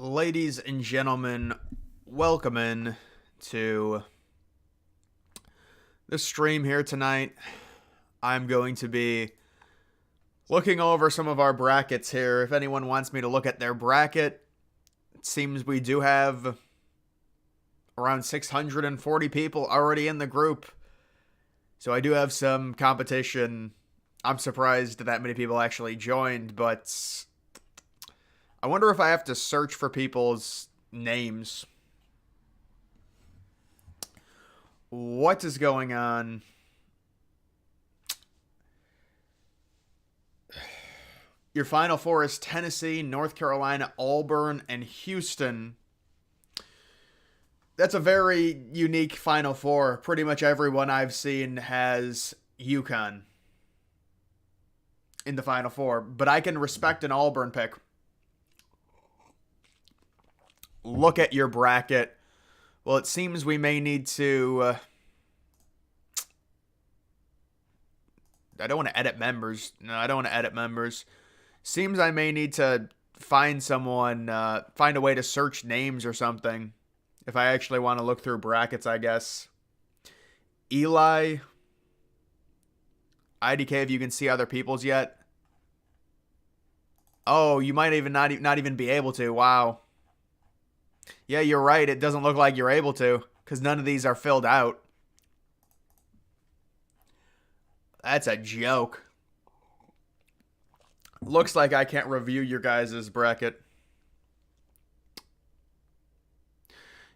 Ladies and gentlemen, welcome in to the stream here tonight. I'm going to be looking over some of our brackets here. If anyone wants me to look at their bracket, it seems we do have around 640 people already in the group. So I do have some competition. I'm surprised that many people actually joined, but I wonder if I have to search for people's names. What is going on? Your Final Four is Tennessee, North Carolina, Auburn, and Houston. That's a very unique Final Four. Pretty much everyone I've seen has UConn in the Final Four, but I can respect an Auburn pick. Look at your bracket. Well, it seems we may need to... I don't want to edit members. No, I don't want to edit members. Seems I may need to find someone, find a way to search names or something. If I actually want to look through brackets, I guess. Eli. IDK, if you can see other people's yet. Oh, you might even not even be able to. Wow. Yeah, you're right. It doesn't look like you're able to because none of these are filled out. That's a joke. Looks like I can't review your guys' bracket.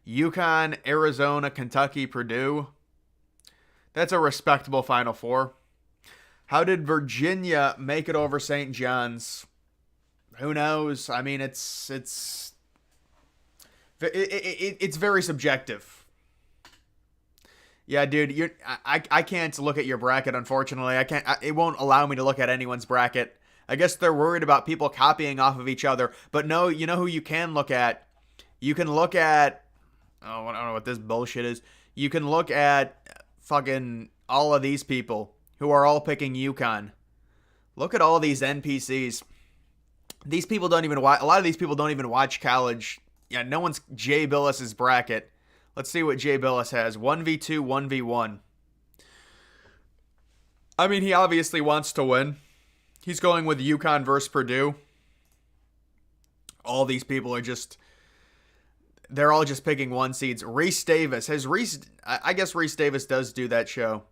UConn, Arizona, Kentucky, Purdue. That's a respectable Final Four. How did Virginia make it over St. John's? Who knows? I mean, it's very subjective. Yeah, dude, I can't look at your bracket, unfortunately. It won't allow me to look at anyone's bracket. I guess they're worried about people copying off of each other. But no, you know who you can look at? You can look at... Oh, I don't know what this bullshit is. You can look at fucking all of these people who are all picking UConn. Look at all these NPCs. These people don't even watch... A lot of these people don't even watch college. Yeah, no one's Jay Billis's bracket. Let's see what Jay Billis has. 1v2, 1v1. I mean, he obviously wants to win. He's going with UConn versus Purdue. All these people are just... They're all just picking one seeds. Reese Davis. I guess Reese Davis does do that show.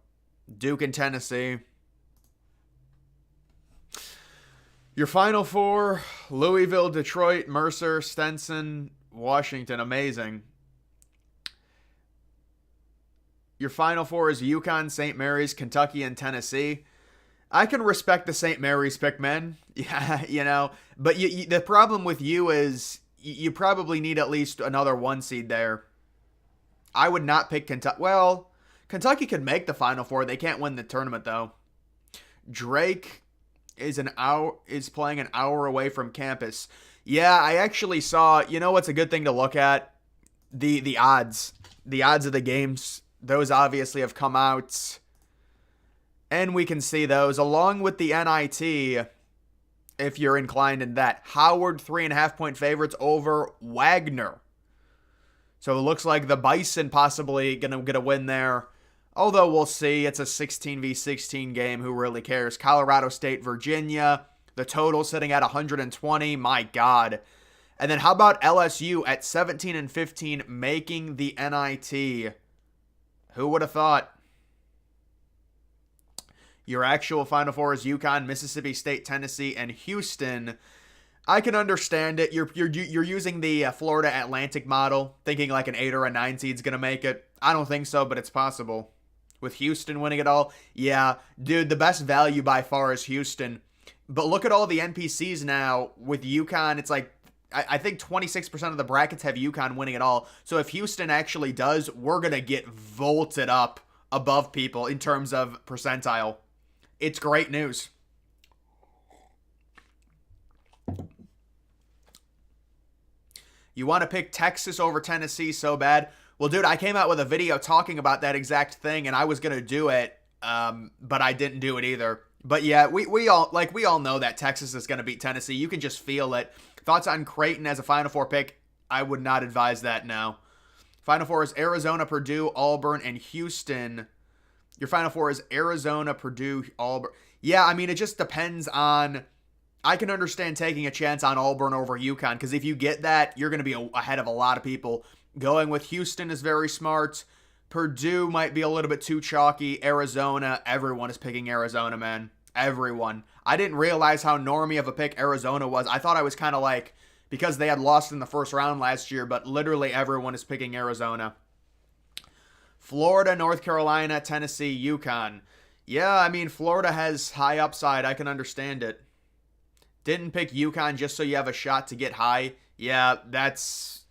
Duke and Tennessee. Your Final Four, Louisville, Detroit, Mercer, Stenson, Washington. Amazing. Your Final Four is UConn, St. Mary's, Kentucky, and Tennessee. I can respect the St. Mary's pick, man. Yeah, you know. But the problem with you is you probably need at least another one seed there. I would not pick Kentucky. Well, Kentucky could make the Final Four. They can't win the tournament, though. Drake is playing an hour away from campus. Yeah, I actually saw, you know what's a good thing to look at? The odds. The odds of the games. Those obviously have come out. And we can see those along with the NIT if you're inclined in that. Howard 3.5 point favorites over Wagner. So it looks like the Bison possibly gonna get a win there. Although we'll see, it's a 16v16 game. Who really cares? Colorado State, Virginia. The total sitting at 120. My God. And then how about LSU at 17-15 making the NIT? Who would have thought? Your actual Final Four is UConn, Mississippi State, Tennessee, and Houston. I can understand it. You're using the Florida Atlantic model, thinking like an 8 or a 9 seed's gonna make it. I don't think so, but it's possible. With Houston winning it all, yeah, dude, the best value by far is Houston. But look at all the NPCs now with UConn. It's like I think 26% of the brackets have UConn winning it all. So if Houston actually does, we're gonna get vaulted up above people in terms of percentile. It's great news. You want to pick Texas over Tennessee so bad? Well, dude, I came out with a video talking about that exact thing, and I was going to do it, but I didn't do it either. But yeah, we all know that Texas is going to beat Tennessee. You can just feel it. Thoughts on Creighton as a Final Four pick? I would not advise that now. Final four is Arizona, Purdue, Auburn, and Houston. Your final four is Arizona, Purdue, Auburn. Yeah, I mean, it just depends on. I can understand taking a chance on Auburn over UConn because if you get that, you're going to be ahead of a lot of people. Going with Houston is very smart. Purdue might be a little bit too chalky. Arizona, everyone is picking Arizona, man. Everyone. I didn't realize how normie of a pick Arizona was. I thought I was kind of like, because they had lost in the first round last year, but literally everyone is picking Arizona. Florida, North Carolina, Tennessee, UConn. Yeah, I mean, Florida has high upside. I can understand it. Didn't pick UConn just so you have a shot to get high. Yeah, that's.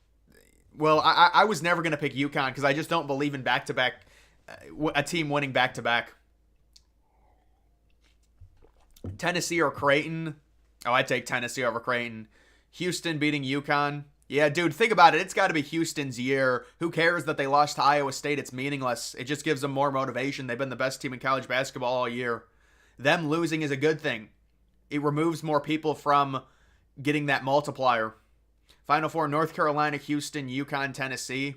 Well, I was never going to pick UConn because I just don't believe in back-to-back, a team winning back-to-back. Tennessee or Creighton. Oh, I'd take Tennessee over Creighton. Houston beating UConn. Yeah, dude, think about it. It's got to be Houston's year. Who cares that they lost to Iowa State? It's meaningless. It just gives them more motivation. They've been the best team in college basketball all year. Them losing is a good thing. It removes more people from getting that multiplier. Final four, North Carolina, Houston, UConn, Tennessee.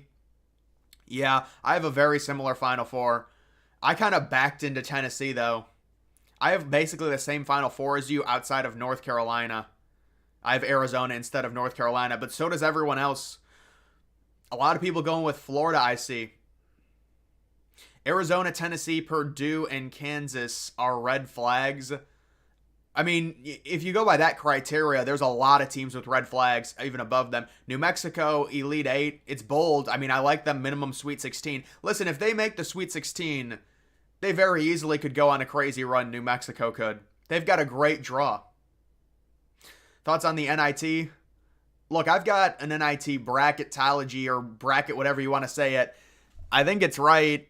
Yeah, I have a very similar Final Four. I kind of backed into Tennessee, though. I have basically the same Final Four as you outside of North Carolina. I have Arizona instead of North Carolina, but so does everyone else. A lot of people going with Florida, I see. Arizona, Tennessee, Purdue, and Kansas are red flags. I mean, if you go by that criteria, there's a lot of teams with red flags, even above them. New Mexico, Elite Eight, it's bold. I mean, I like them minimum Sweet 16. Listen, if they make the Sweet 16, they very easily could go on a crazy run, New Mexico could. They've got a great draw. Thoughts on the NIT? Look, I've got an NIT bracketology or bracket, whatever you want to say it. I think it's right.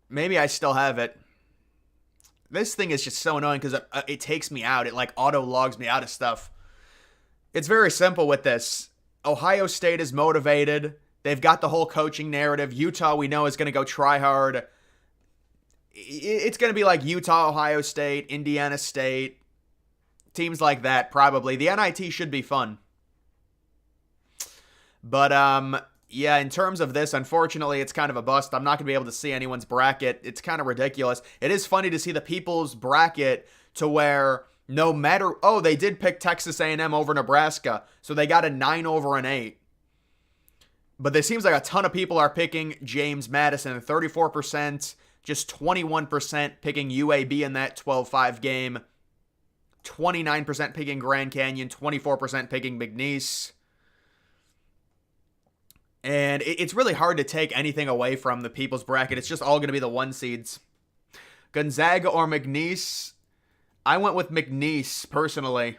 Maybe I still have it. This thing is just so annoying because it takes me out. It like auto logs me out of stuff. It's very simple with this. Ohio State is motivated. They've got the whole coaching narrative. Utah, we know, is going to go try hard. It's going to be like Utah, Ohio State, Indiana State, teams like that, probably. The NIT should be fun. But, yeah, in terms of this, unfortunately, it's kind of a bust. I'm not going to be able to see anyone's bracket. It's kind of ridiculous. It is funny to see the people's bracket to where no matter... Oh, they did pick Texas A&M over Nebraska, so they got a 9 over an 8. But it seems like a ton of people are picking James Madison, 34%, just 21% picking UAB in that 12-5 game, 29% picking Grand Canyon, 24% picking McNeese. And it's really hard to take anything away from the people's bracket. It's just all going to be the 1 seeds. Gonzaga or McNeese? I went with McNeese, personally.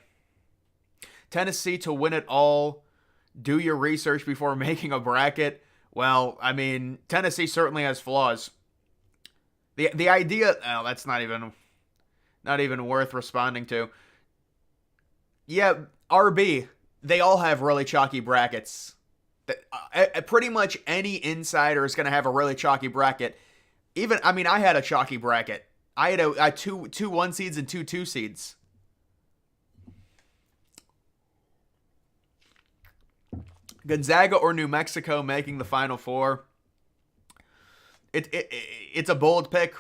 Tennessee to win it all. Do your research before making a bracket. Well, I mean, Tennessee certainly has flaws. The idea... Oh, that's not even worth responding to. Yeah, RB. They all have really chalky brackets. Pretty much any insider is going to have a really chalky bracket. Even, I mean, I had a chalky bracket. I had a two 1 seeds and 2 2 seeds. Gonzaga or New Mexico making the Final Four. It's a bold pick.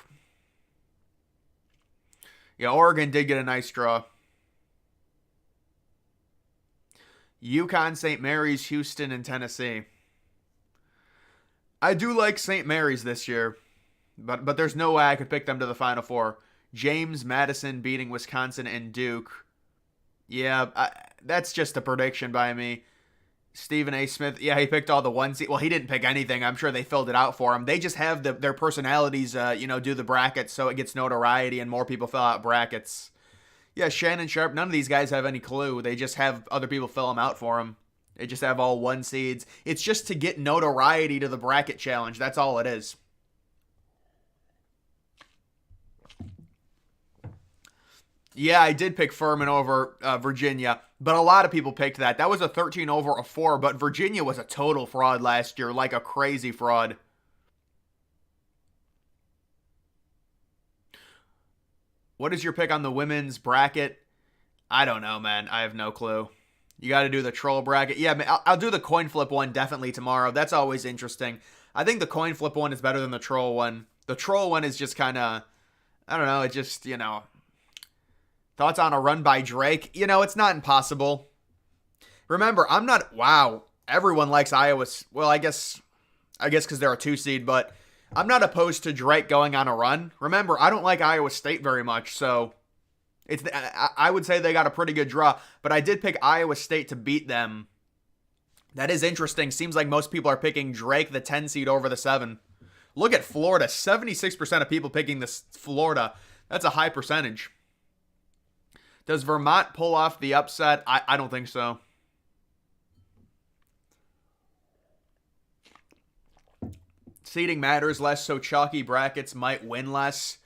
Yeah, Oregon did get a nice draw. UConn, St. Mary's, Houston, and Tennessee. I do like St. Mary's this year, but there's no way I could pick them to the Final Four. James Madison beating Wisconsin and Duke. Yeah, that's just a prediction by me. Stephen A. Smith, yeah, he picked all the 1 seed. Well, he didn't pick anything. I'm sure they filled it out for him. They just have their personalities, do the brackets so it gets notoriety and more people fill out brackets. Yeah, Shannon Sharp, none of these guys have any clue. They just have other people fill them out for them. They just have all 1 seeds. It's just to get notoriety to the bracket challenge. That's all it is. Yeah, I did pick Furman over Virginia, but a lot of people picked that. That was a 13 over a 4, but Virginia was a total fraud last year, like a crazy fraud. What is your pick on the women's bracket? I don't know, man. I have no clue. You got to do the troll bracket. Yeah, I'll do the coin flip one definitely tomorrow. That's always interesting. I think the coin flip one is better than the troll one. The troll one is just kind of, I don't know, it just, thoughts on a run by Drake. It's not impossible. Remember, I'm not, wow, everyone likes Iowa. Well, I guess because they're a 2 seed, but I'm not opposed to Drake going on a run. Remember, I don't like Iowa State very much, so I would say they got a pretty good draw, but I did pick Iowa State to beat them. That is interesting. Seems like most people are picking Drake, the 10 seed, over the 7. Look at Florida. 76% of people picking this Florida. That's a high percentage. Does Vermont pull off the upset? I don't think so. Seeding matters less, so chalky brackets might win less.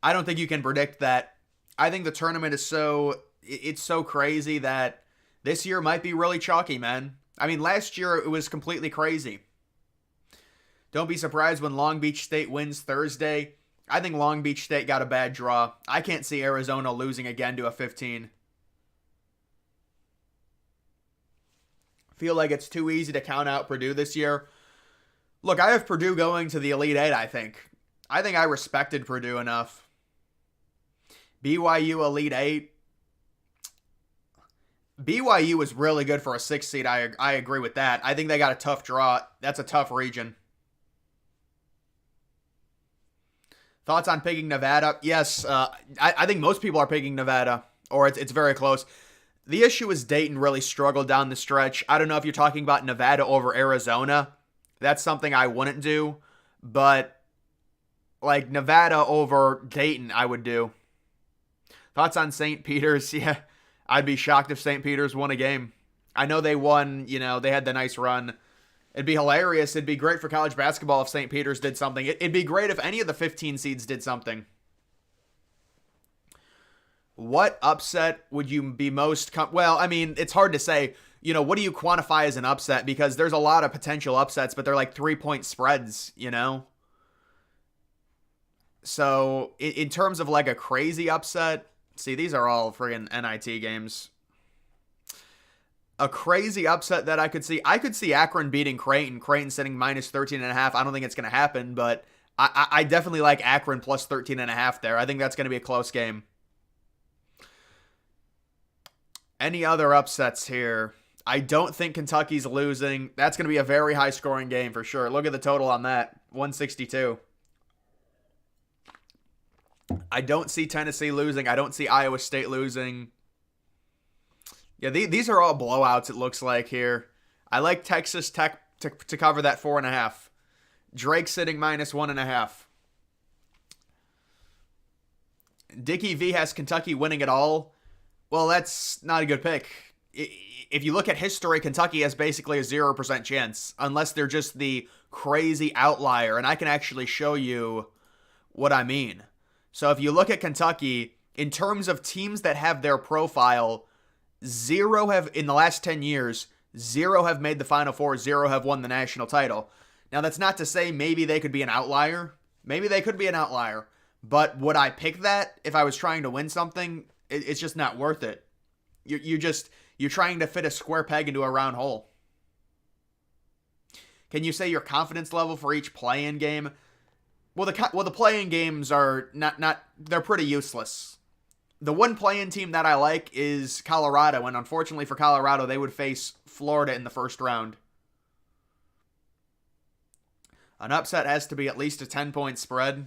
I don't think you can predict that. I think the tournament is it's so crazy that this year might be really chalky, man. I mean, last year it was completely crazy. Don't be surprised when Long Beach State wins Thursday. I think Long Beach State got a bad draw. I can't see Arizona losing again to a 15. Feel like it's too easy to count out Purdue this year. Look, I have Purdue going to the Elite Eight, I think. I think I respected Purdue enough. BYU Elite Eight. BYU was really good for a 6 seed. I agree with that. I think they got a tough draw. That's a tough region. Thoughts on picking Nevada? Yes, I think most people are picking Nevada, or it's very close. The issue is Dayton really struggled down the stretch. I don't know if you're talking about Nevada over Arizona. That's something I wouldn't do, but like Nevada over Dayton, I would do. Thoughts on St. Peter's? Yeah, I'd be shocked if St. Peter's won a game. I know they won, they had the nice run. It'd be hilarious. It'd be great for college basketball if St. Peter's did something. It'd be great if any of the 15 seeds did something. What upset would you be most... Well, I mean, it's hard to say. What do you quantify as an upset? Because there's a lot of potential upsets, but they're like 3-point spreads, So, in terms of like a crazy upset... See, these are all friggin' NIT games. A crazy upset that I could see Akron beating Creighton. Creighton sitting minus 13.5. I don't think it's going to happen, but I definitely like Akron plus 13.5 there. I think that's going to be a close game. Any other upsets here? I don't think Kentucky's losing. That's going to be a very high scoring game for sure. Look at the total on that. 162. I don't see Tennessee losing. I don't see Iowa State losing. Yeah, these are all blowouts, it looks like here. I like Texas Tech to cover that 4.5. Drake sitting minus 1.5. Dickie V has Kentucky winning it all. Well, that's not a good pick. If you look at history, Kentucky has basically a 0% chance, unless they're just the crazy outlier. And I can actually show you what I mean. So if you look at Kentucky, in terms of teams that have their profile, 0 have, in the last 10 years, 0 have made the Final Four, 0 have won the national title. Now, that's not to say maybe they could be an outlier. Maybe they could be an outlier. But would I pick that if I was trying to win something? It's just not worth it. You're trying to fit a square peg into a round hole. Can you say your confidence level for each play-in game? Well, the play-in games are they're pretty useless. The one play-in team that I like is Colorado, and unfortunately for Colorado, they would face Florida in the first round. An upset has to be at least a 10-point spread.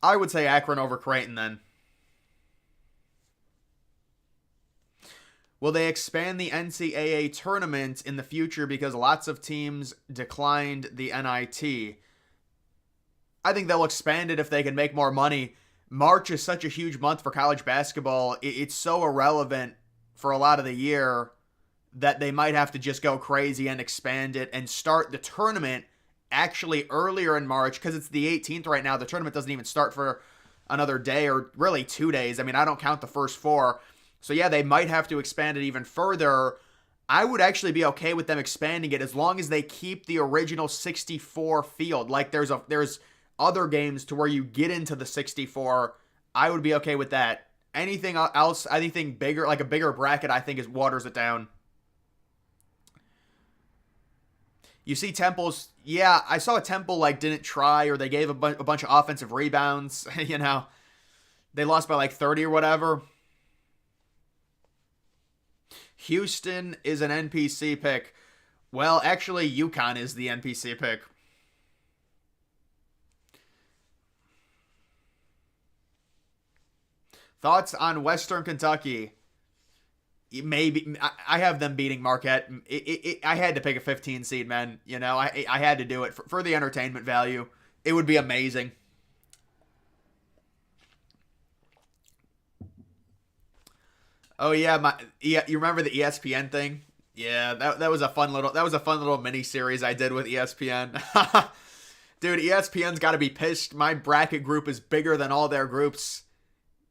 I would say Akron over Creighton then. Will they expand the NCAA tournament in the future because lots of teams declined the NIT? I think they'll expand it if they can make more money. March is such a huge month for college basketball. It's so irrelevant for a lot of the year that they might have to just go crazy and expand it and start the tournament actually earlier in March, because it's the 18th right now. The tournament doesn't even start for another day, or really 2 days. I mean, I don't count the first 4. So yeah, they might have to expand it even further. I would actually be okay with them expanding it as long as they keep the original 64 field. Like there's other games to where you get into the 64. I would be okay with that. Anything else, anything bigger, like a bigger bracket, I think is waters it down. You see Temple's, yeah, I saw a Temple like didn't try or they gave a bunch of offensive rebounds. They lost by like 30 or whatever. Houston is an NPC pick. Well, actually, UConn is the NPC pick. Thoughts on Western Kentucky? Maybe I have them beating Marquette. I had to pick a 15 seed, man. I had to do it for the entertainment value. It would be amazing. Oh yeah, you remember the ESPN thing? Yeah, that was a fun little mini series I did with ESPN. Dude, ESPN's got to be pissed. My bracket group is bigger than all their groups.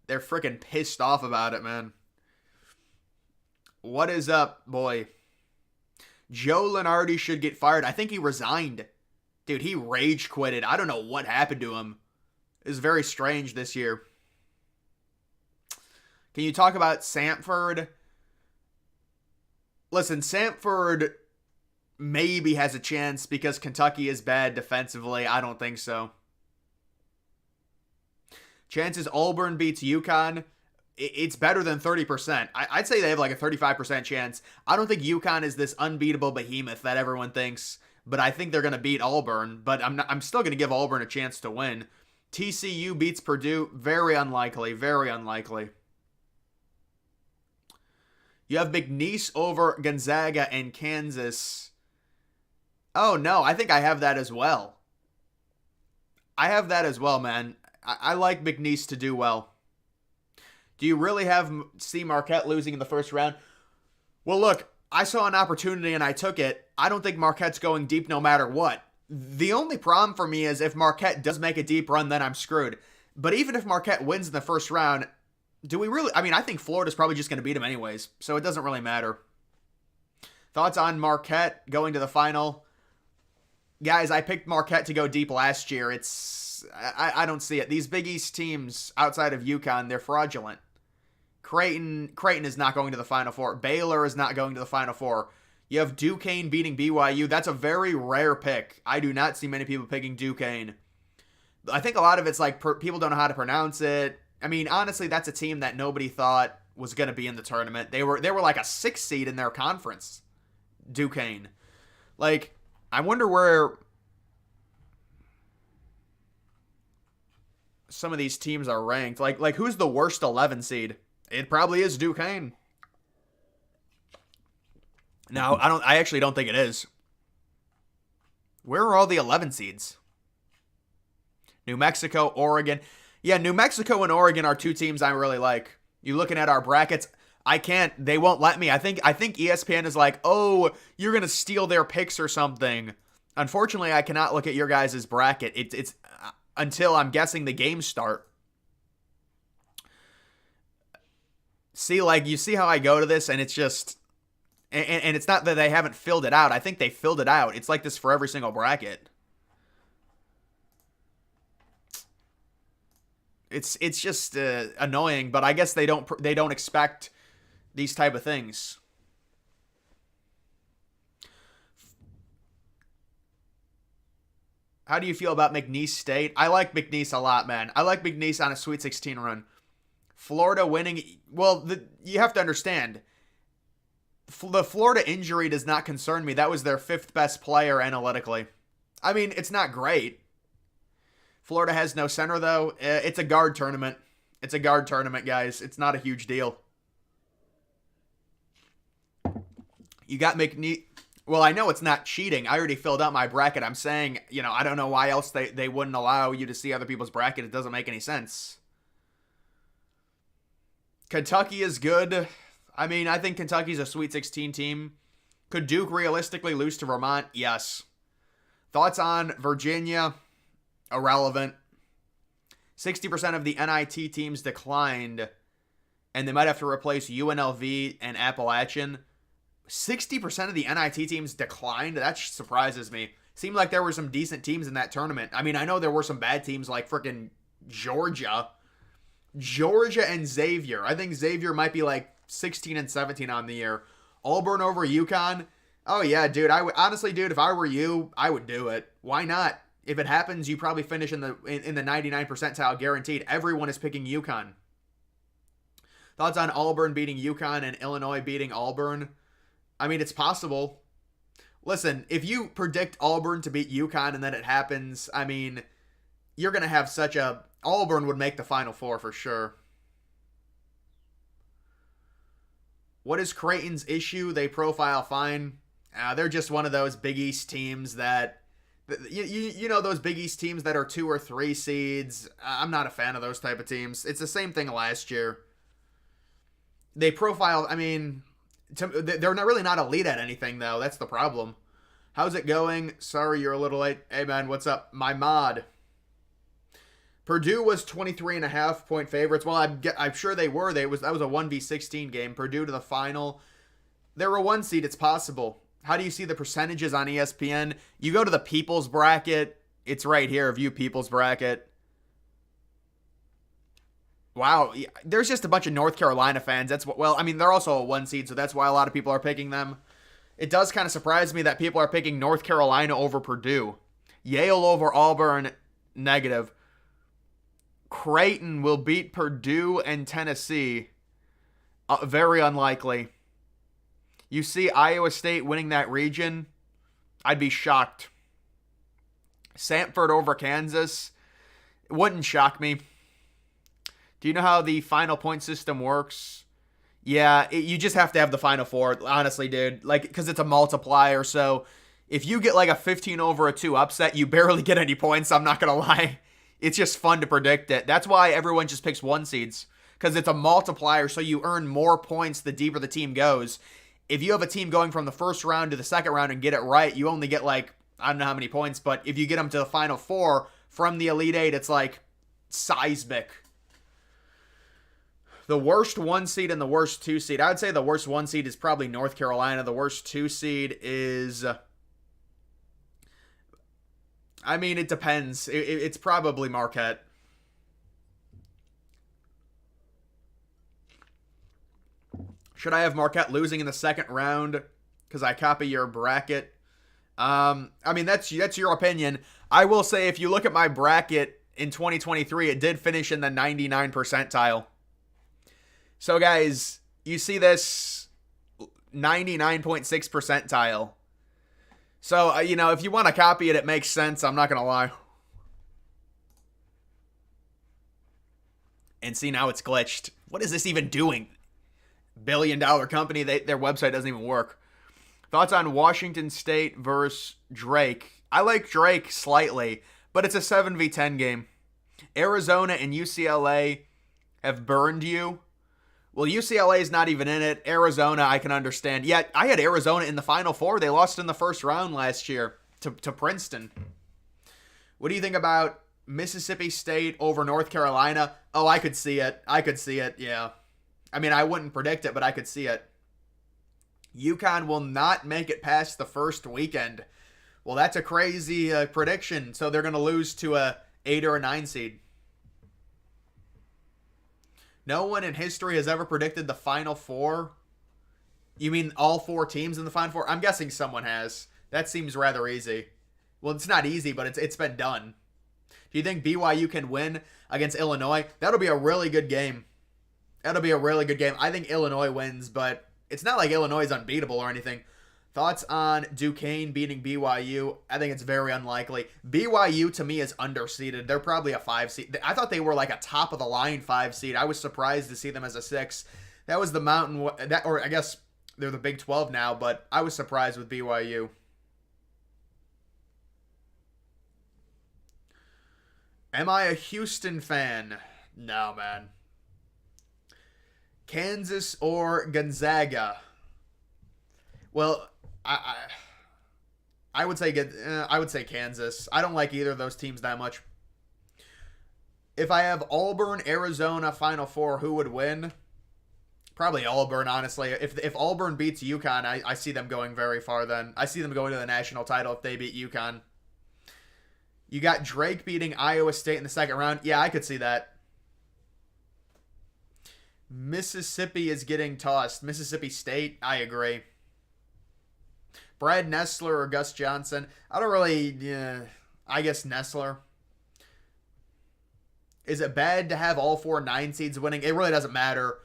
They're freaking pissed off about it, man. What is up, boy? Joe Lunardi should get fired. I think he resigned. Dude, he rage quitted. I don't know what happened to him. It's very strange this year. Can you talk about Samford? Listen, Samford maybe has a chance because Kentucky is bad defensively. I don't think so. Chances Auburn beats UConn. It's better than 30%. I'd say they have like a 35% chance. I don't think UConn is this unbeatable behemoth that everyone thinks, but I think they're going to beat Auburn. But I'm still going to give Auburn a chance to win. TCU beats Purdue. Very unlikely. Very unlikely. You have McNeese over Gonzaga and Kansas. Oh, no. I think I have that as well. I have that as well, man. I like McNeese to do well. Do you really see Marquette losing in the first round? Well, look, I saw an opportunity and I took it. I don't think Marquette's going deep no matter what. The only problem for me is if Marquette does make a deep run, then I'm screwed. But even if Marquette wins in the first round, do we really? I mean, I think Florida's probably just going to beat them anyways, so it doesn't really matter. Thoughts on Marquette going to the final? Guys, I picked Marquette to go deep last year. I don't see it. These Big East teams outside of UConn, they're fraudulent. Creighton is not going to the Final Four. Baylor is not going to the Final Four. You have Duquesne beating BYU. That's a very rare pick. I do not see many people picking Duquesne. I think a lot of it's like people don't know how to pronounce it. I mean, honestly, that's a team that nobody thought was going to be in the tournament. They were like a 6th seed in their conference. Duquesne. Like, I wonder where some of these teams are ranked. Like who's the worst 11 seed? It probably is Duquesne. No, I actually don't think it is. Where are all the 11 seeds? New Mexico, Oregon. Yeah, New Mexico and Oregon are two teams I really like. You looking at our brackets, they won't let me. I think ESPN is like, "Oh, you're going to steal their picks or something." Unfortunately, I cannot look at your guys' bracket. It's until I'm guessing the games start. See, like, you see how I go to this, and it's just, and it's not that they haven't filled it out. I think they filled it out. It's like this for every single bracket. It's just annoying, but I guess they don't expect these type of things. How do you feel about McNeese State? I like McNeese a lot, man. I like McNeese on a Sweet 16 run. Florida winning, well, you have to understand, the Florida injury does not concern me. That was their 5th best player analytically. I mean, it's not great. Florida has no center, though. It's a guard tournament. It's a guard tournament, guys. It's not a huge deal. You got McNeese. Well, I know it's not cheating. I already filled out my bracket. I'm saying, I don't know why else they wouldn't allow you to see other people's bracket. It doesn't make any sense. Kentucky is good. I mean, I think Kentucky's a Sweet 16 team. Could Duke realistically lose to Vermont? Yes. Thoughts on Virginia? Irrelevant. 60% of the NIT teams declined, and they might have to replace UNLV and Appalachian. 60% of the NIT teams declined? That surprises me. Seemed like there were some decent teams in that tournament. I mean, I know there were some bad teams like freaking Georgia. Georgia and Xavier. I think Xavier might be like 16 and 17 on the year. Auburn over UConn. Oh yeah, dude. I would honestly, dude. If I were you, I would do it. Why not? If it happens, you probably finish in the 99 percentile guaranteed. Everyone is picking UConn. Thoughts on Auburn beating UConn and Illinois beating Auburn? I mean, it's possible. Listen, if you predict Auburn to beat UConn and then it happens, I mean, you're going to have such a... Auburn would make the Final Four for sure. What is Creighton's issue? They profile fine. They're just one of those Big East teams that... You know those Big East teams that are 2 or 3 seeds? I'm not a fan of those type of teams. It's the same thing last year. They profile... I mean... They're not really not elite at anything, though. That's the problem. How's it going? Sorry, you're a little late. Hey, man, what's up? My mod. Purdue was 23.5-point favorites. Well, I'm sure they were. That was a 1v16 game. Purdue to the final. They were a 1 seed. It's possible. How do you see the percentages on ESPN? You go to the People's Bracket. It's right here. View People's Bracket. Wow, there's just a bunch of North Carolina fans. I mean, they're also a 1 seed, so that's why a lot of people are picking them. It does kind of surprise me that people are picking North Carolina over Purdue. Yale over Auburn, negative. Creighton will beat Purdue and Tennessee. Very unlikely. You see Iowa State winning that region? I'd be shocked. Samford over Kansas? It wouldn't shock me. Do you know how the final point system works? Yeah, you just have to have the Final Four, honestly, dude. Like, because it's a multiplier, so if you get like a 15 over a 2 upset, you barely get any points, I'm not going to lie. It's just fun to predict it. That's why everyone just picks 1 seeds, because it's a multiplier, so you earn more points the deeper the team goes. If you have a team going from the first round to the second round and get it right, you only get like, I don't know how many points, but if you get them to the Final Four from the Elite Eight, it's like seismic. The worst 1 seed and the worst 2 seed. I would say the worst 1 seed is probably North Carolina. The worst 2 seed is... I mean, it depends. It's probably Marquette. Should I have Marquette losing in the second round because I copy your bracket? I mean, that's your opinion. I will say if you look at my bracket in 2023, it did finish in the 99 percentile. So, guys, you see this 99.6 percentile. So, if you want to copy it, it makes sense. I'm not going to lie. And see, now it's glitched. What is this even doing? $1 billion company, their website doesn't even work. Thoughts on Washington State versus Drake? I like Drake slightly, but it's a 7v10 game. Arizona and UCLA have burned you. Well, UCLA is not even in it. Arizona, I can understand. Yet, I had Arizona in the Final Four. They lost in the first round last year to Princeton. What do you think about Mississippi State over North Carolina? Oh, I could see it. Yeah. I mean, I wouldn't predict it, but I could see it. UConn will not make it past the first weekend. Well, that's a crazy prediction. So they're going to lose to a 8 or a 9 seed. No one in history has ever predicted the Final Four. You mean all 4 teams in the Final Four? I'm guessing someone has. That seems rather easy. Well, it's not easy, but it's been done. Do you think BYU can win against Illinois? That'll be a really good game. I think Illinois wins, but it's not like Illinois is unbeatable or anything. Thoughts on Duquesne beating BYU? I think it's very unlikely. BYU, to me, is underseeded. They're probably a 5 seed. I thought they were like a top-of-the-line 5 seed. I was surprised to see them as a 6. That was the Mountain... or I guess they're the Big 12 now, but I was surprised with BYU. Am I a Houston fan? No, man. Kansas or Gonzaga? Well... I would say Kansas. I don't like either of those teams that much. If I have Auburn, Arizona, Final Four, who would win? Probably Auburn, honestly. If Auburn beats UConn, I see them going very far then. I see them going to the national title if they beat UConn. You got Drake beating Iowa State in the second round. Yeah, I could see that. Mississippi is getting tossed. Mississippi State, I agree. Brad Nessler or Gus Johnson? I don't really. I guess Nessler. Is it bad to have all 4 9 seeds winning? It really doesn't matter.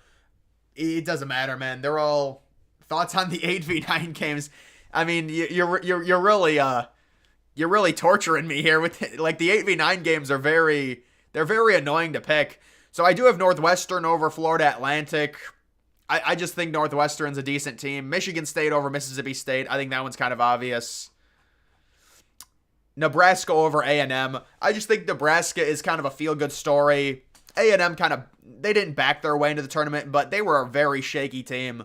It doesn't matter, man. They're all thoughts on the 8v9 games. I mean, you're really torturing me here with like the 8v9 games are they're very annoying to pick. So I do have Northwestern over Florida Atlantic. I just think Northwestern's a decent team. Michigan State over Mississippi State. I think that one's kind of obvious. Nebraska over A&M. I just think Nebraska is kind of a feel-good story. A&M they didn't back their way into the tournament, but they were a very shaky team.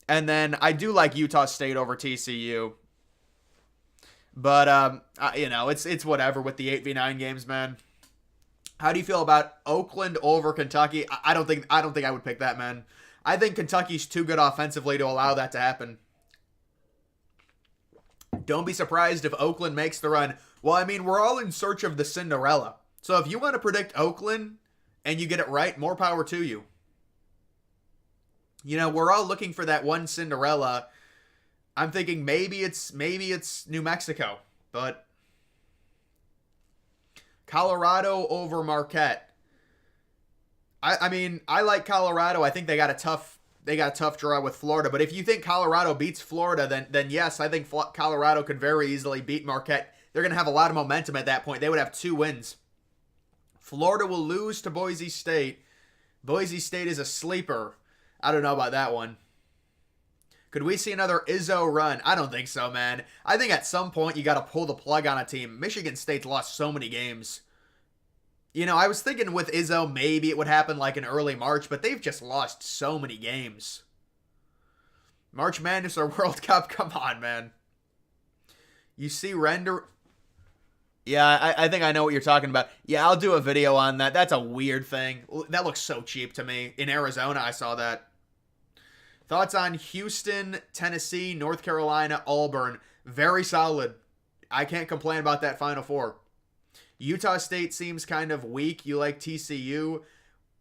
And then I do like Utah State over TCU. But, it's whatever with the 8v9 games, man. How do you feel about Oakland over Kentucky? I don't think I would pick that, man. I think Kentucky's too good offensively to allow that to happen. Don't be surprised if Oakland makes the run. Well, I mean, we're all in search of the Cinderella. So if you want to predict Oakland and you get it right, more power to you. We're all looking for that one Cinderella. I'm thinking maybe it's New Mexico, but Colorado over Marquette. I mean, I like Colorado. I think they got a tough draw with Florida. But if you think Colorado beats Florida, then yes, I think Colorado could very easily beat Marquette. They're going to have a lot of momentum at that point. They would have 2 wins. Florida will lose to Boise State. Boise State is a sleeper. I don't know about that one. Could we see another Izzo run? I don't think so, man. I think at some point you got to pull the plug on a team. Michigan State's lost so many games. I was thinking with Izzo, maybe it would happen like in early March, but they've just lost so many games. March Madness or World Cup? Come on, man. You see render... Yeah, I think I know what you're talking about. Yeah, I'll do a video on that. That's a weird thing. That looks so cheap to me. In Arizona, I saw that. Thoughts on Houston, Tennessee, North Carolina, Auburn? Very solid. I can't complain about that Final Four. Utah State seems kind of weak. You like TCU?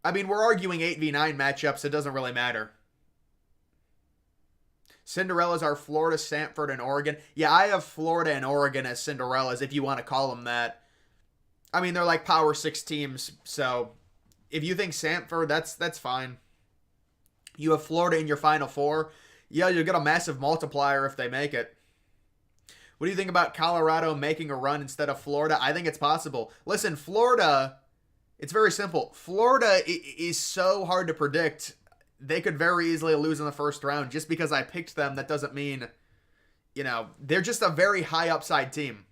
I mean, we're arguing 8v9 matchups. It doesn't really matter. Cinderellas are Florida, Stanford, and Oregon. Yeah, I have Florida and Oregon as Cinderellas, if you want to call them that. I mean, they're like Power 6 teams, so if you think Stanford, that's fine. You have Florida in your Final Four. Yeah, you'll get a massive multiplier if they make it. What do you think about Colorado making a run instead of Florida? I think it's possible. Listen, Florida, it's very simple. Florida is so hard to predict. They could very easily lose in the first round. Just because I picked them, that doesn't mean, they're just a very high upside team.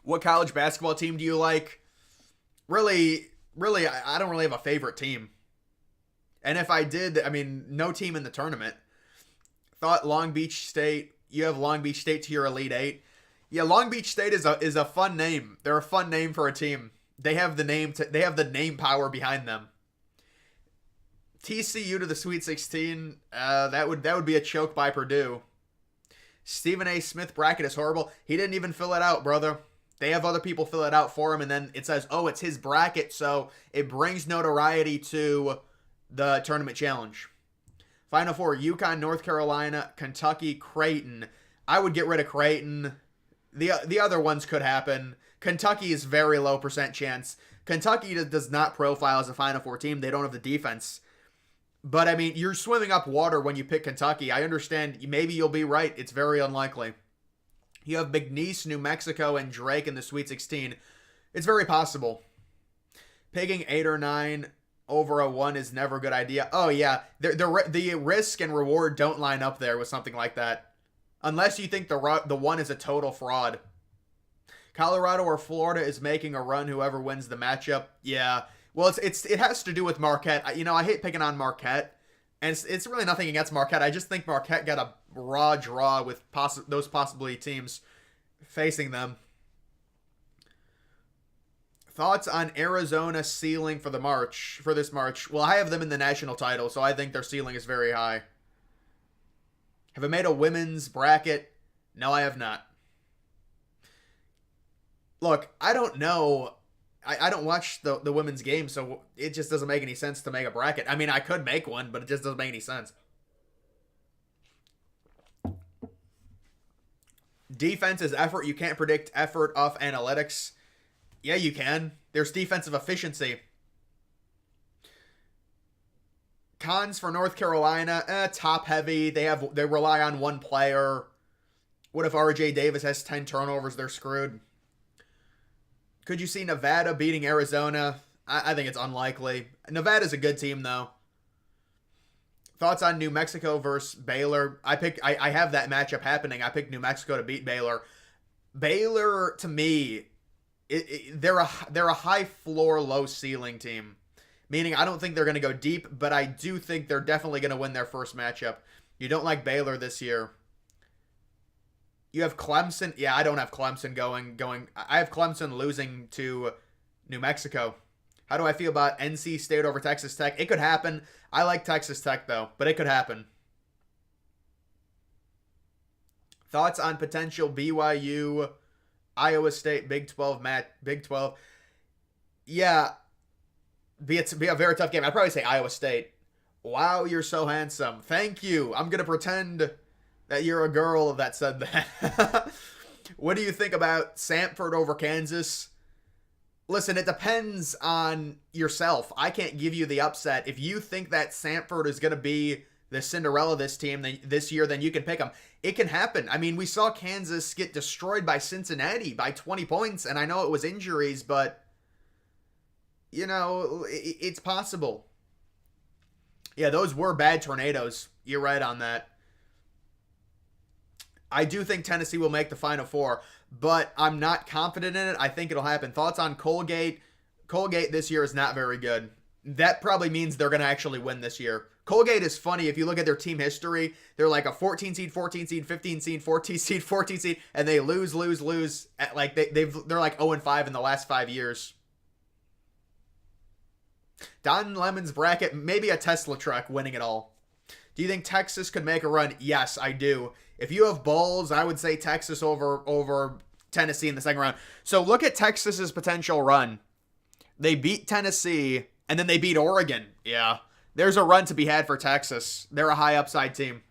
What college basketball team do you like? Really, I don't really have a favorite team. And if I did, I mean, no team in the tournament. Thought Long Beach State. You have Long Beach State to your Elite Eight. Yeah, Long Beach State is a fun name. They're a fun name for a team. They have the name power behind them. TCU to the Sweet 16. That would be a choke by Purdue. Stephen A. Smith bracket is horrible. He didn't even fill it out, brother. They have other people fill it out for him, and then it says, oh, it's his bracket, so it brings notoriety to the tournament challenge. Final Four, UConn, North Carolina, Kentucky, Creighton. I would get rid of Creighton. The other ones could happen. Kentucky is very low % chance. Kentucky does not profile as a Final Four team. They don't have the defense. But, I mean, you're swimming up water when you pick Kentucky. I understand. Maybe you'll be right. It's very unlikely. You have McNeese, New Mexico, and Drake in the Sweet 16. It's very possible. Picking 8 or 9 over a 1 is never a good idea. Oh, yeah. The risk and reward don't line up there with something like that. Unless you think the 1 is a total fraud. Colorado or Florida is making a run. Whoever wins the matchup. Yeah. Well, it has to do with Marquette. I hate picking on Marquette. And it's really nothing against Marquette. I just think Marquette got a raw draw with those possibly teams facing them. Thoughts on Arizona ceiling for this March? Well, I have them in the national title, so I think their ceiling is very high. Have I made a women's bracket? No, I have not. Look, I don't know I don't watch the women's game, so it just doesn't make any sense to make a bracket. I mean, I could make one, but it just doesn't make any sense. Defense is effort. You can't predict effort off analytics. Yeah, you can. There's defensive efficiency. Cons for North Carolina, top heavy. They rely on one player. What if RJ Davis has 10 turnovers? They're screwed. Could you see Nevada beating Arizona? I think it's unlikely. Nevada's a good team, though. Thoughts on New Mexico versus Baylor? I have that matchup happening. I picked New Mexico to beat Baylor. Baylor, to me, they're a high floor, low ceiling team. Meaning I don't think they're going to go deep, but I do think they're definitely going to win their first matchup. You don't like Baylor this year. You have Clemson. Yeah, I don't have Clemson going. I have Clemson losing to New Mexico. How do I feel about NC State over Texas Tech? It could happen. I like Texas Tech, though, but it could happen. Thoughts on potential BYU, Iowa State, Big 12 match? Big 12. Yeah, be a very tough game. I'd probably say Iowa State. Wow, you're so handsome. Thank you. I'm going to pretend that you're a girl that said that. What do you think about Samford over Kansas? Listen, it depends on yourself. I can't give you the upset. If you think that Samford is going to be the Cinderella this year, then you can pick them. It can happen. I mean, we saw Kansas get destroyed by Cincinnati by 20 points, and I know it was injuries, but you know, it's possible. Yeah, those were bad tornadoes. You're right on that. I do think Tennessee will make the Final Four, but I'm not confident in it. I think it'll happen. Thoughts on Colgate? Colgate this year is not very good. That probably means they're going to actually win this year. Colgate is funny. If you look at their team history, they're like a 14 seed, 14 seed, 15 seed, 14 seed, 14 seed, and they lose. At like they're like 0-5 in the last 5 years. Don Lemon's bracket, maybe a Tesla truck winning it all. Do you think Texas could make a run? Yes, I do. If you have balls, I would say Texas over Tennessee in the second round. So look at Texas's potential run. They beat Tennessee, and then they beat Oregon. Yeah, there's a run to be had for Texas. They're a high upside team.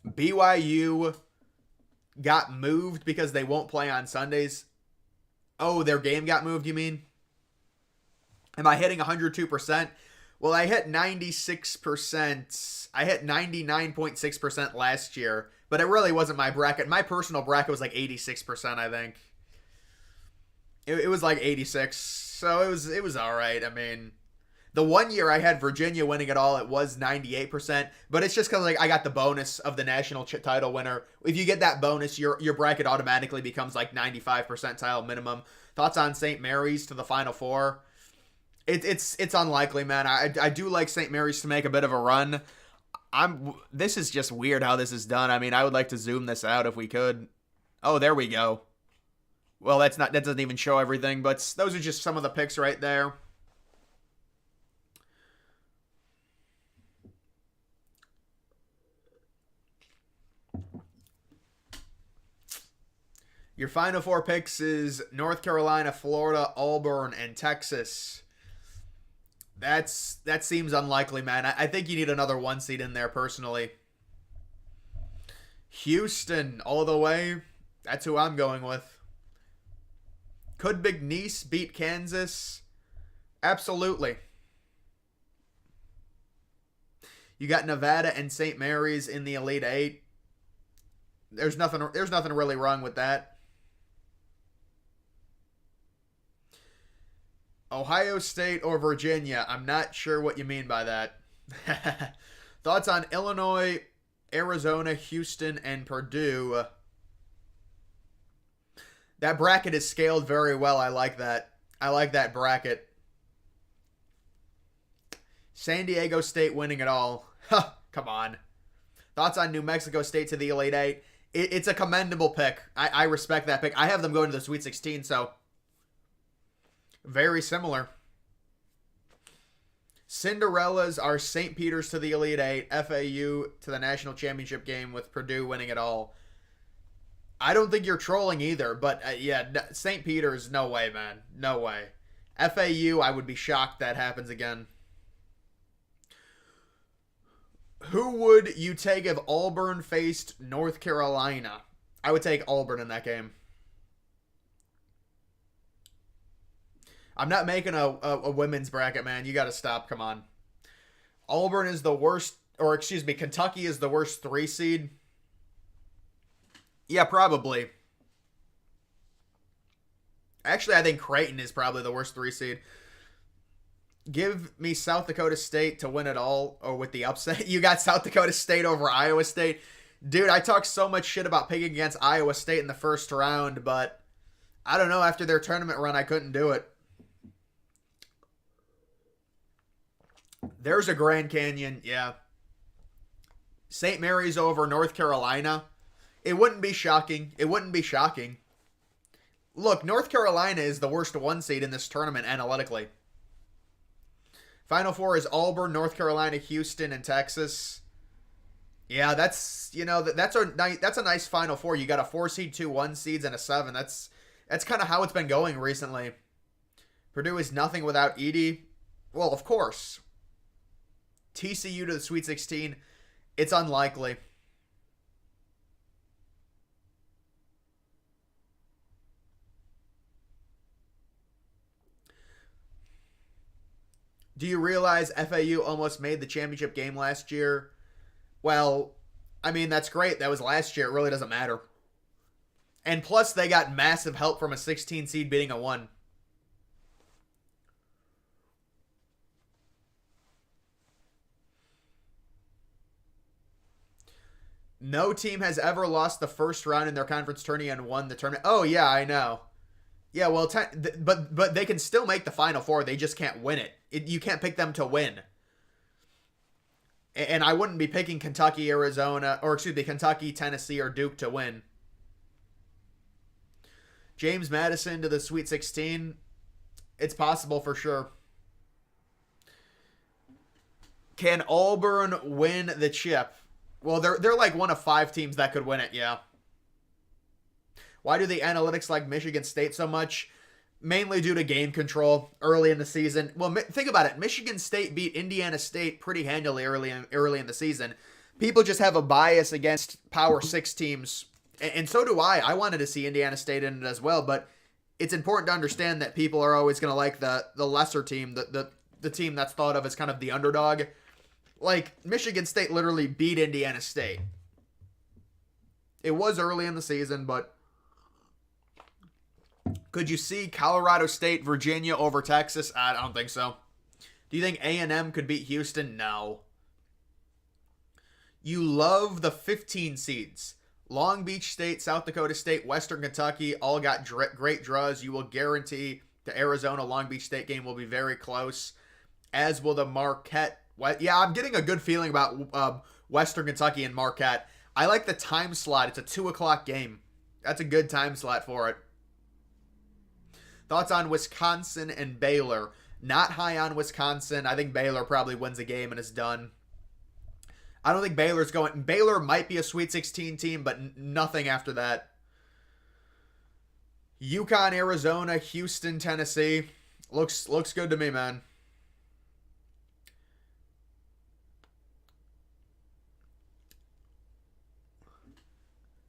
BYU got moved because they won't play on Sundays. Oh, their game got moved, you mean? Am I hitting 102%? Well, I hit 96%. I hit 99.6% last year, but it really wasn't my bracket. My personal bracket was like 86%, I think. It was like 86, so it was all right. I mean, the one year I had Virginia winning it all, it was 98%, but it's just because like I got the bonus of the national title winner. If you get that bonus, your bracket automatically becomes like 95 percentile minimum. Thoughts on St. Mary's to the Final Four? It's unlikely, man. I do like St. Mary's to make a bit of a run. This is just weird how this is done. I mean, I would like to zoom this out if we could. Oh, there we go. Well, that doesn't even show everything, but those are just some of the picks right there. Your Final Four picks is North Carolina, Florida, Auburn, and Texas. That seems unlikely, man. I think you need another 1 seed in there, personally. Houston, all the way. That's who I'm going with. Could Big Nice beat Kansas? Absolutely. You got Nevada and St. Mary's in the Elite Eight. There's nothing really wrong with that. Ohio State or Virginia? I'm not sure what you mean by that. Thoughts on Illinois, Arizona, Houston, and Purdue? That bracket is scaled very well. I like that. I like that bracket. San Diego State winning it all. Huh, come on. Thoughts on New Mexico State to the Elite Eight? It's a commendable pick. I respect that pick. I have them going to the Sweet 16, so very similar. Cinderellas are St. Peter's to the Elite Eight, FAU to the national championship game with Purdue winning it all. I don't think you're trolling either, but yeah, St. Peter's, no way, man. No way. FAU, I would be shocked that happens again. Who would you take if Auburn faced North Carolina? I would take Auburn in that game. I'm not making a women's bracket, man. You got to stop. Come on. Auburn is the worst, or excuse me, Kentucky is the worst 3 seed. Yeah, probably. Actually, I think Creighton is probably the worst 3 seed. Give me South Dakota State to win it all, or with the upset. You got South Dakota State over Iowa State. Dude, I talked so much shit about picking against Iowa State in the first round, but I don't know. After their tournament run, I couldn't do it. There's a Grand Canyon, yeah. St. Mary's over North Carolina. It wouldn't be shocking. It wouldn't be shocking. Look, North Carolina is the worst 1 seed in this tournament analytically. Final 4 is Auburn, North Carolina, Houston, and Texas. Yeah, that's a nice Final 4. You got a 4 seed, 2 1 seeds, and a 7. That's kind of how it's been going recently. Purdue is nothing without Edey. Well, of course. TCU to the Sweet 16. It's unlikely. Do you realize FAU almost made the championship game last year? Well, I mean, that's great. That was last year. It really doesn't matter. And plus, they got massive help from a 16 seed beating a 1. No team has ever lost the first round in their conference tourney and won the tournament. Oh, yeah, I know. Yeah, well, but they can still make the Final 4. They just can't win it. You can't pick them to win. And I wouldn't be picking Kentucky, Arizona, or excuse me, Kentucky, Tennessee, or Duke to win. James Madison to the Sweet 16. It's possible for sure. Can Auburn win the chip? Well, they're like one of 5 teams that could win it, yeah. Why do the analytics like Michigan State so much? Mainly due to game control early in the season. Well, think about it. Michigan State beat Indiana State pretty handily early in the season. People just have a bias against Power 6 teams, and so do I. I wanted to see Indiana State in it as well, but it's important to understand that people are always going to like the lesser team, the team that's thought of as kind of the underdog. Like, Michigan State literally beat Indiana State. It was early in the season, but could you see Colorado State, Virginia over Texas? I don't think so. Do you think A&M could beat Houston? No. You love the 15 seeds. Long Beach State, South Dakota State, Western Kentucky all got great draws. You will guarantee the Arizona Long Beach State game will be very close, as will the Marquette. Yeah, I'm getting a good feeling about Western Kentucky and Marquette. I like the time slot. It's a 2 o'clock game. That's a good time slot for it. Thoughts on Wisconsin and Baylor? Not high on Wisconsin. I think Baylor probably wins the game and is done. I don't think Baylor's going. Baylor might be a Sweet 16 team, but nothing after that. UConn, Arizona, Houston, Tennessee. Looks good to me, man.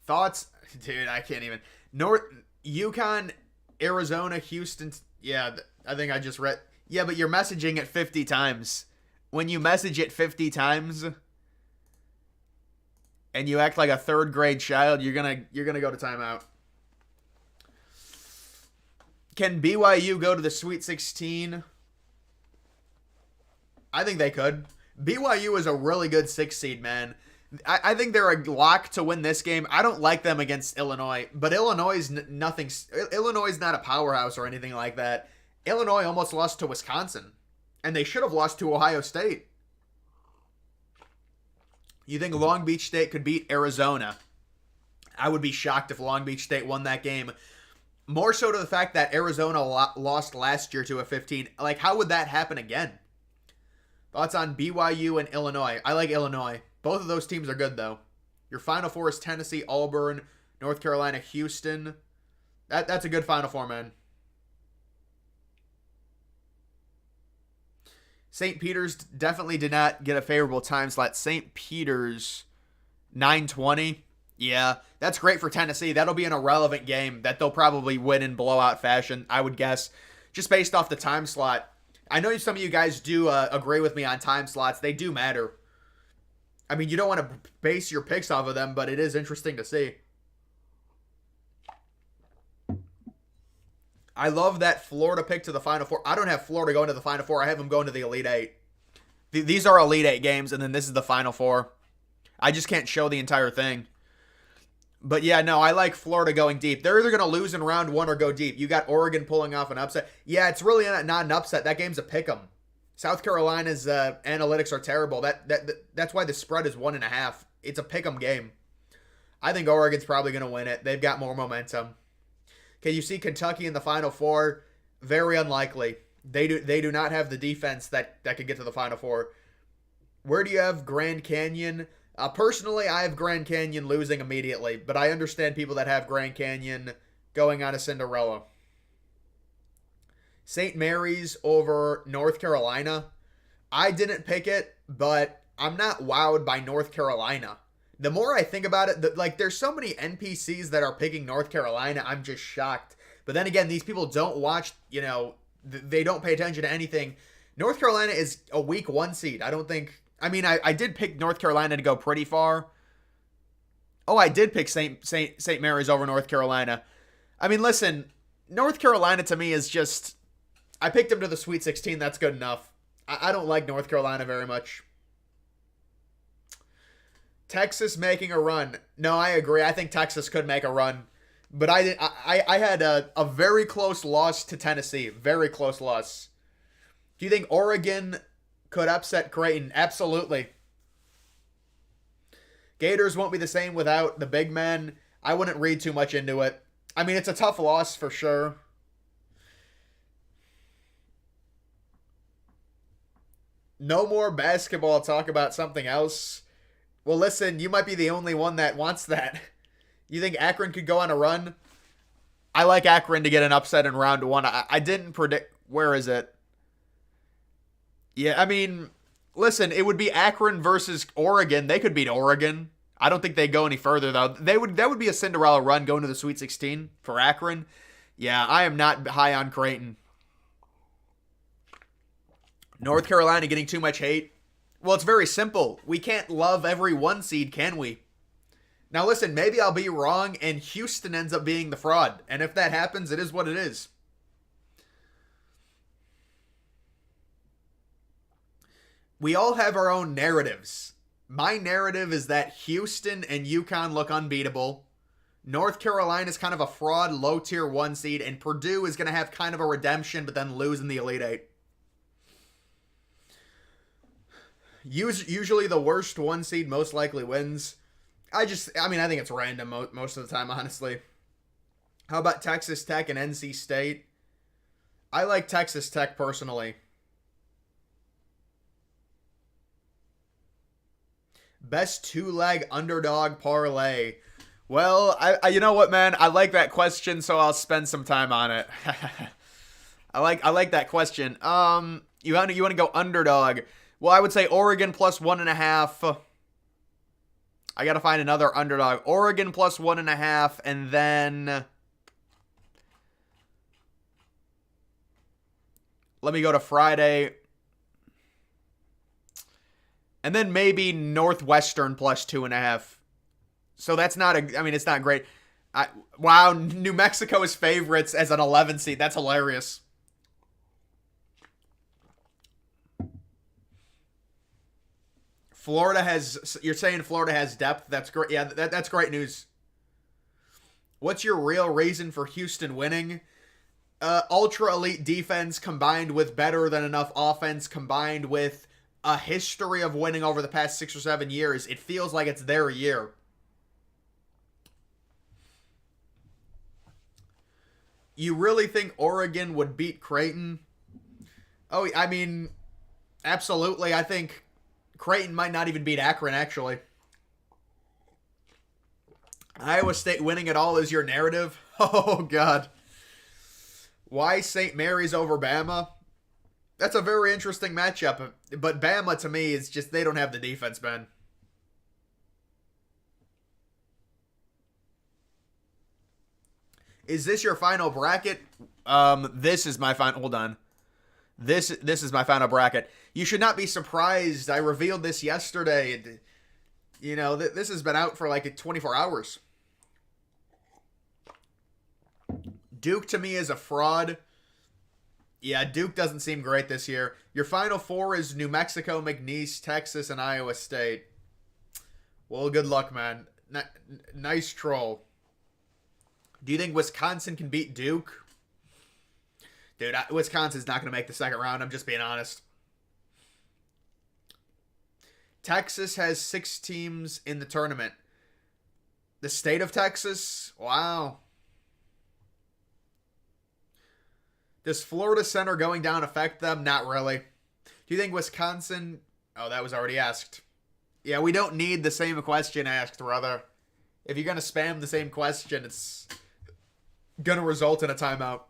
Thoughts? Dude, I can't even. UConn, Arizona, Houston. Yeah, I think I just read. Yeah, but you're messaging it 50 times. When you message it 50 times and you act like a 3rd grade child, you're gonna go to timeout. Can BYU go to the Sweet 16? I think they could. BYU is a really good 6 seed, man. I think they're a lock to win this game. I don't like them against Illinois, but Illinois is nothing. Illinois is not a powerhouse or anything like that. Illinois almost lost to Wisconsin, and they should have lost to Ohio State. You think Long Beach State could beat Arizona? I would be shocked if Long Beach State won that game. More so to the fact that Arizona lost last year to a 15. Like, how would that happen again? Thoughts on BYU and Illinois? I like Illinois. Both of those teams are good, though. Your Final 4 is Tennessee, Auburn, North Carolina, Houston. That's a good Final Four, man. St. Peter's definitely did not get a favorable time slot. St. Peter's 9:20. Yeah, that's great for Tennessee. That'll be an irrelevant game that they'll probably win in blowout fashion, I would guess, just based off the time slot. I know some of you guys do agree with me on time slots. They do matter. I mean, you don't want to base your picks off of them, but it is interesting to see. I love that Florida pick to the Final Four. I don't have Florida going to the Final Four. I have them going to the Elite Eight. These are Elite Eight games, and then this is the Final Four. I just can't show the entire thing. But yeah, no, I like Florida going deep. They're either going to lose in round one or go deep. You got Oregon pulling off an upset. Yeah, it's really not an upset. That game's a pick'em. South Carolina's analytics are terrible. That's why the spread is 1.5. It's a pick'em game. I think Oregon's probably going to win it. They've got more momentum. Can you see Kentucky in the Final Four? Very unlikely. They do not have the defense that could get to the Final Four. Where do you have Grand Canyon? Personally, I have Grand Canyon losing immediately, but I understand people that have Grand Canyon going on a Cinderella. St. Mary's over North Carolina. I didn't pick it, but I'm not wowed by North Carolina. The more I think about it, there's so many NPCs that are picking North Carolina, I'm just shocked. But then again, these people don't watch, they don't pay attention to anything. North Carolina is a week 1 seed. I did pick North Carolina to go pretty far. Oh, I did pick St. Mary's over North Carolina. I mean, listen, North Carolina to me is just, I picked them to the Sweet 16. That's good enough. I don't like North Carolina very much. Texas making a run. No, I agree. I think Texas could make a run. But I had a very close loss to Tennessee. Very close loss. Do you think Oregon could upset Creighton? Absolutely. Gators won't be the same without the big men. I wouldn't read too much into it. I mean, it's a tough loss for sure. No more basketball. Talk about something else. Well, listen, you might be the only one that wants that. You think Akron could go on a run? I like Akron to get an upset in round one. I didn't predict. Where is it? Yeah, I mean, listen, it would be Akron versus Oregon. They could beat Oregon. I don't think they go any further, though. That would be a Cinderella run going to the Sweet 16 for Akron. Yeah, I am not high on Creighton. North Carolina getting too much hate. Well, it's very simple. We can't love every 1 seed, can we? Now, listen, maybe I'll be wrong and Houston ends up being the fraud. And if that happens, it is what it is. We all have our own narratives. My narrative is that Houston and UConn look unbeatable. North Carolina is kind of a fraud, low-tier 1 seed. And Purdue is going to have kind of a redemption, but then lose in the Elite Eight. Usually the worst 1 seed most likely wins. I think it's random most of the time, honestly. How about Texas Tech and NC State? I like Texas Tech personally. Best 2-leg underdog parlay. Well, I you know what, man? I like that question, so I'll spend some time on it. I like that question. You want to go underdog? Well, I would say Oregon plus 1.5. I got to find another underdog. Oregon plus 1.5, and then let me go to Friday. And then maybe Northwestern plus 2.5. So that's not it's not great. Wow, New Mexico is favorites as an 11 seed. That's hilarious. You're saying Florida has depth. That's great. Yeah, that's great news. What's your real reason for Houston winning? Ultra elite defense combined with better than enough offense combined with a history of winning over the past 6 or 7 years. It feels like it's their year. You really think Oregon would beat Creighton? Oh, I mean, absolutely. I think Creighton might not even beat Akron, actually. Iowa State winning it all is your narrative? Oh, God. Why St. Mary's over Bama? That's a very interesting matchup. But Bama, to me, is just, they don't have the defense, man. Is this your final bracket? This is my final. Hold on. This is my final bracket. You should not be surprised. I revealed this yesterday. You know, this has been out for like 24 hours. Duke to me is a fraud. Yeah, Duke doesn't seem great this year. Your final four is New Mexico, McNeese, Texas, and Iowa State. Well, good luck, man. Nice troll. Do you think Wisconsin can beat Duke? Dude, Wisconsin's not going to make the second round. I'm just being honest. Texas has 6 teams in the tournament. The state of Texas? Wow. Does Florida Center going down affect them? Not really. Do you think Wisconsin... Oh, that was already asked. Yeah, we don't need the same question asked, brother. If you're going to spam the same question, it's going to result in a timeout.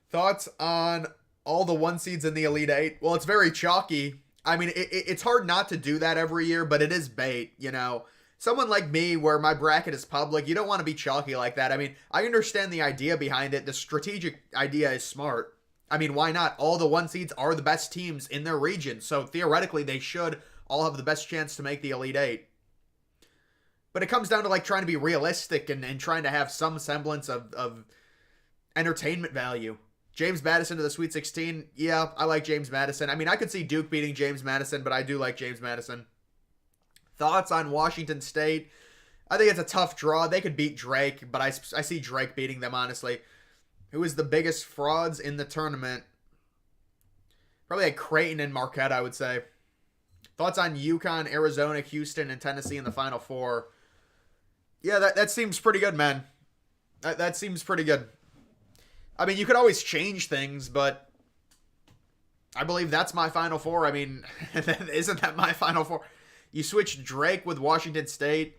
Thoughts on all the 1 seeds in the Elite Eight? Well, it's very chalky. I mean, it's hard not to do that every year, but it is bait, you know. Someone like me, where my bracket is public, you don't want to be chalky like that. I mean, I understand the idea behind it. The strategic idea is smart. I mean, why not? All the 1 seeds are the best teams in their region, so theoretically they should all have the best chance to make the Elite Eight. But it comes down to like trying to be realistic and trying to have some semblance of entertainment value. James Madison to the Sweet 16. Yeah, I like James Madison. I mean, I could see Duke beating James Madison, but I do like James Madison. Thoughts on Washington State? I think it's a tough draw. They could beat Drake, but I see Drake beating them, honestly. Who is the biggest frauds in the tournament? Probably like Creighton and Marquette, I would say. Thoughts on UConn, Arizona, Houston, and Tennessee in the Final Four? Yeah, that seems pretty good, man. That seems pretty good. I mean, you could always change things, but I believe that's my Final Four. I mean, isn't that my Final Four? You switch Drake with Washington State.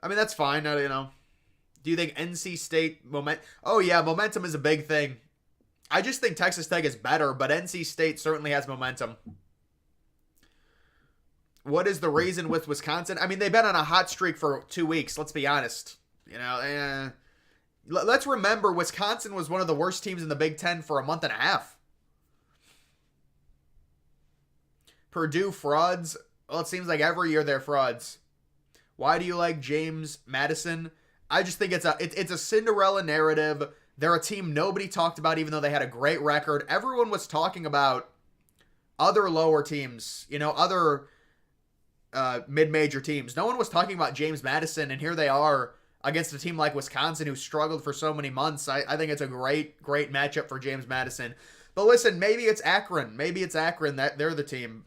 I mean, that's fine. You know. Do you think NC State momentum? Oh, yeah, momentum is a big thing. I just think Texas Tech is better, but NC State certainly has momentum. What is the reason with Wisconsin? I mean, they've been on a hot streak for 2 weeks. Let's be honest. You know, let's remember Wisconsin was one of the worst teams in the Big Ten for a month and a half. Purdue frauds. Well, it seems like every year they're frauds. Why do you like James Madison? I just think it's a Cinderella narrative. They're a team nobody talked about, even though they had a great record. Everyone was talking about other lower teams, you know, other mid-major teams. No one was talking about James Madison, and here they are against a team like Wisconsin who struggled for so many months. I think it's a great matchup for James Madison. But listen, maybe it's Akron. Maybe it's Akron that they're the team.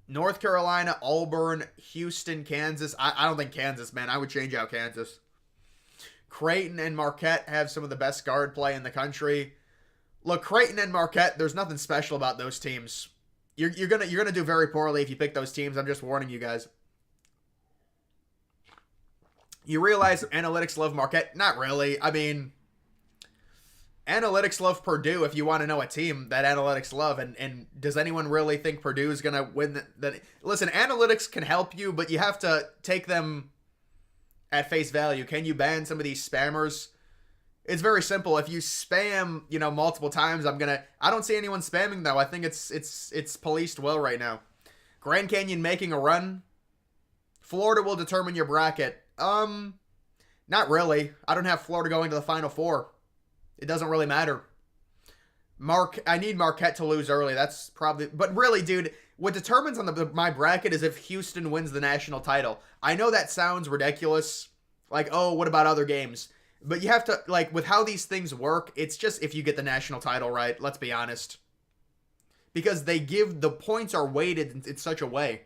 North Carolina, Auburn, Houston, Kansas. I don't think Kansas, man. I would change out Kansas. Creighton and Marquette have some of the best guard play in the country. Look, Creighton and Marquette, there's nothing special about those teams. You're gonna do very poorly if you pick those teams. I'm just warning you guys. You realize analytics love Marquette? Not really. I mean, analytics love Purdue if you want to know a team that analytics love. And does anyone really think Purdue is going to win? Listen, analytics can help you, but you have to take them at face value. Can you ban some of these spammers? It's very simple. If you spam, you know, multiple times, I don't see anyone spamming though. I think it's policed well right now. Grand Canyon making a run. Florida will determine your bracket. Not really. I don't have Florida going to the Final Four. It doesn't really matter. I need Marquette to lose early. That's probably... But really, dude, what determines on my bracket is if Houston wins the national title. I know that sounds ridiculous. Like, oh, what about other games? But you have to... Like, with how these things work, it's just if you get the national title right. Let's be honest. Because they give... The points are weighted in such a way.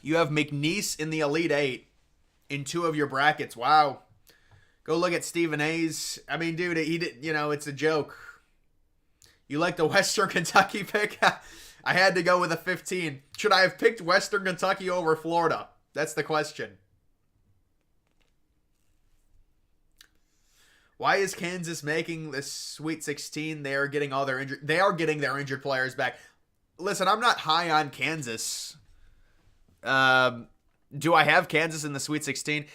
You have McNeese in the Elite Eight in 2 of your brackets. Wow. Go look at Stephen A's. I mean, dude, he did, you know, it's a joke. You like the Western Kentucky pick? I had to go with a 15. Should I have picked Western Kentucky over Florida? That's the question. Why is Kansas making the Sweet 16? They are getting all their injured. They are getting their injured players back. Listen, I'm not high on Kansas. Do I have Kansas in the Sweet 16?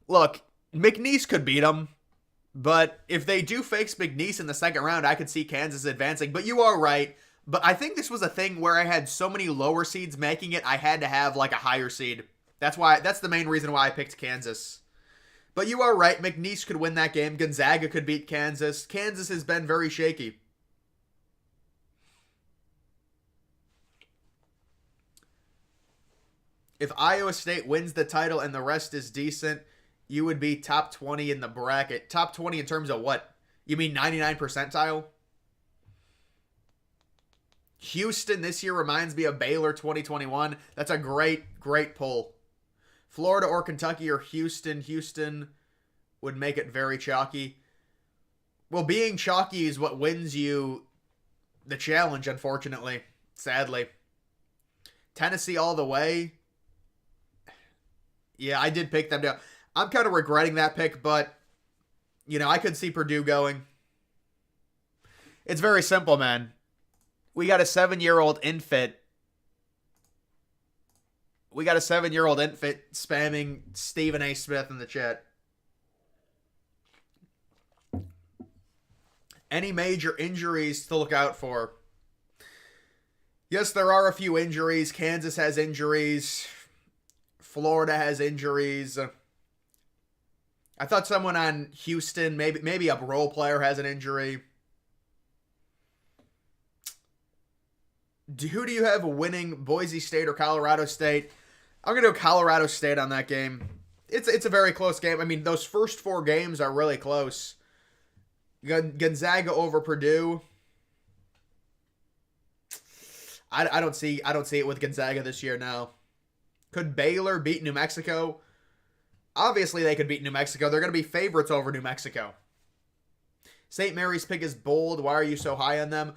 Look, McNeese could beat them. But if they do face McNeese in the second round, I could see Kansas advancing. But you are right. But I think this was a thing where I had so many lower seeds making it, I had to have like a higher seed. That's the main reason why I picked Kansas. But you are right. McNeese could win that game. Gonzaga could beat Kansas. Kansas has been very shaky. If Iowa State wins the title and the rest is decent, you would be top 20 in the bracket. Top 20 in terms of what? You mean 99 percentile? Houston this year reminds me of Baylor 2021. That's a great, great pull. Florida or Kentucky or Houston. Houston would make it very chalky. Well, being chalky is what wins you the challenge, unfortunately. Sadly. Tennessee all the way. Yeah, I did pick them down. I'm kind of regretting that pick, but, I could see Purdue going. It's very simple, man. We got a 7-year-old infant. We got a 7-year-old infant spamming Stephen A. Smith in the chat. Any major injuries to look out for? Yes, there are a few injuries. Kansas has injuries. Florida has injuries. I thought someone on Houston, maybe a role player has an injury. Who do you have winning, Boise State or Colorado State? I'm going to go Colorado State on that game. It's a very close game. I mean, those first 4 games are really close. Gonzaga over Purdue. I don't see it with Gonzaga this year now. Could Baylor beat New Mexico? Obviously, they could beat New Mexico. They're going to be favorites over New Mexico. St. Mary's pick is bold. Why are you so high on them?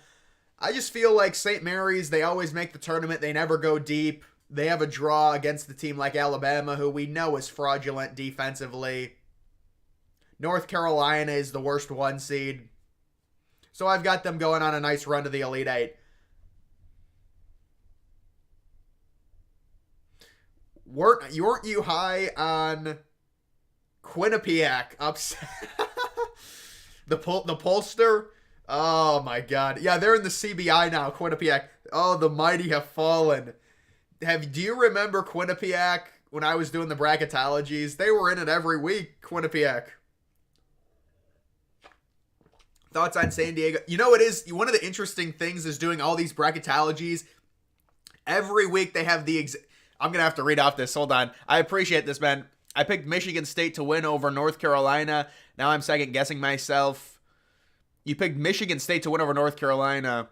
I just feel like St. Mary's, they always make the tournament. They never go deep. They have a draw against a team like Alabama, who we know is fraudulent defensively. North Carolina is the worst 1 seed. So I've got them going on a nice run to the Elite Eight. Weren't you high on Quinnipiac upset? the pollster? Oh my god. Yeah, they're in the CBI now, Quinnipiac. Oh, the mighty have fallen. Do you remember Quinnipiac when I was doing the bracketologies? They were in it every week, Quinnipiac. Thoughts on San Diego? You know, it is one of the interesting things is doing all these bracketologies. Every week they have I'm going to have to read off this. Hold on. I appreciate this, man. I picked Michigan State to win over North Carolina. Now I'm second guessing myself. You picked Michigan State to win over North Carolina.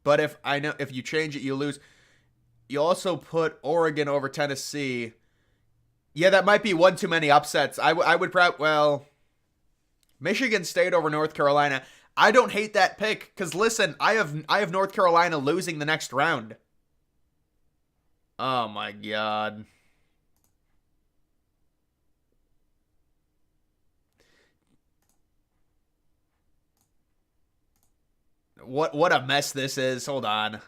But if you change it, you lose. You also put Oregon over Tennessee. Yeah, that might be one too many upsets. I would Michigan State over North Carolina. I don't hate that pick because listen, I have North Carolina losing the next round. Oh my god. What a mess this is. Hold on.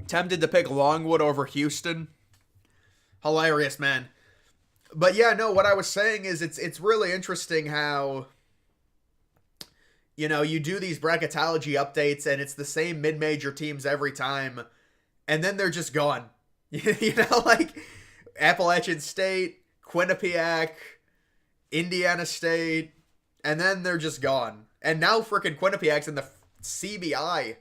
Tempted to pick Longwood over Houston. Hilarious, man. But yeah, no, what I was saying is it's really interesting how, you do these bracketology updates and it's the same mid-major teams every time, and then they're just gone. Like Appalachian State, Quinnipiac, Indiana State, and then they're just gone. And now frickin' Quinnipiac's in the CBI.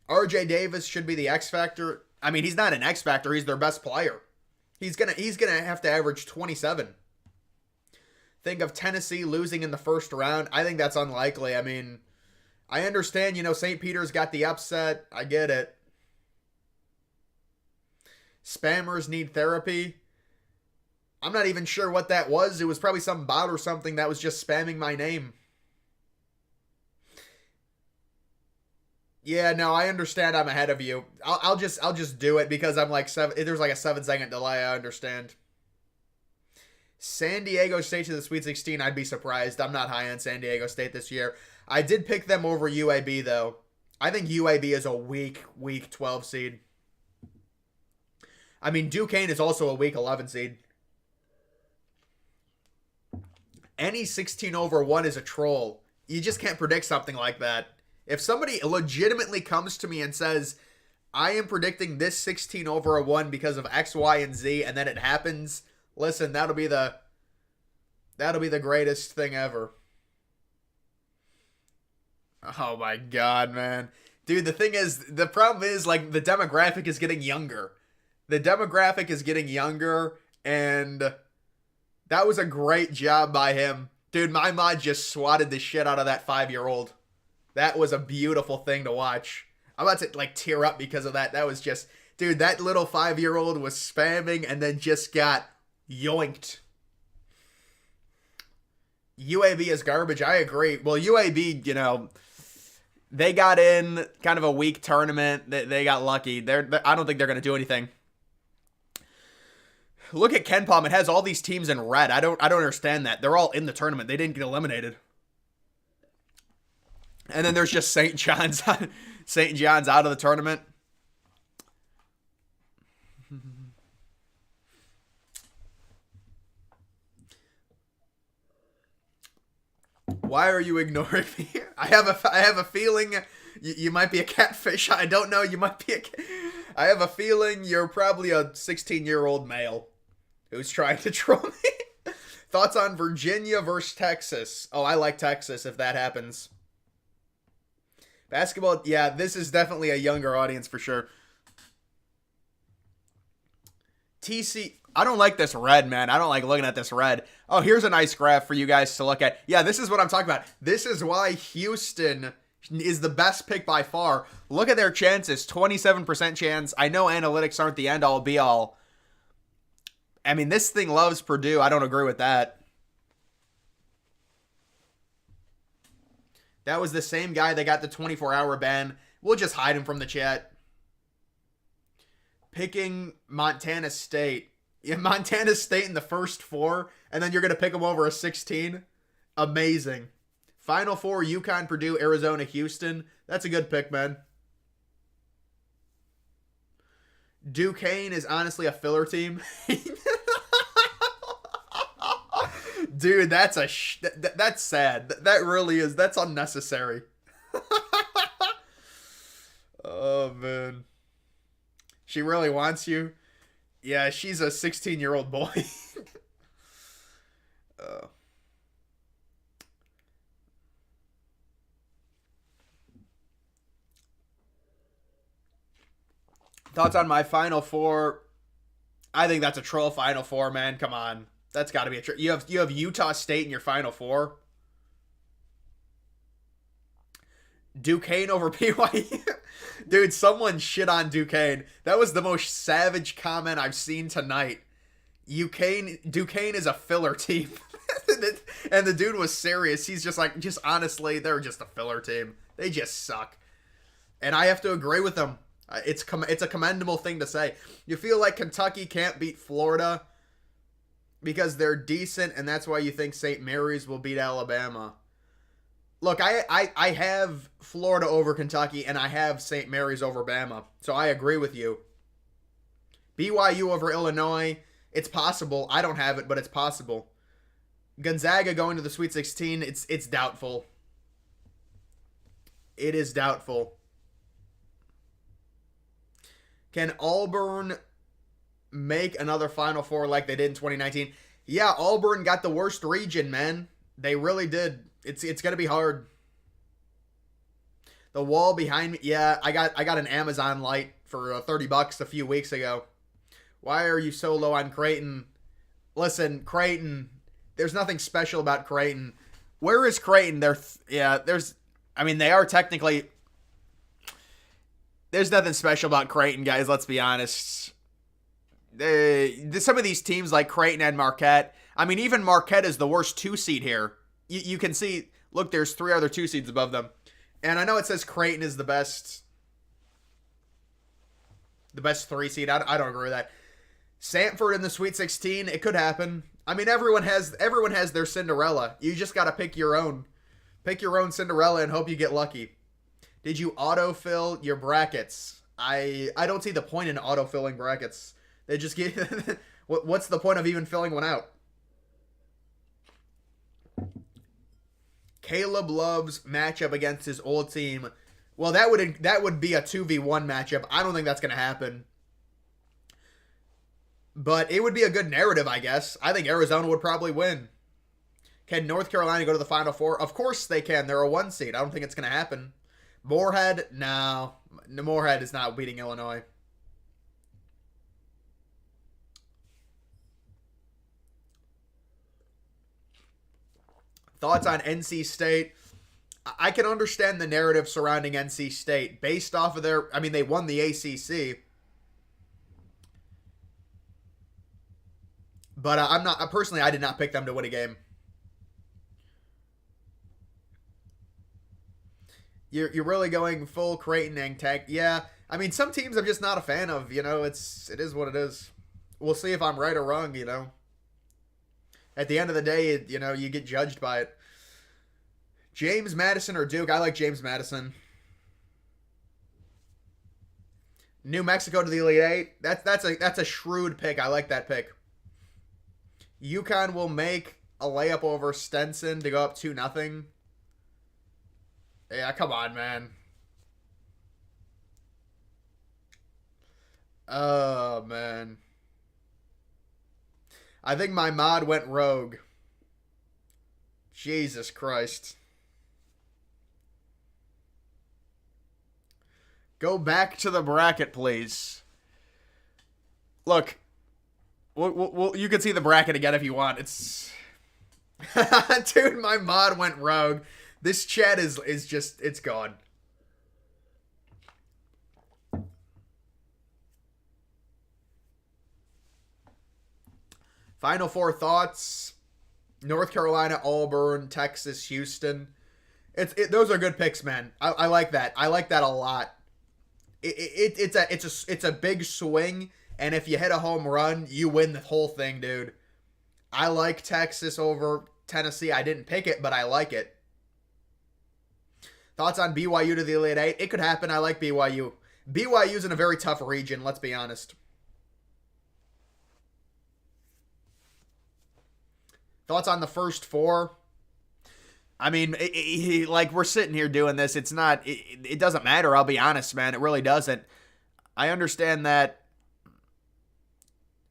RJ Davis should be the X Factor. I mean, he's not an X Factor, he's their best player. He's gonna have to average 27. Think of Tennessee losing in the first round. I think that's unlikely. I mean, I understand, St. Peter's got the upset. I get it. Spammers need therapy. I'm not even sure what that was. It was probably some bot or something that was just spamming my name. Yeah, no, I understand. I'm ahead of you. I'll just do it because I'm like there's like a 7-second delay. I understand. San Diego State to the Sweet 16. I'd be surprised. I'm not high on San Diego State this year. I did pick them over UAB though. I think UAB is a weak 12 seed. I mean, Duquesne is also a weak 11 seed. Any 16 over 1 is a troll. You just can't predict something like that. If somebody legitimately comes to me and says, I am predicting this 16 over a 1 because of X, Y, and Z, and then it happens, listen, that'll be the greatest thing ever. Oh my god, man. Dude, the problem is, like, the demographic is getting younger. The demographic is getting younger, and that was a great job by him. Dude, my mod just swatted the shit out of that 5-year-old. That was a beautiful thing to watch. I'm about to, like, tear up because of that. That was just... Dude, that little 5-year-old was spamming and then just got yoinked. UAB is garbage. I agree. Well, UAB, you know... They got in kind of a weak tournament. They got lucky. I don't think they're going to do anything. Look at KenPom. It has all these teams in red. I don't understand that. They're all in the tournament. They didn't get eliminated. And then there's just St. John's. St. John's out of the tournament. Why are you ignoring me? I have a feeling you might be a catfish. I don't know. You might be I have a feeling you're probably a 16-year-old male who's trying to troll me. Thoughts on Virginia versus Texas? Oh, I like Texas if that happens. Basketball, yeah, this is definitely a younger audience for sure. TC, I don't like this red, man. I don't like looking at this red. Oh, here's a nice graph for you guys to look at. Yeah, this is what I'm talking about. This is why Houston is the best pick by far. Look at their chances. 27% chance. I know analytics aren't the end-all, be-all. I mean, this thing loves Purdue. I don't agree with that. That was the same guy that got the 24-hour ban. We'll just hide him from the chat. Picking Montana State. Yeah, Montana State in the first 4, and then you're going to pick them over a 16? Amazing. Final 4, UConn, Purdue, Arizona, Houston. That's a good pick, man. Duquesne is honestly a filler team. Dude, that's that's sad. That really is. That's unnecessary. Oh, man. She really wants you? Yeah, she's a 16-year-old boy. Thoughts on my Final Four? I think that's a troll Final Four, man. Come on. That's got to be a troll. You have Utah State in your Final Four? Duquesne over BYU? Dude, someone shit on Duquesne. That was the most savage comment I've seen tonight. Duquesne is a filler team. And the dude was serious. He's just like, just honestly, they're just a filler team. They just suck. And I have to agree with them. It's a commendable thing to say. You feel like Kentucky can't beat Florida because they're decent, and that's why you think St. Mary's will beat Alabama. Look, I have Florida over Kentucky, and I have St. Mary's over Bama. So I agree with you. BYU over Illinois, it's possible. I don't have it, but it's possible. Gonzaga going to the Sweet 16, it's doubtful. It is doubtful. Can Auburn make another Final Four like they did in 2019? Yeah, Auburn got the worst region, man. They really did. It's going to be hard. The wall behind me. Yeah, I got an Amazon light for $30 a few weeks ago. Why are you so low on Creighton? Listen, Creighton, there's nothing special about Creighton. Where is Creighton? They are technically... There's nothing special about Creighton, guys, let's be honest. Some of these teams like Creighton and Marquette. I mean, even Marquette is the worst 2 seed here. You can see, look, there's 3 other 2 seeds above them. And I know it says Creighton is the best 3 seed. I don't agree with that. Samford in the Sweet 16, it could happen. I mean, everyone has their Cinderella. You just got to pick your own. Pick your own Cinderella and hope you get lucky. Did you autofill your brackets? I don't see the point in autofilling brackets. They just get what's the point of even filling one out? Caleb Love's matchup against his old team. Well, that would be a 2v1 matchup. I don't think that's going to happen. But it would be a good narrative, I guess. I think Arizona would probably win. Can North Carolina go to the Final Four? Of course they can. They're a 1 seed. I don't think it's going to happen. Moorhead? No. Moorhead is not beating Illinois. Thoughts on NC State? I can understand the narrative surrounding NC State based off of their... I mean, they won the ACC. But I'm not... Personally, I did not pick them to win a game. You're really going full Creighton and Tech. Yeah. I mean, some teams I'm just not a fan of. You know, it is what it is. We'll see if I'm right or wrong, you know. At the end of the day, you know, you get judged by it. James Madison or Duke? I like James Madison. New Mexico to the Elite Eight. That's a shrewd pick. I like that pick. UConn will make a layup over Stenson to go up 2-0. Yeah, come on, man. Oh, man. I think my mod went rogue. Jesus Christ. Go back to the bracket, please. Look. You can see the bracket again if you want. It's... Dude, my mod went rogue. This chat is just... It's gone. Final Four thoughts. North Carolina, Auburn, Texas, Houston. Those are good picks, man. I like that. I like that a lot. It's a big swing, and if you hit a home run, you win the whole thing, dude. I like Texas over Tennessee. I didn't pick it, but I like it. Thoughts on BYU to the Elite Eight? It could happen. I like BYU. BYU's in a very tough region, let's be honest. Thoughts on the first 4? I mean, like, we're sitting here doing this. It's not... It doesn't matter, I'll be honest, man. It really doesn't. I understand that...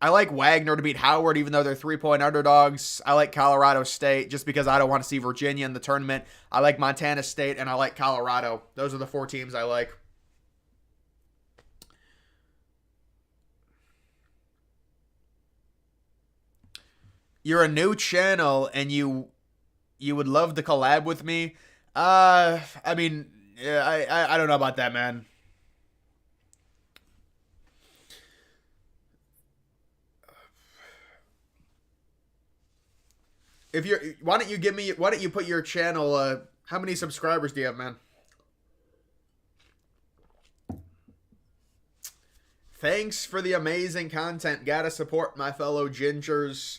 I like Wagner to beat Howard, even though they're 3-point underdogs. I like Colorado State, just because I don't want to see Virginia in the tournament. I like Montana State, and I like Colorado. Those are the 4 teams I like. You're a new channel, and you would love to collab with me. I mean, yeah, I don't know about that, man. Why don't you put your channel, how many subscribers do you have, man? Thanks for the amazing content. Gotta support my fellow gingers.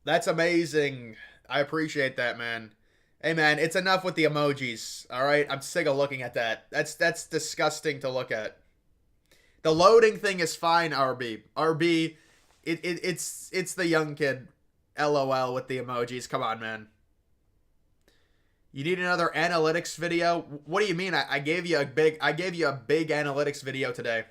That's amazing. I appreciate that, man. Hey, man, it's enough with the emojis, all right? I'm sick of looking at that. That's disgusting to look at. The loading thing is fine, RB. RB, it's the young kid. LOL with the emojis. Come on, man. You need another analytics video? What do you mean? I gave you a big analytics video today.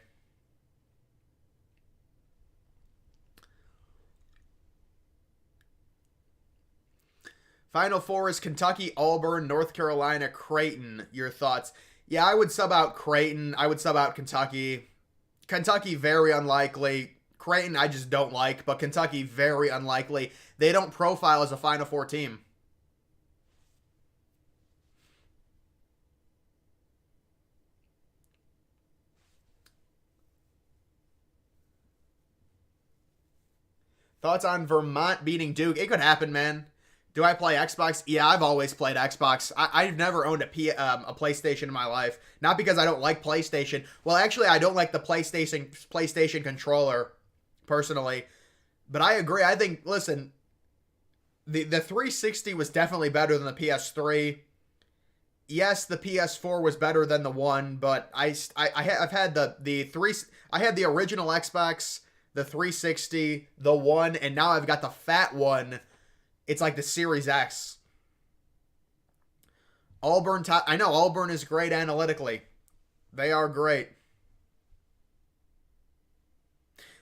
Final Four is Kentucky, Auburn, North Carolina, Creighton. Your thoughts? Yeah, I would sub out Creighton. I would sub out Kentucky. Kentucky, very unlikely. Creighton, I just don't like. But Kentucky, very unlikely. They don't profile as a Final Four team. Thoughts on Vermont beating Duke? It could happen, man. Do I play Xbox? Yeah, I've always played Xbox. I've never owned a PlayStation in my life. Not because I don't like PlayStation. Well, actually, I don't like the PlayStation controller, personally. But I agree. I think, listen, the 360 was definitely better than the PS3. Yes, the PS4 was better than the one, but I've had the three. I had the original Xbox, the 360, the one, and now I've got the fat one. It's like the Series X. Auburn, I know Auburn is great analytically. They are great.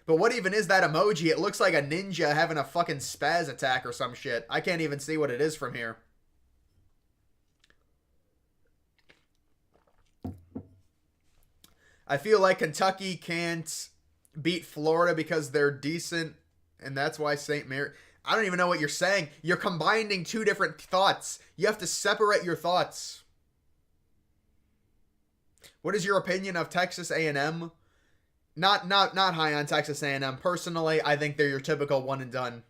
But what even is that emoji? It looks like a ninja having a fucking spaz attack or some shit. I can't even see what it is from here. I feel like Kentucky can't beat Florida because they're decent, and that's why St. Mary... I don't even know what you're saying. You're combining two different thoughts. You have to separate your thoughts. What is your opinion of Texas A&M? Not high on Texas A&M. Personally, I think they're your typical one and done.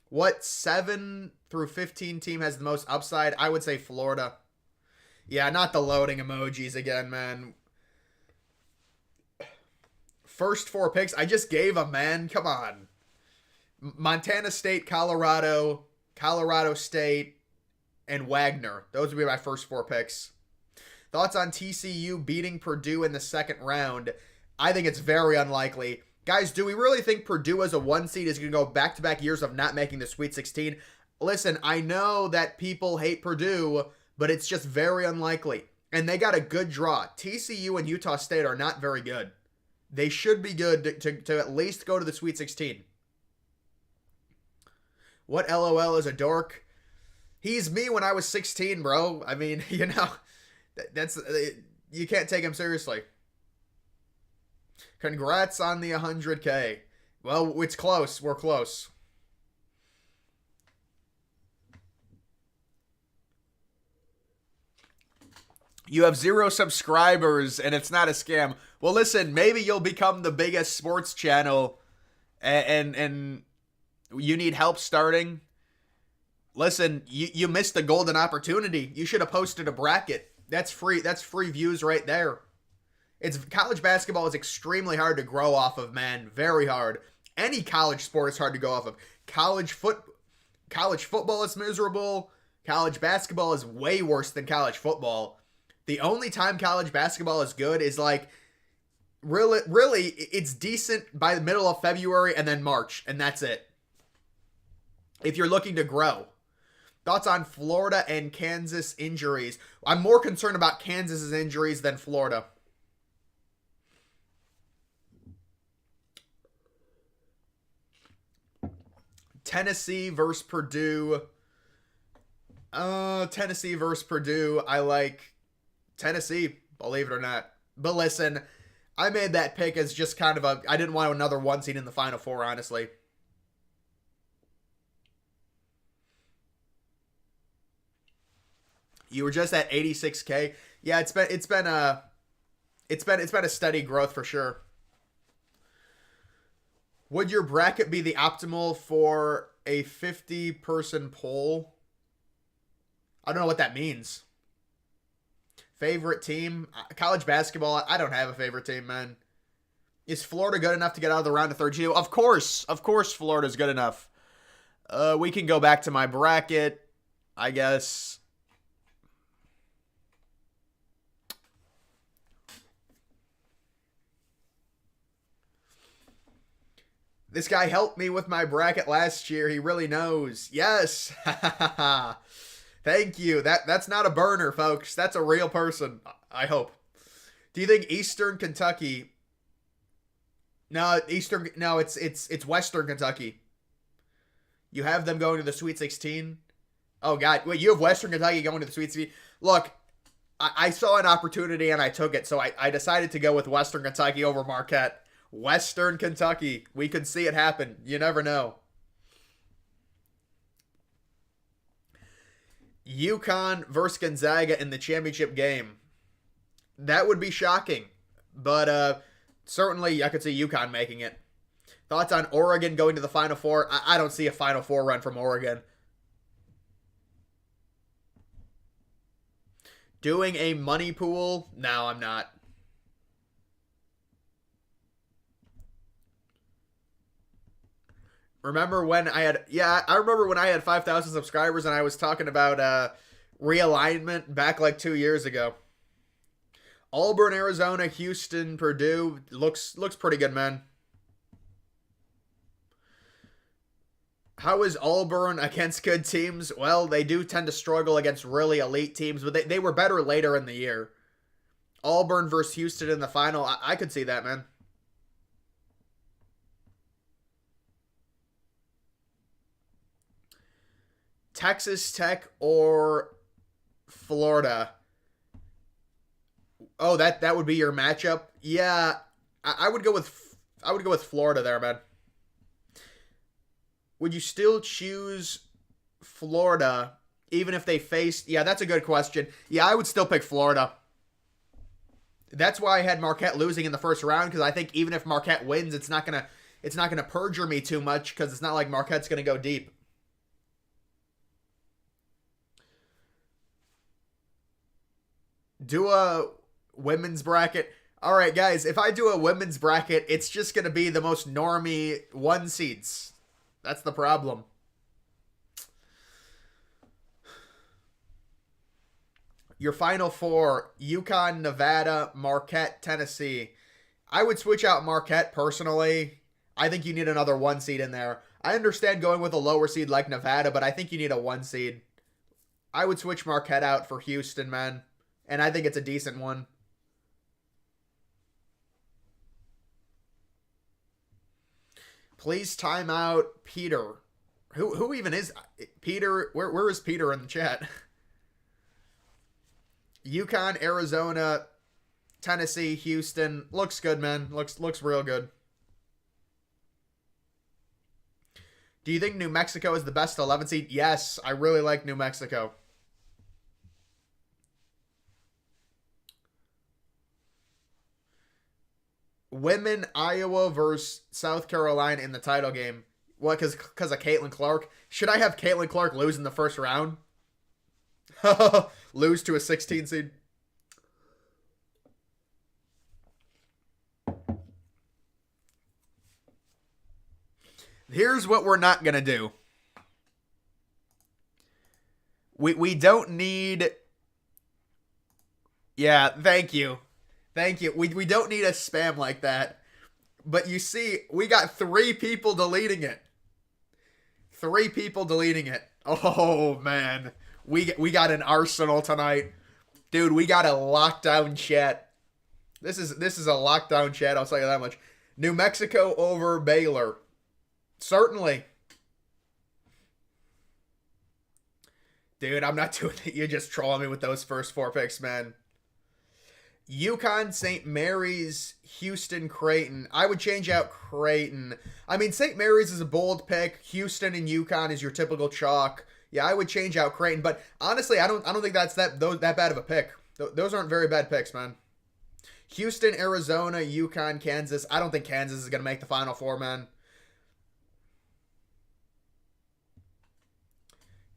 What 7 through 15 team has the most upside? I would say Florida. Yeah, not the loading emojis again, man. First 4 picks. I just gave them, man. Come on. Montana State, Colorado State, and Wagner. Those would be my first 4 picks. Thoughts on TCU beating Purdue in the second round? I think it's very unlikely. Guys, do we really think Purdue as a 1 seed is going to go back-to-back years of not making the Sweet 16? Listen, I know that people hate Purdue, but it's just very unlikely. And they got a good draw. TCU and Utah State are not very good. They should be good to at least go to the Sweet 16. What LOL is a dork? He's me when I was 16, bro. I mean, you know, that's you can't take him seriously. Congrats on the 100K. Well, it's close. We're close. You have 0 subscribers and it's not a scam. Well, listen, maybe you'll become the biggest sports channel and you need help starting. Listen, you missed the golden opportunity. You should have posted a bracket. That's free. That's free views right there. College basketball is extremely hard to grow off of, man. Very hard. Any college sport is hard to go off of. College football is miserable. College basketball is way worse than college football. The only time college basketball is good is like really it's decent by the middle of February and then March, and that's it. If you're looking to grow. Thoughts on Florida and Kansas injuries? I'm more concerned about Kansas's injuries than Florida. Tennessee versus Purdue. Tennessee versus Purdue. I like Tennessee, believe it or not. But listen, I made that pick as just kind of I didn't want another 1 seed in the Final Four, honestly. You were just at 86K. Yeah, it's been a steady growth for sure. Would your bracket be the optimal for a 50-person poll? I don't know what that means. Favorite team? College basketball, I don't have a favorite team, man. Is Florida good enough to get out of the round of 32? Of course Florida's good enough. We can go back to my bracket, I guess. This guy helped me with my bracket last year. He really knows. Yes. Thank you. That's not a burner, folks. That's a real person, I hope. Do you think Eastern Kentucky? No, it's Western Kentucky. You have them going to the Sweet 16? Oh, God. Wait, you have Western Kentucky going to the Sweet 16? Look, I saw an opportunity and I took it, so I decided to go with Western Kentucky over Marquette. Western Kentucky. We could see it happen. You never know. UConn versus Gonzaga in the championship game. That would be shocking. But certainly I could see UConn making it. Thoughts on Oregon going to the Final Four? I don't see a Final Four run from Oregon. Doing a money pool? No, I'm not. Remember when I had, yeah, I remember when I had 5,000 subscribers and I was talking about realignment back like 2 years ago. Auburn, Arizona, Houston, Purdue looks pretty good, man. How is Auburn against good teams? Well, they do tend to struggle against really elite teams, but they were better later in the year. Auburn versus Houston in the final, I could see that, man. Texas Tech or Florida? Oh, that would be your matchup. Yeah, I would go with Florida there, man. Would you still choose Florida even if they faced? Yeah, that's a good question. Yeah, I would still pick Florida. That's why I had Marquette losing in the first round, because I think even if Marquette wins, it's not gonna perjure me too much, because it's not like Marquette's gonna go deep. Do a women's bracket. All right, guys, if I do a women's bracket, it's just gonna be the most normie one seeds. That's the problem. Your final four: UConn, Nevada, Marquette, Tennessee. I would switch out Marquette personally. I think you need another one seed in there. I understand going with a lower seed like Nevada, but I think you need a one seed. I would switch Marquette out for Houston, man. And I think it's a decent one. Please time out Peter. Who even is Peter? Where is Peter in the chat? UConn, Arizona, Tennessee, Houston. Looks good, man. Looks real good. Do you think New Mexico is the best 11 seed? Yes, I really like New Mexico. Women, Iowa versus South Carolina in the title game. What, because of Caitlin Clark? Should I have Caitlin Clark lose in the first round? Lose to a 16 seed? Here's what we're not going to do. We don't need... Yeah, thank you. Thank you. We don't need a spam like that. But you see, we got 3 people deleting it. 3 people deleting it. Oh, man. We got an arsenal tonight. Dude, we got a lockdown chat. This is a lockdown chat, I'll tell you that much. New Mexico over Baylor. Certainly. Dude, I'm not doing it. You're just trolling me with those first 4 picks, man. UConn, St. Mary's, Houston, Creighton. I would change out Creighton. I mean, St. Mary's is a bold pick. Houston and UConn is your typical chalk. Yeah, I would change out Creighton, but honestly, I don't think that's that bad of a pick. Those aren't very bad picks, man. Houston, Arizona, UConn, Kansas. I don't think Kansas is going to make the Final Four, man.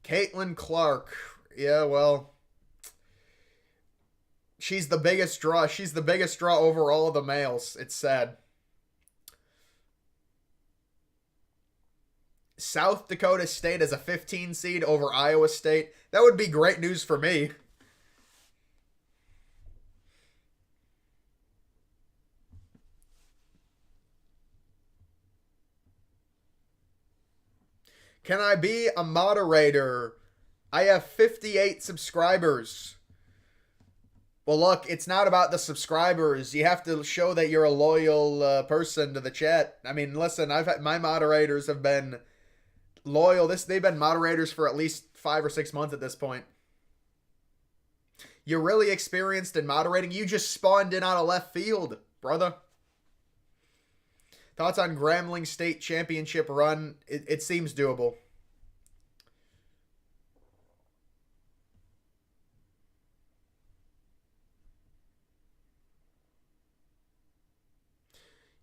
Caitlin Clark. Yeah, well, she's the biggest draw. She's the biggest draw over all of the males. It's sad. South Dakota State as a 15 seed over Iowa State. That would be great news for me. Can I be a moderator? I have 58 subscribers. Well, look, it's not about the subscribers. You have to show that you're a loyal person to the chat. I mean, listen, my moderators have been loyal. They've been moderators for at least 5 or 6 months at this point. You're really experienced in moderating. You just spawned in out of left field, brother. Thoughts on Grambling State Championship run? It seems doable.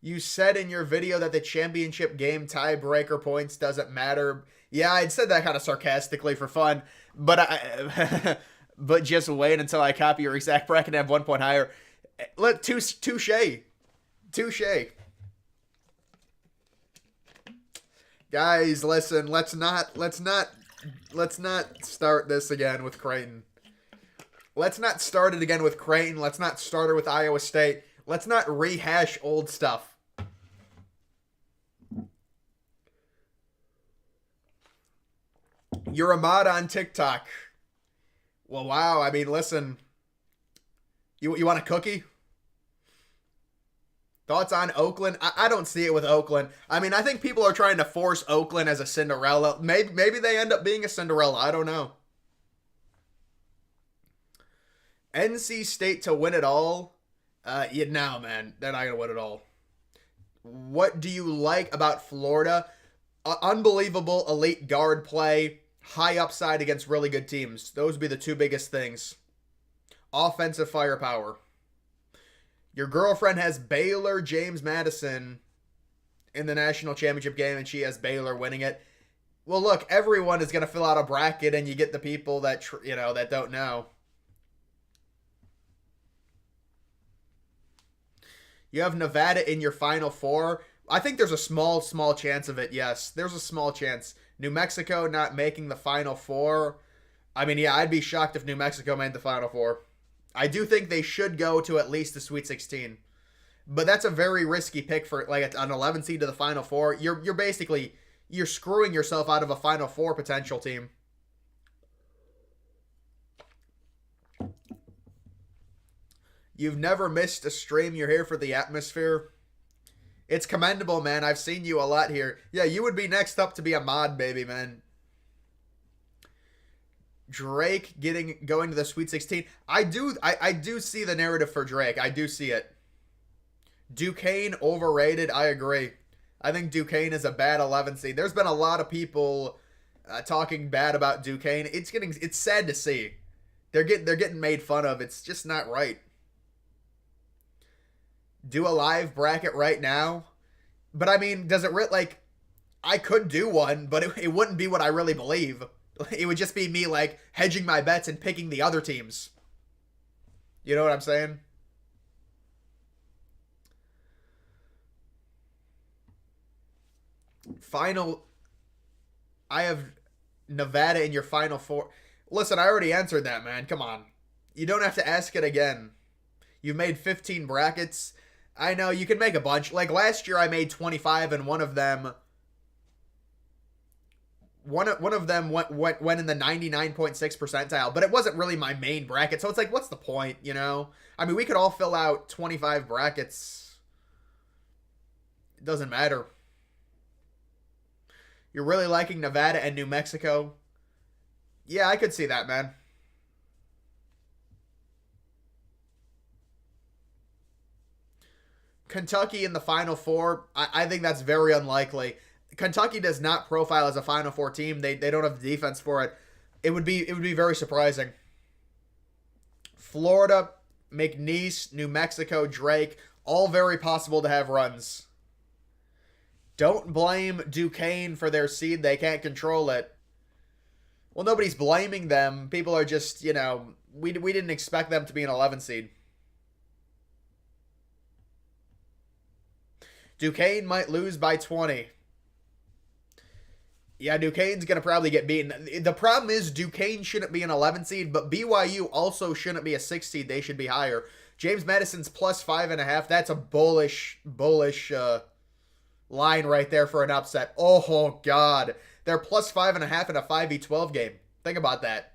You said in your video that the championship game tiebreaker points doesn't matter. Yeah, I'd said that kind of sarcastically for fun, but but just wait until I copy your exact bracket and have 1 point higher. Touche. Guys, listen, let's not start this again with Creighton. Let's not start it again with Creighton. Let's not start it with Iowa State. Let's not rehash old stuff. You're a mod on TikTok. Well, wow. I mean, listen. You want a cookie? Thoughts on Oakland? I don't see it with Oakland. I mean, I think people are trying to force Oakland as a Cinderella. Maybe they end up being a Cinderella. I don't know. NC State to win it all? No, man. They're not going to win it all. What do you like about Florida? Unbelievable elite guard play. High upside against really good teams. Those would be the two biggest things. Offensive firepower. Your girlfriend has Baylor James Madison in the national championship game, and she has Baylor winning it. Well, look, everyone is going to fill out a bracket, and you get the people that that don't know. You have Nevada in your Final Four. I think there's a small chance of it, yes. There's a small chance. New Mexico not making the Final Four. I mean, yeah, I'd be shocked if New Mexico made the Final Four. I do think they should go to at least the Sweet 16. But that's a very risky pick for like an 11 seed to the Final Four. You're basically screwing yourself out of a Final Four potential team. You've never missed a stream. You're here for the atmosphere. It's commendable, man. I've seen you a lot here. Yeah, you would be next up to be a mod, baby, man. Drake going to the Sweet 16. I do see the narrative for Drake. I do see it. Duquesne overrated. I agree. I think Duquesne is a bad 11 seed. There's been a lot of people talking bad about Duquesne. It's sad to see. They're getting made fun of. It's just not right. Do a live bracket right now. But I mean, does it like I could do one, but it wouldn't be what I really believe. It would just be me like hedging my bets and picking the other teams. You know what I'm saying? I have Nevada in your Final Four. Listen, I already answered that, man. Come on. You don't have to ask it again. You've made 15 brackets. I know, you can make a bunch. Like last year I made 25 and one of them went in the 99.6 percentile, but it wasn't really my main bracket. So it's like, what's the point, you know? I mean, we could all fill out 25 brackets. It doesn't matter. You're really liking Nevada and New Mexico? Yeah, I could see that, man. Kentucky in the Final Four, I think that's very unlikely. Kentucky does not profile as a Final Four team. They don't have the defense for it. It would be very surprising. Florida, McNeese, New Mexico, Drake, all very possible to have runs. Don't blame Duquesne for their seed. They can't control it. Well, nobody's blaming them. People are just, we didn't expect them to be an 11 seed. Duquesne might lose by 20. Yeah, Duquesne's going to probably get beaten. The problem is Duquesne shouldn't be an 11 seed, but BYU also shouldn't be a 6 seed. They should be higher. James Madison's plus 5.5. That's a bullish line right there for an upset. Oh, God. They're plus 5.5 in a 5v12 game. Think about that.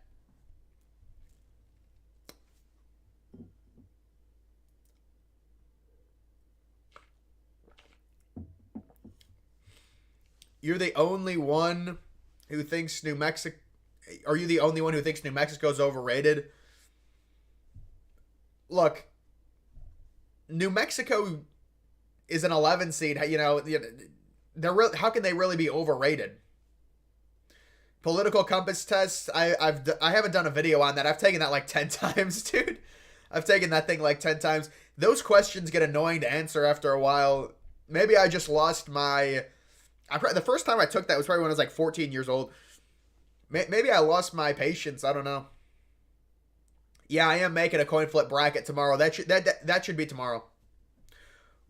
You're the only one who thinks New Mexico... Are you the only one who thinks New Mexico's overrated? Look, New Mexico is an 11 seed. They're how can they really be overrated? Political compass test. I haven't done a video on that. I've taken that like 10 times, dude. I've taken that thing like 10 times. Those questions get annoying to answer after a while. Maybe I just lost my. The first time I took that was probably when I was like 14 years old. Maybe I lost my patience. I don't know. Yeah, I am making a coin flip bracket tomorrow. That should be tomorrow.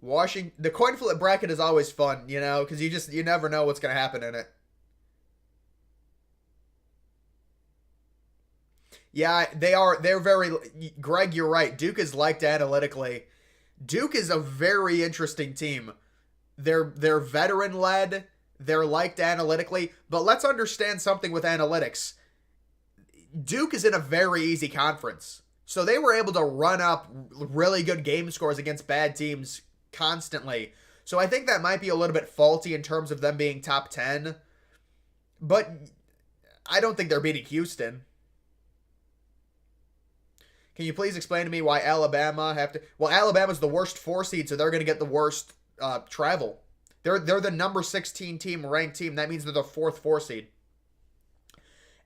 The coin flip bracket is always fun, because you never know what's gonna happen in it. Yeah, they are. They're very. Greg, you're right. Duke is liked analytically. Duke is a very interesting team. They're veteran led. They're liked analytically, but let's understand something with analytics. Duke is in a very easy conference. So they were able to run up really good game scores against bad teams constantly. So I think that might be a little bit faulty in terms of them being top 10. But I don't think they're beating Houston. Can you please explain to me why Alabama have to... Well, Alabama's the worst 4 seed, so they're going to get the worst travel. They're the number 16 team, ranked team. That means they're the 4th 4 seed.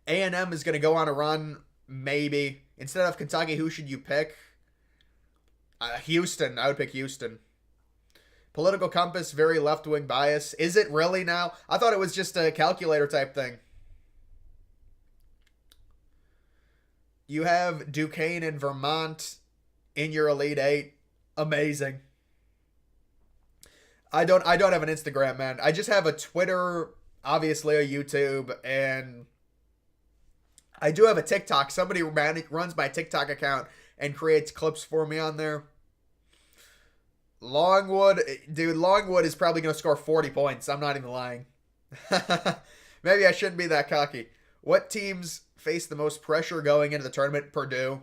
A&M is going to go on a run, maybe. Instead of Kentucky, who should you pick? Houston. I would pick Houston. Political compass, very left-wing bias. Is it really now? I thought it was just a calculator type thing. You have Duquesne and Vermont in your Elite Eight. Amazing. I don't have an Instagram, man. I just have a Twitter, obviously a YouTube, and I do have a TikTok. Somebody runs my TikTok account and creates clips for me on there. Longwood is probably going to score 40 points. I'm not even lying. Maybe I shouldn't be that cocky. What teams face the most pressure going into the tournament? Purdue.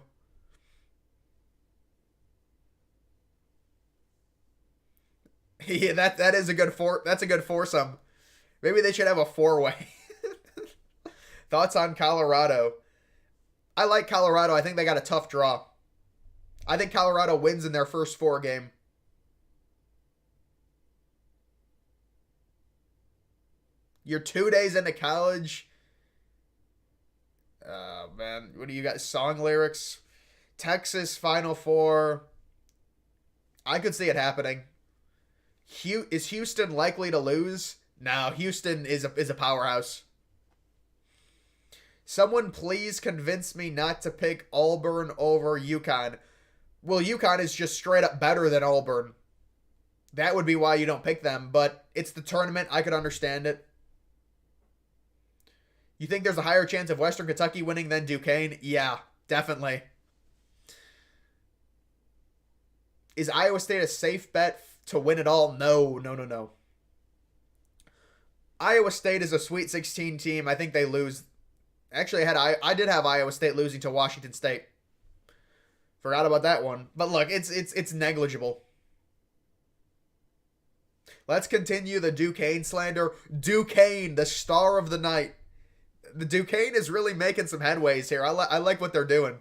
Yeah, that is a good that's a good foursome. Maybe they should have a 4-way. Thoughts on Colorado? I like Colorado. I think they got a tough draw. I think Colorado wins in their first 4 game. You're 2 days into college. Oh, man. What do you got? Song lyrics? Texas, Final Four. I could see it happening. Is Houston likely to lose? No, Houston is a powerhouse. Someone please convince me not to pick Auburn over UConn. Well, UConn is just straight up better than Auburn. That would be why you don't pick them, but it's the tournament. I could understand it. You think there's a higher chance of Western Kentucky winning than Duquesne? Yeah, definitely. Is Iowa State a safe bet to win it all? No. Iowa State is a Sweet 16 team. I think they lose. Actually, I did have Iowa State losing to Washington State. Forgot about that one. But look, it's negligible. Let's continue the Duquesne slander. Duquesne, the star of the night. The Duquesne is really making some headways here. I like what they're doing.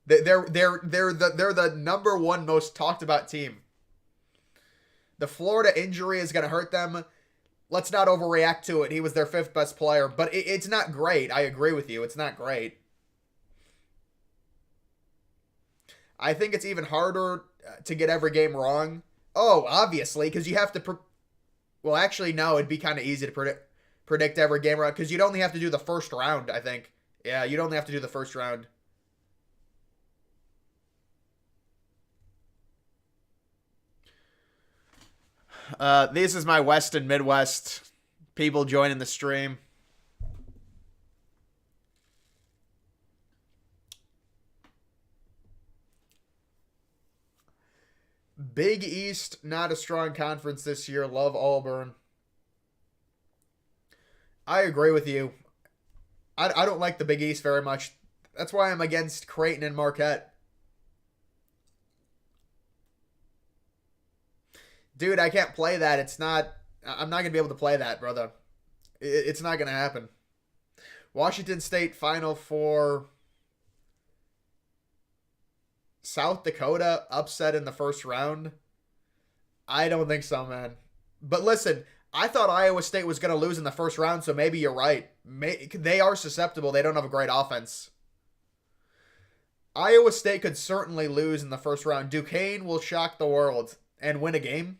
They're the number 1 most talked about team. The Florida injury is going to hurt them. Let's not overreact to it. He was their 5th best player, but it's not great. I agree with you. It's not great. I think it's even harder to get every game wrong. Oh, obviously, because you have to... Well, actually, no, it'd be kind of easy to predict every game wrong, because you'd only have to do the first round, I think. Yeah, you'd only have to do the first round. This is my West and Midwest people joining the stream. Big East, not a strong conference this year. Love Auburn. I agree with you. I don't like the Big East very much. That's why I'm against Creighton and Marquette. Dude, I can't play that. I'm not going to be able to play that, brother. It's not going to happen. Washington State Final Four. South Dakota upset in the first round. I don't think so, man. But listen, I thought Iowa State was going to lose in the first round, so maybe you're right. They are susceptible. They don't have a great offense. Iowa State could certainly lose in the first round. Duquesne will shock the world and win a game.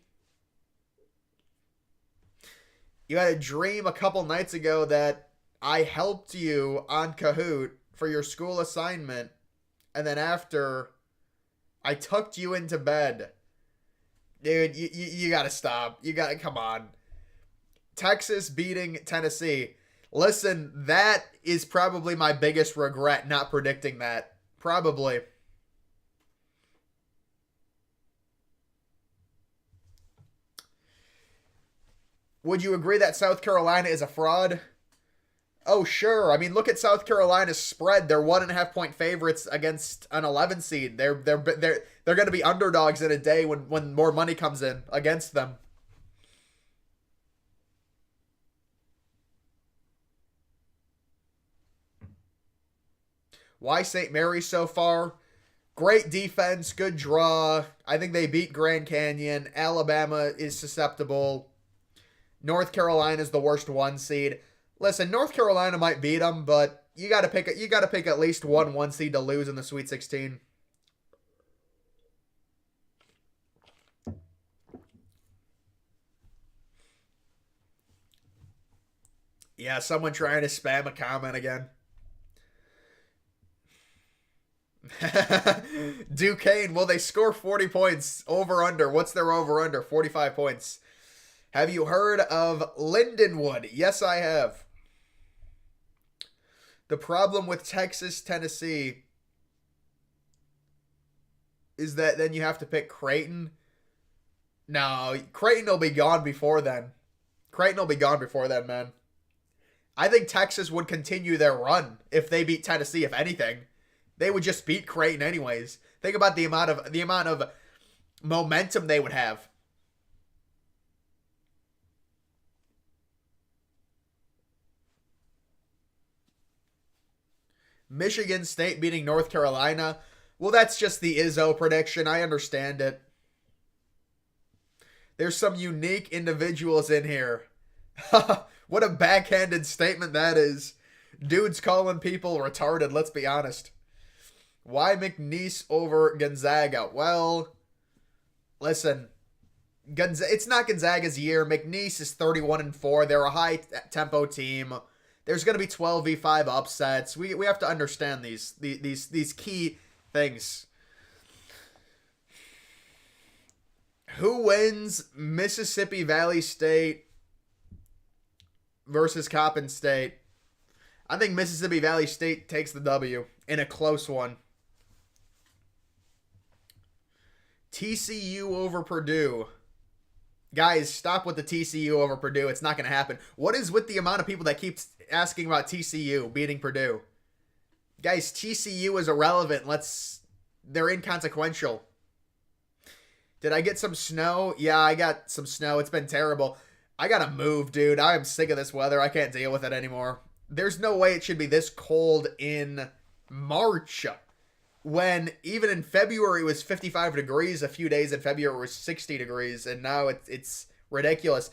You had a dream a couple nights ago that I helped you on Kahoot for your school assignment, and then after, I tucked you into bed. Dude, you gotta stop. You gotta, come on. Texas beating Tennessee. Listen, that is probably my biggest regret, not predicting that. Probably. Would you agree that South Carolina is a fraud? Oh, sure. I mean, look at South Carolina's spread. They're 1.5 point favorites against an 11 seed. They're going to be underdogs in a day when more money comes in against them. Why St. Mary's so far? Great defense, good draw. I think they beat Grand Canyon. Alabama is susceptible. North Carolina is the worst 1 seed. Listen, North Carolina might beat them, but you got to pick at least one seed to lose in the Sweet 16. Yeah, someone trying to spam a comment again. Duquesne, will they score 40 points? Over under. What's their over under? 45 points. Have you heard of Lindenwood? Yes, I have. The problem with Texas, Tennessee is that then you have to pick Creighton. No, Creighton will be gone before then. Creighton will be gone before then, man. I think Texas would continue their run if they beat Tennessee, if anything. They would just beat Creighton anyways. Think about the amount of momentum they would have. Michigan State beating North Carolina. Well, that's just the Izzo prediction. I understand it. There's some unique individuals in here. What a backhanded statement that is. Dude's calling people retarded, let's be honest. Why McNeese over Gonzaga? Well, listen. It's not Gonzaga's year. McNeese is 31-4. They're a high-tempo team. There's going to be 12v5 upsets. We have to understand these key things. Who wins Mississippi Valley State versus Coppin State? I think Mississippi Valley State takes the W in a close one. TCU over Purdue. Guys, stop with the TCU over Purdue. It's not going to happen. What is with the amount of people that keep asking about TCU beating Purdue? Guys, TCU is irrelevant. They're inconsequential. Did I get some snow? Yeah, I got some snow. It's been terrible. I got to move, dude. I am sick of this weather. I can't deal with it anymore. There's no way it should be this cold in March. When even in February it was 55 degrees, a few days in February it was 60 degrees, and now it's ridiculous.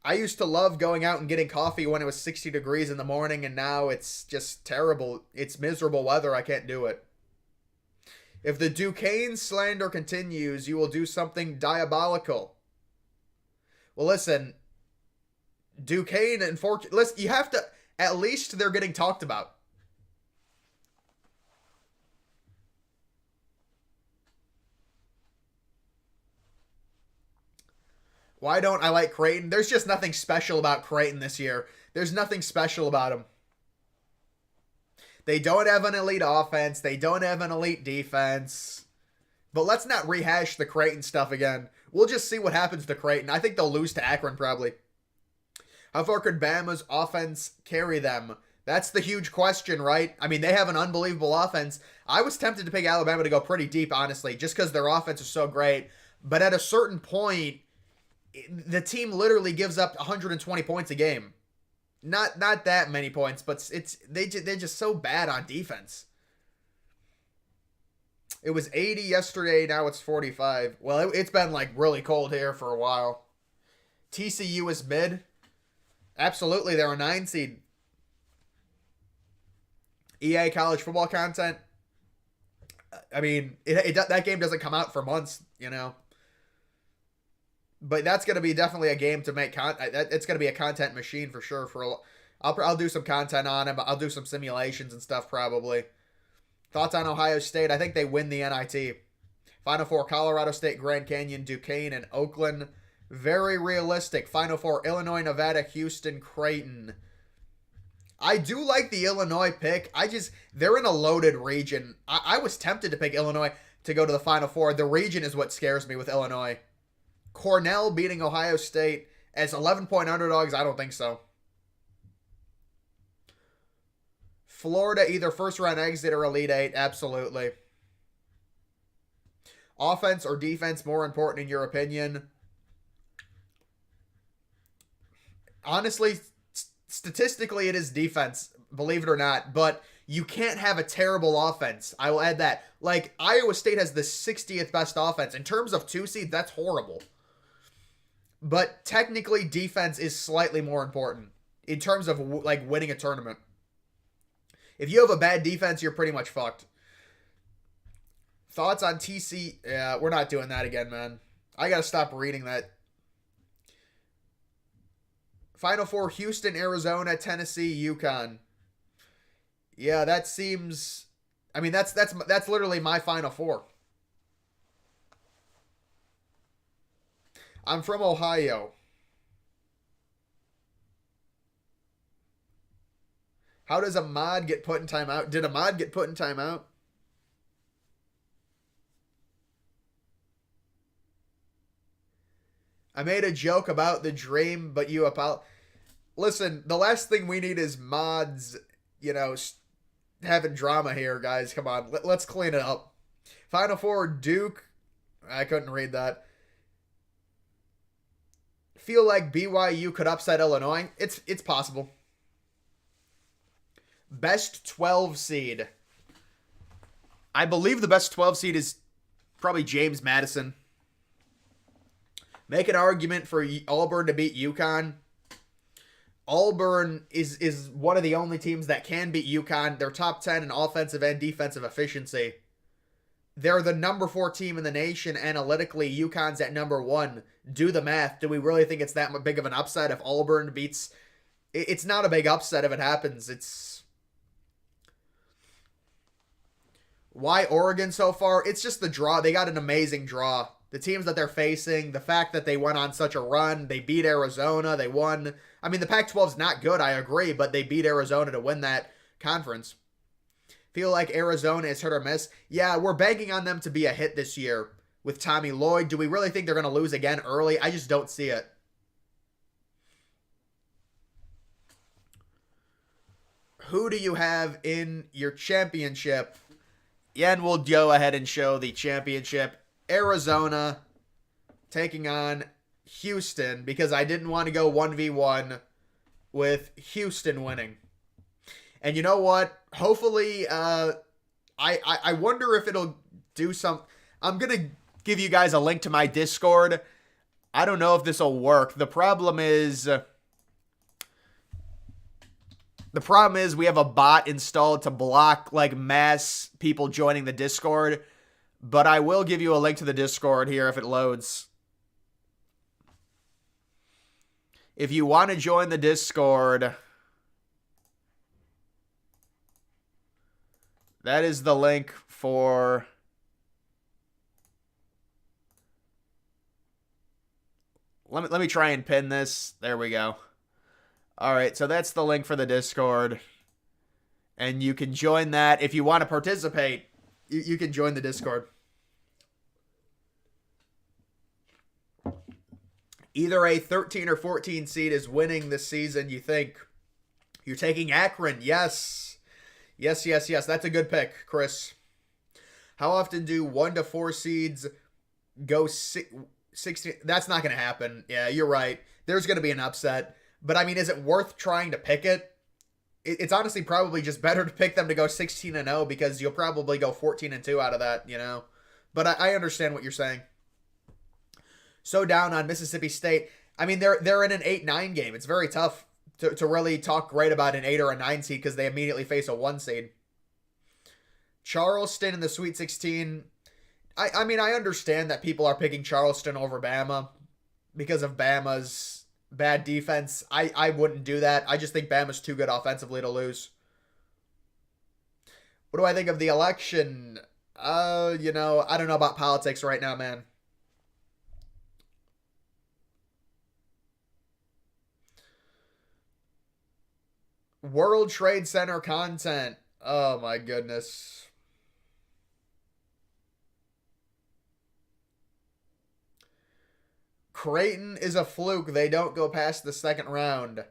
I used to love going out and getting coffee when it was 60 degrees in the morning, and now it's just terrible. It's miserable weather. I can't do it. If the Duquesne slander continues, you will do something diabolical. Well, listen, Duquesne and listen, you have to, at least they're getting talked about. Why don't I like Creighton? There's just nothing special about Creighton this year. There's nothing special about them. They don't have an elite offense. They don't have an elite defense. But let's not rehash the Creighton stuff again. We'll just see what happens to Creighton. I think they'll lose to Akron probably. How far could Bama's offense carry them? That's the huge question, right? I mean, they have an unbelievable offense. I was tempted to pick Alabama to go pretty deep, honestly, just because their offense is so great. But at a certain point, the team literally gives up 120 points a game. Not that many points, but they're just so bad on defense. It was 80 yesterday, now it's 45. Well, it's been like really cold here for a while. TCU is mid. Absolutely, they're a 9 seed. EA college football content. I mean, that game doesn't come out for months, you know. But that's going to be definitely a game to make it's going to be a content machine for sure. I'll do some content on him. I'll do some simulations and stuff probably. Thoughts on Ohio State? I think they win the NIT. Final Four: Colorado State, Grand Canyon, Duquesne, and Oakland. Very realistic. Final Four: Illinois, Nevada, Houston, Creighton. I do like the Illinois pick. They're in a loaded region. I was tempted to pick Illinois to go to the Final Four. The region is what scares me with Illinois. Cornell beating Ohio State as 11-point underdogs? I don't think so. Florida, either first round exit or Elite Eight? Absolutely. Offense or defense more important in your opinion? Honestly, statistically, it is defense, believe it or not, but you can't have a terrible offense. I will add that. Like, Iowa State has the 60th best offense. In terms of 2 seed, that's horrible. But technically, defense is slightly more important in terms of, like, winning a tournament. If you have a bad defense, you're pretty much fucked. Thoughts on TC? Yeah, we're not doing that again, man. I gotta stop reading that. Final Four: Houston, Arizona, Tennessee, UConn. Yeah, that seems. I mean, that's literally my Final Four. I'm from Ohio. How does Ahmad get put in timeout? Did Ahmad get put in timeout? I made a joke about the dream, but you Listen, the last thing we need is mods, having drama here, guys. Come on, let's clean it up. Final Four: Duke. I couldn't read that. Feel like BYU could upset Illinois. It's possible. Best 12 seed. I believe the best 12 seed is probably James Madison. Make an argument for Auburn to beat UConn. Auburn is one of the only teams that can beat UConn. They're top 10 in offensive and defensive efficiency. They're the number 4 team in the nation analytically. UConn's at number 1. Do the math. Do we really think it's that big of an upset if Auburn beats? It's not a big upset if it happens. Why Oregon so far? It's just the draw. They got an amazing draw. The teams that they're facing, the fact that they went on such a run, they beat Arizona, they won. I mean, the Pac-12's not good, I agree, but they beat Arizona to win that conference. Feel like Arizona is hit or miss? Yeah, we're banking on them to be a hit this year with Tommy Lloyd. Do we really think they're going to lose again early? I just don't see it. Who do you have in your championship? Yeah, and we'll go ahead and show the championship. Arizona taking on Houston because I didn't want to go 1v1 with Houston winning. And you know what? Hopefully, I wonder if it'll do some. I'm going to give you guys a link to my Discord. I don't know if this will work. The problem is we have a bot installed to block like mass people joining the Discord. But I will give you a link to the Discord here if it loads. If you want to join the Discord, that is the link for... Let me try and pin this. There we go. All right, so that's the link for the Discord. And you can join that. If you want to participate, you can join the Discord. Either a 13 or 14 seed is winning this season, you think. You're taking Akron. Yes. Yes. That's a good pick, Chris. How often do 1 to 4 seeds go 16? That's not going to happen. Yeah, you're right. There's going to be an upset. But, I mean, is it worth trying to pick it? It's honestly probably just better to pick them to go 16-0 because you'll probably go 14-2 out of that, But I understand what you're saying. So down on Mississippi State. I mean, they're in an 8-9 game. It's very tough to really talk great about an 8 or a 9 seed because they immediately face a 1 seed. Charleston in the Sweet 16. I mean, I understand that people are picking Charleston over Bama. because of Bama's bad defense. I wouldn't do that. I just think Bama's too good offensively to lose. What do I think of the election? I don't know about politics right now, man. World Trade Center content. Oh my goodness. Creighton is a fluke. They don't go past the second round.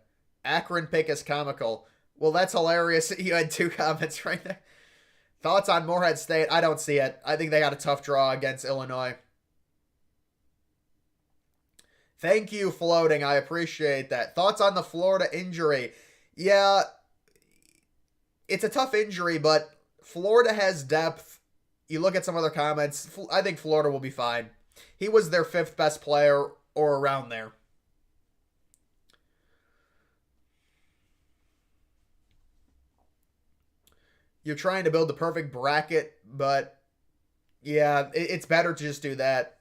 Akron pick is comical. Well, that's hilarious. You had two comments right there. Thoughts on Morehead State? I don't see it. I think they got a tough draw against Illinois. Thank you, Floating. I appreciate that. Thoughts on the Florida injury? Yeah, it's a tough injury, but Florida has depth. You look at some other comments. I think Florida will be fine. He was their fifth best player or around there. You're trying to build the perfect bracket, but yeah, it's better to just do that.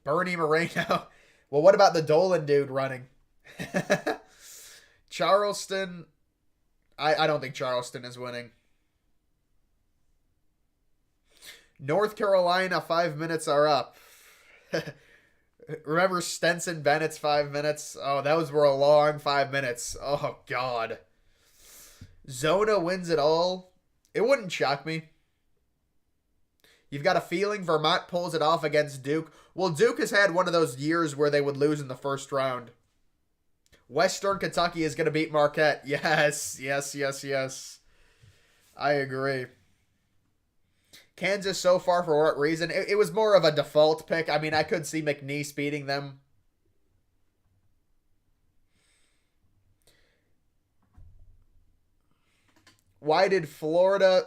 Bernie Moreno. Well, what about the Dolan dude running? Charleston. I don't think Charleston is winning. North Carolina, 5 minutes are up. Remember Stenson Bennett's 5 minutes? Oh, those were a long 5 minutes. Oh, God. Zona wins it all. It wouldn't shock me. You've got a feeling Vermont pulls it off against Duke. Well, Duke has had one of those years where they would lose in the first round. Western Kentucky is going to beat Marquette. Yes, yes, yes, yes. I agree. Kansas so far for what reason? It was more of a default pick. I mean, I could see McNeese beating them. Why did Florida?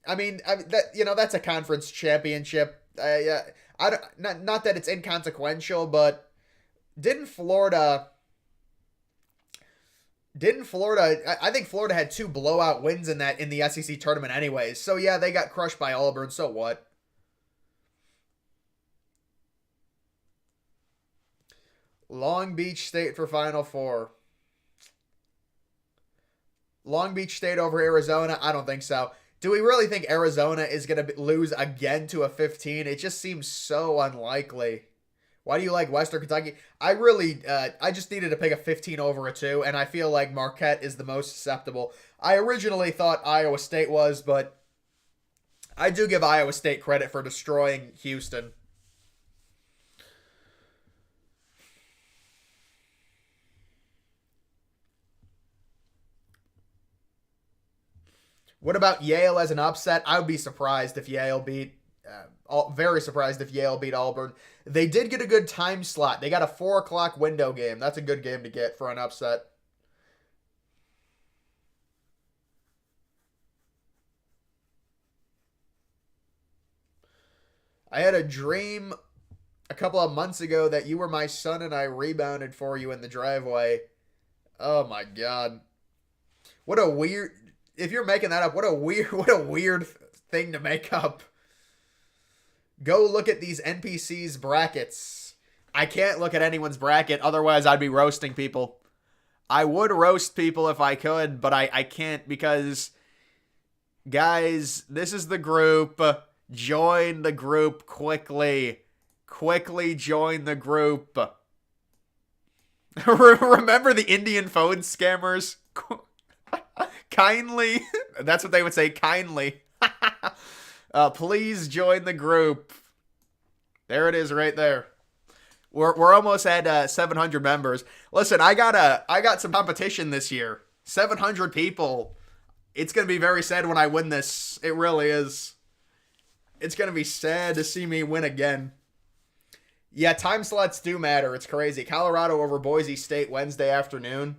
That's a conference championship. Yeah, I don't. Not that it's inconsequential, but didn't Florida? I think Florida had two blowout wins in the SEC tournament anyways. So yeah, they got crushed by Auburn. So what? Long Beach State for Final Four. Long Beach State over Arizona? I don't think so. Do we really think Arizona is going to lose again to a 15? It just seems so unlikely. Why do you like Western Kentucky? I just needed to pick a 15 over a 2, and I feel like Marquette is the most susceptible. I originally thought Iowa State was, but I do give Iowa State credit for destroying Houston. What about Yale as an upset? I would be surprised if Yale beat. Very surprised if Yale beat Auburn. They did get a good time slot. They got a 4 o'clock window game. That's a good game to get for an upset. I had a dream a couple of months ago that you were my son and I rebounded for you in the driveway. Oh my God. What a weird. If you're making that up, what a weird thing to make up. Go look at these NPCs brackets. I can't look at anyone's bracket, otherwise I'd be roasting people. I would roast people if I could, but I can't because, guys, this is the group. Join the group quickly. Quickly join the group. Remember the Indian phone scammers? Kindly. That's what they would say, kindly. Please join the group. There it is right there. We're almost at 700 members. Listen, I got some competition this year. 700 people. It's going to be very sad when I win this. It really is. It's going to be sad to see me win again. Yeah, time slots do matter. It's crazy. Colorado over Boise State Wednesday afternoon.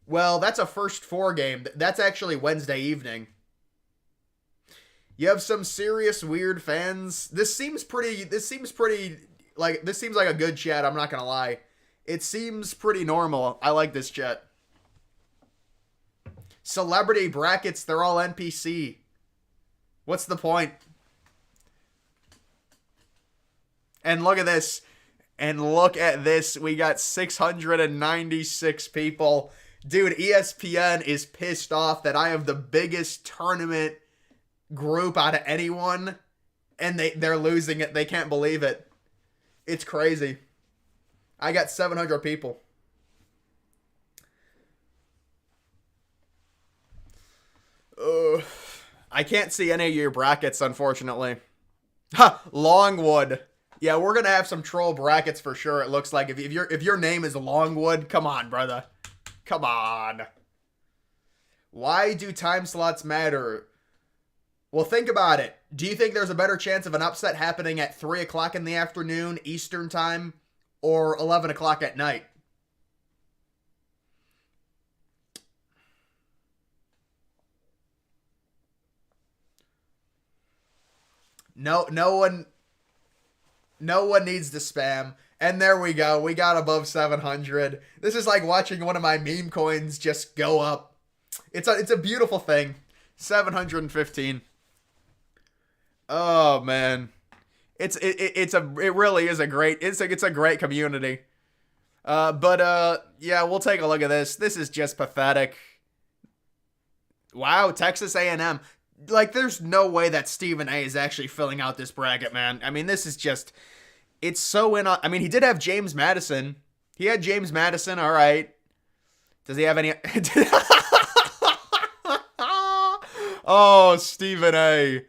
Well, that's a first 4 game. That's actually Wednesday evening. You have some serious weird fans. This seems like a good chat, I'm not going to lie. It seems pretty normal. I like this chat. Celebrity brackets, they're all NPC. What's the point? And look at this. And look at this. We got 696 people. Dude, ESPN is pissed off that I have the biggest tournament group out of anyone. And they're losing it. They can't believe it. It's crazy. I got 700 people. I can't see any of your brackets, unfortunately. Ha! Longwood. Yeah, we're gonna have some troll brackets for sure. It looks like if your name is Longwood, come on, brother, come on. Why do time slots matter? Well, think about it. Do you think there's a better chance of an upset happening at 3 o'clock in the afternoon Eastern time or 11 o'clock at night? No one needs to spam. And there we go. We got above 700. This is like watching one of my meme coins just go up. It's a beautiful thing. 715. Oh man. It really is a great it's a great community. Yeah, we'll take a look at this. This is just pathetic. Wow, Texas A&M. Like, there's no way that Stephen A is actually filling out this bracket, man. I mean, this is just, it's so I mean, he did have James Madison. He had James Madison, all right. Does he have any? Oh, Stephen A.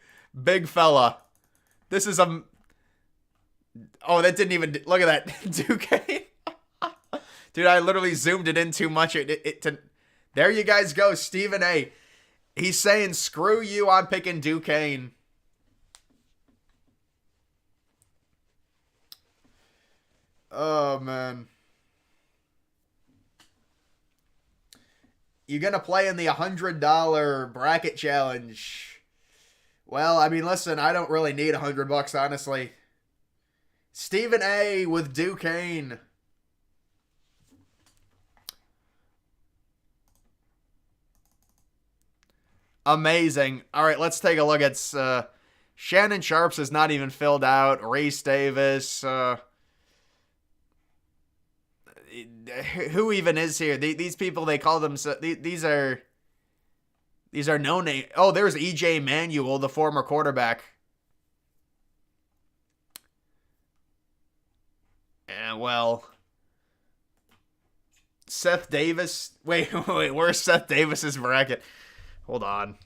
Big fella. This is a, oh, that didn't even, look at that. Duquesne. Dude, I literally zoomed it in too much. There you guys go, Stephen A. He's saying, screw you, I'm picking Duquesne. Oh, man. You gonna play in the $100 bracket challenge? Well, I mean, listen, I don't really need $100, honestly. Stephen A. with Duquesne. Amazing. All right, let's take a look at Shannon Sharps is not even filled out. Reese Davis. Who even is here? These people, they call them. These are no name. Oh, there's EJ Manuel, the former quarterback. Well, Seth Davis. Wait, where's Seth Davis's bracket? Hold on.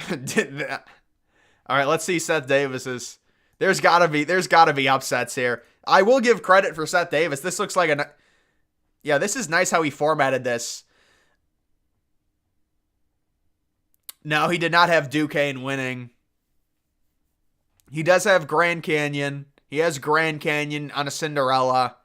All right, let's see Seth Davis's. There's gotta be upsets here. I will give credit for Seth Davis. This looks like yeah, this is nice how he formatted this. No, he did not have Duquesne winning. He does have Grand Canyon. He has Grand Canyon on a Cinderella.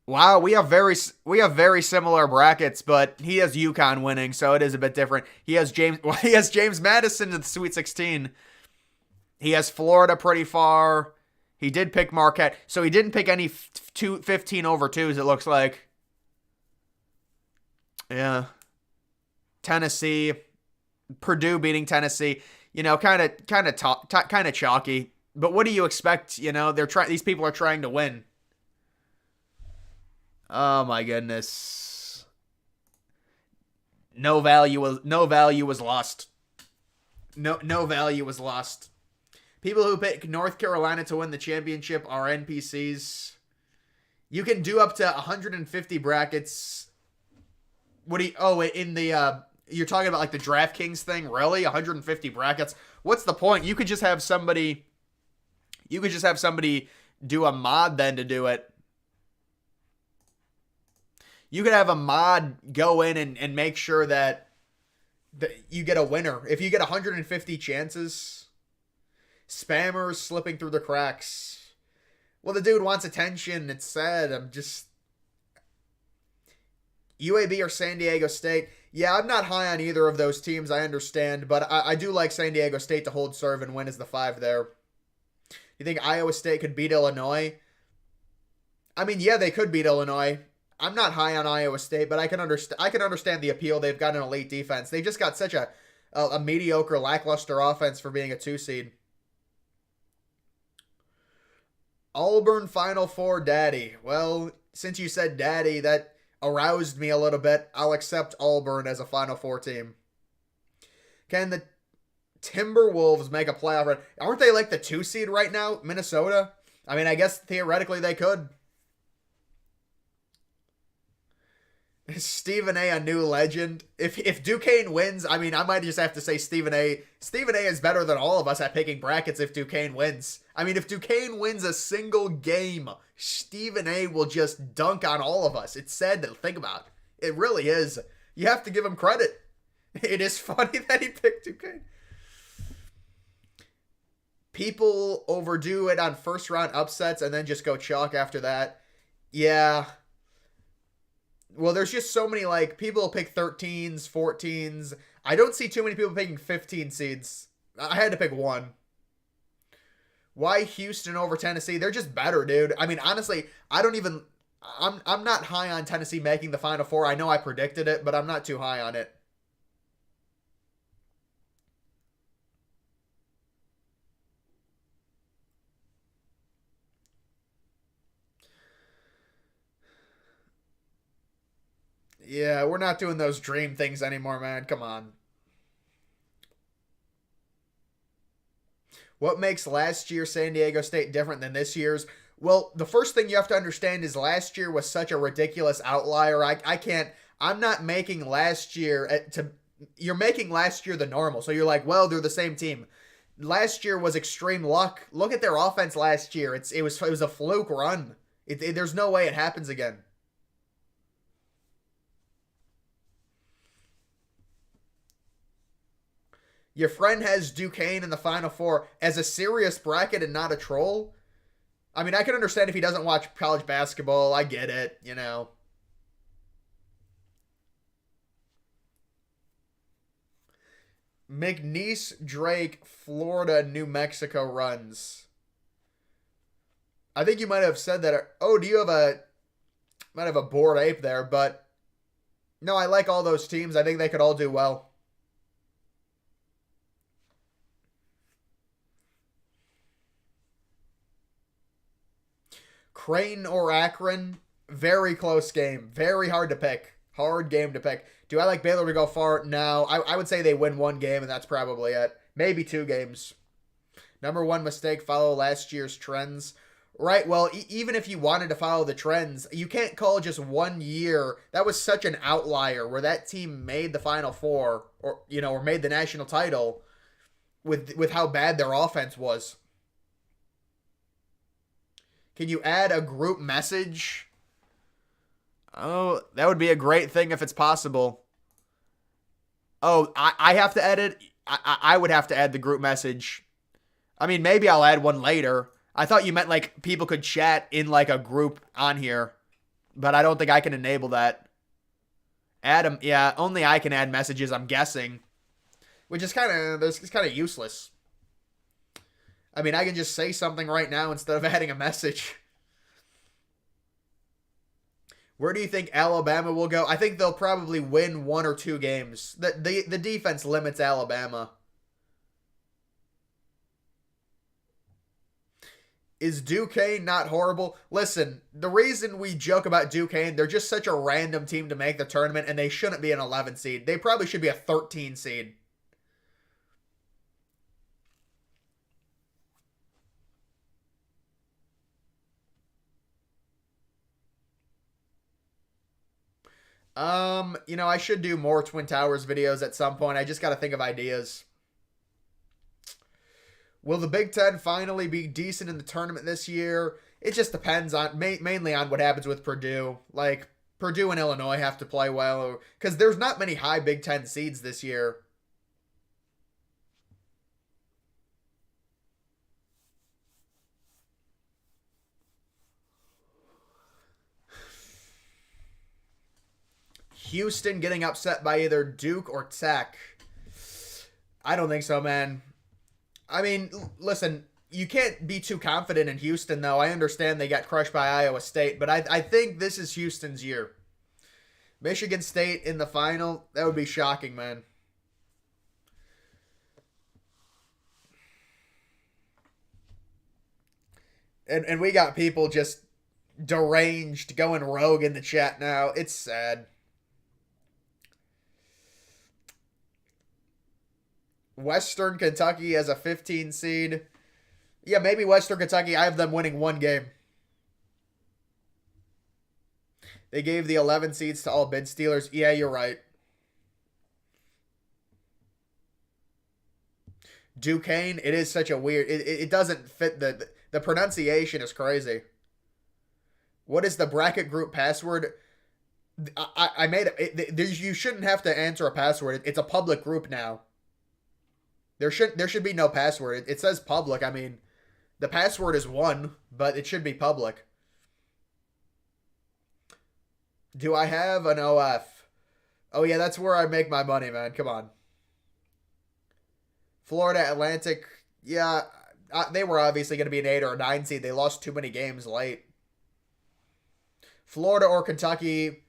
Wow, we have very similar brackets, but he has UConn winning, so it is a bit different. He has James Madison in the Sweet 16. He has Florida pretty far. He did pick Marquette, so he didn't pick any 15 over 2s, it looks like. Yeah. Tennessee, Purdue beating Tennessee, you know, kind of chalky. But what do you expect? You know, these people are trying to win. Oh my goodness. No value was lost. No value was lost. People who pick North Carolina to win the championship are NPCs. You can do up to 150 brackets. In the you're talking about like the DraftKings thing? Really? 150 brackets? What's the point? You could just have somebody do a mod then to do it. You could have a mod go in and make sure that you get a winner. If you get 150 chances, spammers slipping through the cracks. Well, the dude wants attention. It's sad. UAB or San Diego State. Yeah, I'm not high on either of those teams, I understand. But I do like San Diego State to hold serve and win as the 5 there. You think Iowa State could beat Illinois? I mean, yeah, they could beat Illinois. I'm not high on Iowa State, but I can understand the appeal. They've got an elite defense. They've just got such a mediocre, lackluster offense for being a 2 seed. Auburn Final Four daddy. Well, since you said daddy, that aroused me a little bit. I'll accept Auburn as a Final Four team. Can the Timberwolves make a playoff run? Aren't they like the 2 seed right now, Minnesota? I mean, I guess theoretically they could. Is Stephen A new legend? If Duquesne wins, I mean, I might just have to say Stephen A. Stephen A is better than all of us at picking brackets if Duquesne wins. I mean, if Duquesne wins a single game, Stephen A will just dunk on all of us. It's sad to think about. It really is. You have to give him credit. It is funny that he picked Duquesne. People overdo it on first round upsets and then just go chalk after that. Yeah. Well, there's just so many, like, people pick 13s, 14s. I don't see too many people picking 15 seeds. I had to pick one. Why Houston over Tennessee? They're just better, dude. I mean, honestly, I'm not high on Tennessee making the Final Four. I know I predicted it, but I'm not too high on it. Yeah, we're not doing those dream things anymore, man. Come on. What makes last year's San Diego State different than this year's? Well, the first thing you have to understand is last year was such a ridiculous outlier. I can't. I'm not making last year to. You're making last year the normal. So you're like, well, they're the same team. Last year was extreme luck. Look at their offense last year. It was a fluke run. There's no way it happens again. Your friend has Duquesne in the Final Four as a serious bracket and not a troll. I mean, I can understand if he doesn't watch college basketball. I get it, you know. McNeese, Drake, Florida, New Mexico runs. I think you might have said that. Oh, do you have might have a bored ape there, but no, I like all those teams. I think they could all do well. Creighton or Akron, very close game. Very hard to pick. Hard game to pick. Do I like Baylor to go far? No. I would say they win one game, and that's probably it. Maybe 2 games. Number one mistake, follow last year's trends. Right, well, even if you wanted to follow the trends, you can't call just 1 year. That was such an outlier where that team made the Final Four or made the national title with how bad their offense was. Can you add a group message? Oh, that would be a great thing if it's possible. Oh, I have to edit. I would have to add the group message. I mean, maybe I'll add one later. I thought you meant like people could chat in like a group on here, but I don't think I can enable that. Add them. Yeah, only I can add messages, I'm guessing, which is it's kind of useless. I mean, I can just say something right now instead of adding a message. Where do you think Alabama will go? I think they'll probably win 1 or 2 games. The defense limits Alabama. Is Duquesne not horrible? Listen, the reason we joke about Duquesne, they're just such a random team to make the tournament, and they shouldn't be an 11 seed. They probably should be a 13 seed. I should do more Twin Towers videos at some point. I just got to think of ideas. Will the Big Ten finally be decent in the tournament this year? It just depends on mainly on what happens with Purdue. Like Purdue and Illinois have to play well because there's not many high Big Ten seeds this year. Houston getting upset by either Duke or Tech. I don't think so, man. I mean, listen, you can't be too confident in Houston, though. I understand they got crushed by Iowa State, but I think this is Houston's year. Michigan State in the final, that would be shocking, man. And we got people just deranged going rogue in the chat now. It's sad. Western Kentucky as a 15 seed. Yeah, maybe Western Kentucky. I have them winning one game. They gave the 11 seeds to all bid Steelers. Yeah, you're right. Duquesne, it is such a weird... It doesn't fit the pronunciation is crazy. What is the bracket group password? I made it. You shouldn't have to answer a password. It's a public group now. There should be no password. It says public. I mean, the password is 1, but it should be public. Do I have an OF? Oh yeah, that's where I make my money, man. Come on. Florida Atlantic. Yeah, they were obviously going to be an 8 or a 9 seed. They lost too many games late. Florida or Kentucky.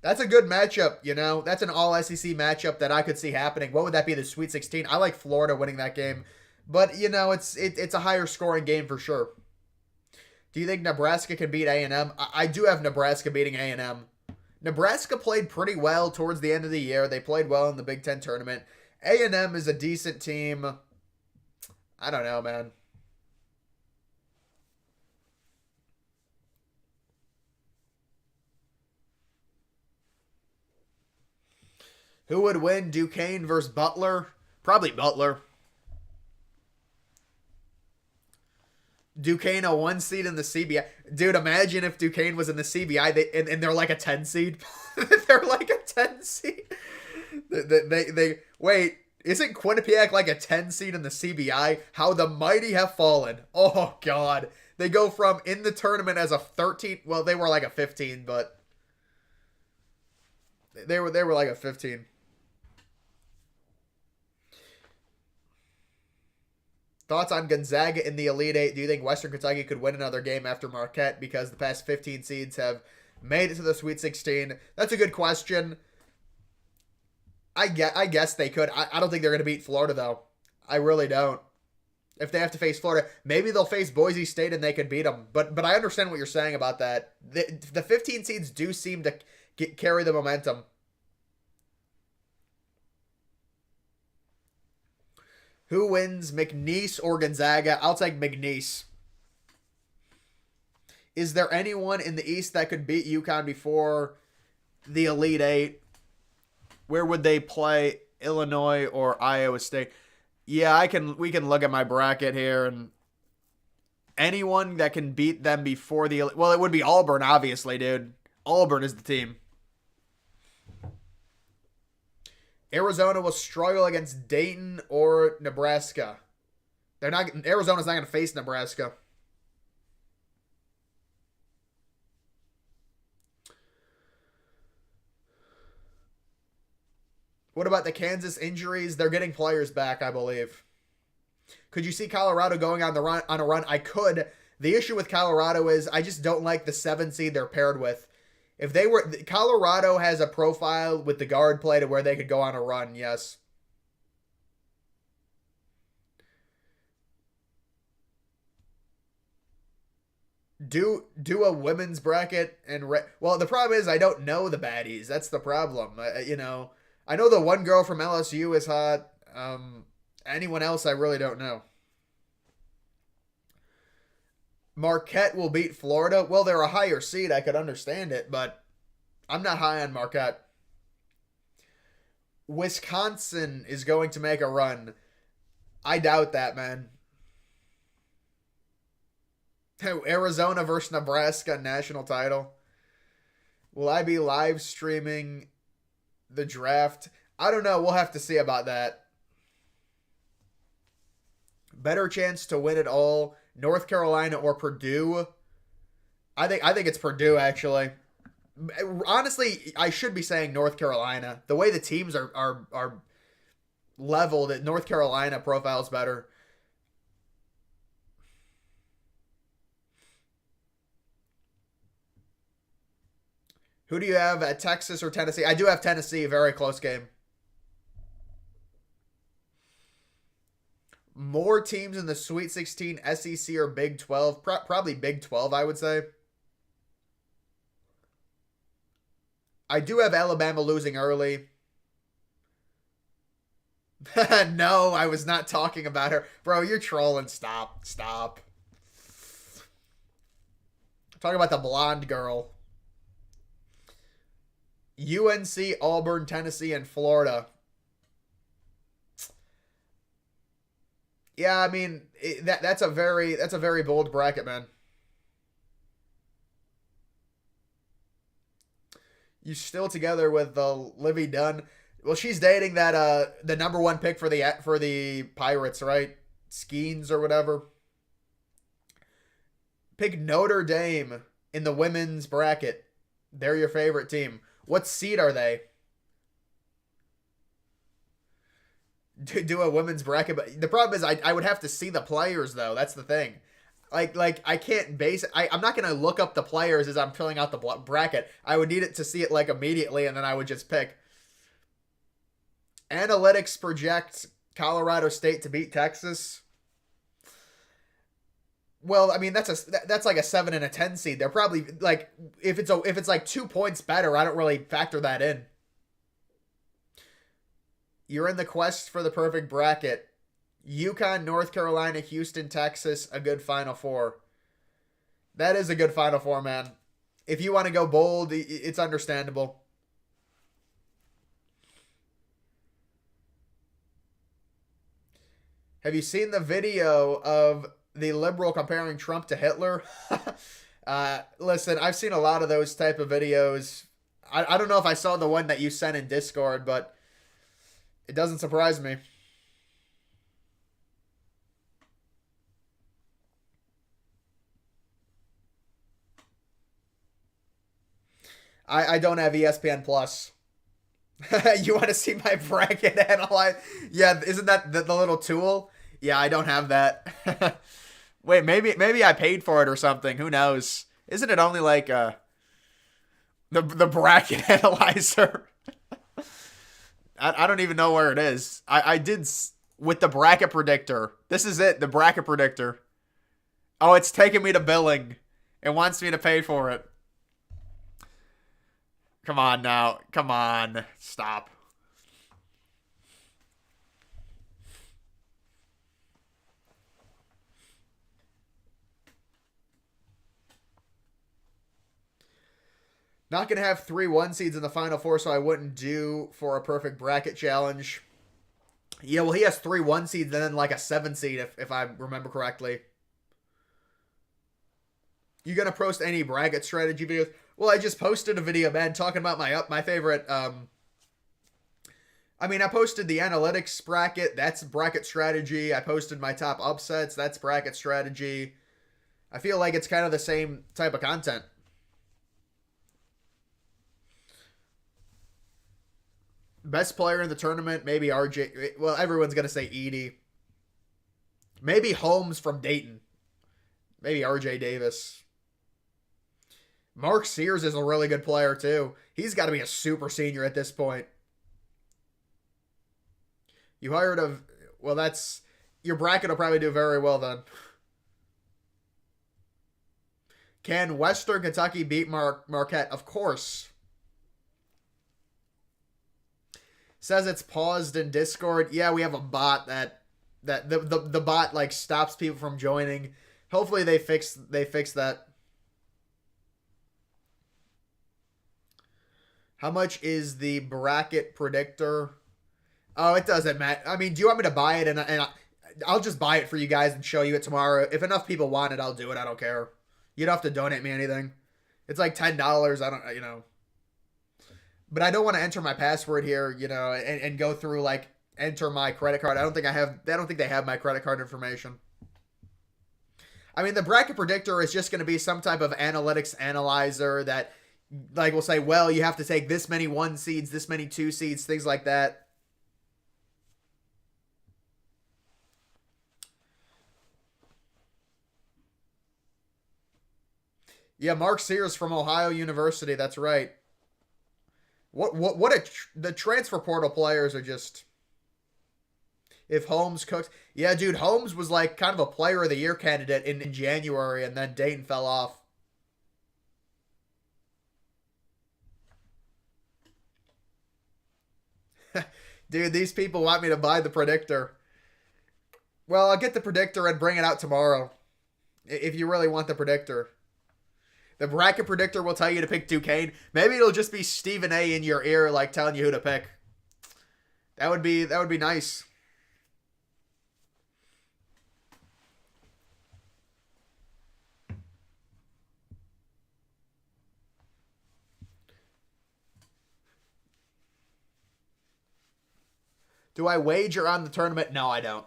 That's a good matchup, you know. That's an all-SEC matchup that I could see happening. What would that be, the Sweet 16? I like Florida winning that game. But, you know, it's a higher scoring game for sure. Do you think Nebraska can beat A&M? I do have Nebraska beating A&M. Nebraska played pretty well towards the end of the year. They played well in the Big Ten tournament. A&M is a decent team. I don't know, man. Who would win, Duquesne versus Butler? Probably Butler. Duquesne a 1 seed in the CBI. Dude, imagine if Duquesne was in the CBI and they're like a 10 seed. They're like a 10 seed. They wait, isn't Quinnipiac like a 10 seed in the CBI? How the mighty have fallen. Oh god. They go from in the tournament as a 13, well, they were like a 15, but they were like a 15. Thoughts on Gonzaga in the Elite Eight? Do you think Western Kentucky could win another game after Marquette because the past 15 seeds have made it to the Sweet 16? That's a good question. I guess they could. I don't think they're going to beat Florida, though. I really don't. If they have to face Florida, maybe they'll face Boise State and they could beat them. But I understand what you're saying about that. The 15 seeds do seem to carry the momentum. Who wins, McNeese or Gonzaga? I'll take McNeese. Is there anyone in the East that could beat UConn before the Elite Eight? Where would they play? Illinois or Iowa State? Yeah, we can look at my bracket here, and anyone that can beat them before the... Well, it would be Auburn, obviously, dude. Auburn is the team. Arizona will struggle against Dayton or Nebraska. Arizona's not going to face Nebraska. What about the Kansas injuries? They're getting players back, I believe. Could you see Colorado going on a run? I could. The issue with Colorado is I just don't like the 7 seed they're paired with. If they were... Colorado has a profile with the guard play to where they could go on a run, yes. Do a women's bracket and... Well, the problem is I don't know the baddies. That's the problem. You know, I know the one girl from LSU is hot. Anyone else, I really don't know. Marquette will beat Florida. Well, they're a higher seed. I could understand it, but I'm not high on Marquette. Wisconsin is going to make a run. I doubt that, man. Arizona versus Nebraska national title. Will I be live streaming the draft? I don't know. We'll have to see about that. Better chance to win it all, North Carolina or Purdue? I think it's Purdue, actually. Honestly, I should be saying North Carolina. The way the teams are leveled, North Carolina profiles better. Who do you have at Texas or Tennessee? I do have Tennessee. Very close game. More teams in the Sweet 16, SEC or Big 12? Probably Big 12, I would say. I do have Alabama losing early. No, I was not talking about her. Bro, you're trolling. Stop. Stop. Talking about the blonde girl. UNC, Auburn, Tennessee, and Florida. Yeah, I mean that's a very bold bracket, man. You still together with Livy Dunn? Well, she's dating that the number one pick for the Pirates, right? Skeens or whatever. Pick Notre Dame in the women's bracket. They're your favorite team. What seed are they? Do a women's bracket, but the problem is I would have to see the players though. That's the thing. Like I can't base it. I'm not gonna look up the players as I'm filling out the bracket. I would need it to see it like immediately, and then I would just pick. Analytics project Colorado State to beat Texas. Well, I mean that's like a 7 and a 10 seed. They're probably like if it's like 2 points better, I don't really factor that in. You're in the quest for the perfect bracket. UConn, North Carolina, Houston, Texas, a good Final Four. That is a good Final Four, man. If you want to go bold, it's understandable. Have you seen the video of the liberal comparing Trump to Hitler? Listen, I've seen a lot of those type of videos. I don't know if I saw the one that you sent in Discord, but it doesn't surprise me. I don't have ESPN Plus. You want to see my bracket analyze? Yeah, isn't that the little tool? Yeah, I don't have that. Wait, maybe I paid for it or something. Who knows? Isn't it only like the bracket analyzer? I don't even know where it is. I did with the bracket predictor. This is it, the bracket predictor. Oh, it's taking me to billing. It wants me to pay for it. Come on now. Come on. Stop. Not going to have 3 1 seeds in the Final Four, so I wouldn't do for a perfect bracket challenge. Yeah, well, he has 3 1 seeds and then like a 7 seed, if I remember correctly. You going to post any bracket strategy videos? Well, I just posted a video, man, talking about my favorite. I posted the analytics bracket. That's bracket strategy. I posted my top upsets. That's bracket strategy. I feel like it's kind of the same type of content. Best player in the tournament, maybe RJ. Well, everyone's going to say Edie. Maybe Holmes from Dayton. Maybe RJ Davis. Mark Sears is a really good player, too. He's got to be a super senior at this point. You hired a... Well, that's... Your bracket will probably do very well, then. Can Western Kentucky beat Marquette? Of course. Says it's paused in Discord. Yeah, we have a bot that the bot like stops people from joining. Hopefully they fix that. How much is the bracket predictor? Oh, it doesn't matter. I mean, do you want me to buy it and I'll just buy it for you guys and show you it tomorrow. If enough people want it, I'll do it. I don't care. You don't have to donate me anything. It's like $10. I don't. But I don't want to enter my password here, and go through like enter my credit card. I don't think they have my credit card information. I mean, the bracket predictor is just going to be some type of analytics analyzer that like will say, well, you have to take this many 1 seeds, this many 2 seeds, things like that. Yeah, Mark Sears from Ohio University. That's right. The transfer portal players are just. If Holmes cooks, yeah, dude, Holmes was like kind of a player of the year candidate in January, and then Dayton fell off. Dude, these people want me to buy the predictor. Well, I'll get the predictor and bring it out tomorrow. If you really want the predictor. The bracket predictor will tell you to pick Duquesne. Maybe it'll just be Stephen A in your ear, like telling you who to pick. That would be nice. Do I wager on the tournament? No, I don't.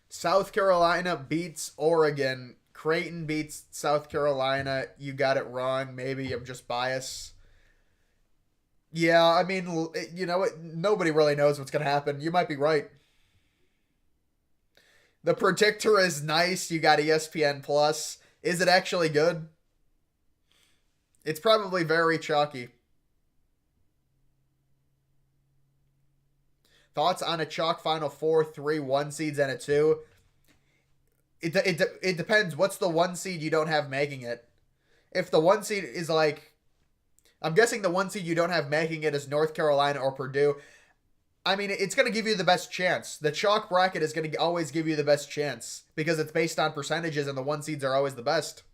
South Carolina beats Oregon. Creighton beats South Carolina. You got it wrong. Maybe I'm just biased. Yeah, I mean, you know what? Nobody really knows what's going to happen. You might be right. The predictor is nice. You got ESPN Plus. Is it actually good? It's probably very chalky. Thoughts on a chalk Final Four, 3 1 seeds and a 2? It depends. What's the 1 seed you don't have making it? If the 1 seed is like, I'm guessing the 1 seed you don't have making it is North Carolina or Purdue. I mean, it's going to give you the best chance. The chalk bracket is going to always give you the best chance because it's based on percentages and the 1 seeds are always the best.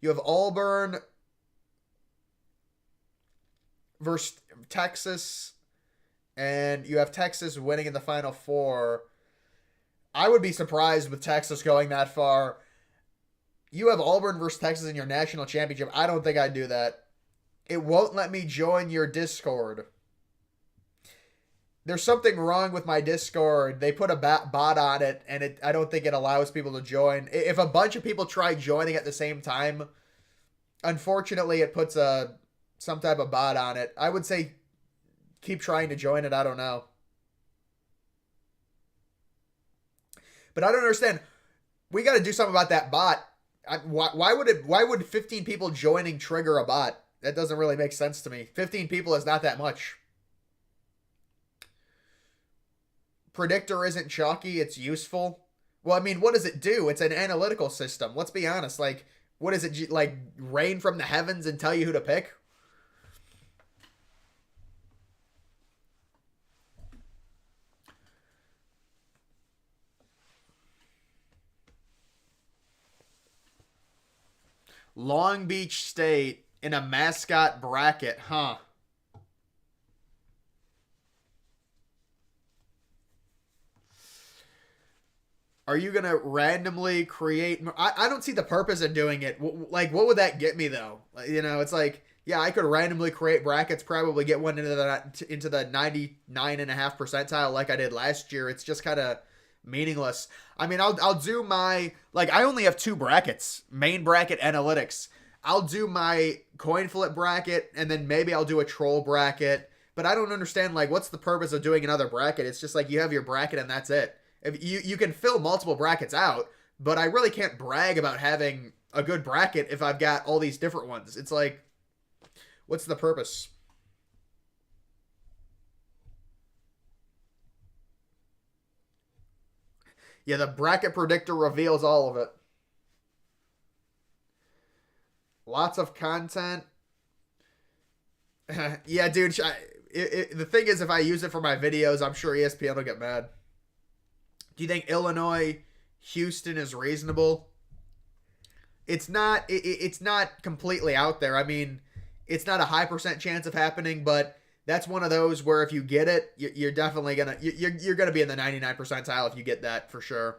You have Auburn versus Texas, and you have Texas winning in the Final Four. I would be surprised with Texas going that far. You have Auburn versus Texas in your national championship. I don't think I'd do that. It won't let me join your Discord. There's something wrong with my Discord. They put a bot on it, and I don't think it allows people to join. If a bunch of people try joining at the same time, unfortunately, it puts some type of bot on it. I would say keep trying to join it. I don't know. But I don't understand. We got to do something about that bot. Why would 15 people joining trigger a bot? That doesn't really make sense to me. 15 people is not that much. Predictor isn't chalky, it's useful. Well, I mean, what does it do? It's an analytical system. Let's be honest. Like, what is it, like, rain from the heavens and tell you who to pick? Long Beach State in a mascot bracket, huh? Are you gonna randomly create? I don't see the purpose of doing it. Like, what would that get me though? You know, it's like, yeah, I could randomly create brackets, probably get one into the 99.5 percentile like I did last year. It's just kind of meaningless. I mean, I'll do my, like, I only have 2 brackets, main bracket, analytics. I'll do my coin flip bracket, and then maybe I'll do a troll bracket. But I don't understand, like, what's the purpose of doing another bracket? It's just like you have your bracket and that's it. If you can fill multiple brackets out, but I really can't brag about having a good bracket if I've got all these different ones. It's like, what's the purpose? Yeah, the bracket predictor reveals all of it. Lots of content. Yeah, dude. The thing is, if I use it for my videos, I'm sure ESPN will get mad. Do you think Illinois, Houston is reasonable? It's not. It's not completely out there. I mean, it's not a high percent chance of happening, but that's one of those where if you get it, you're definitely gonna you're gonna be in the 99 percentile if you get that for sure.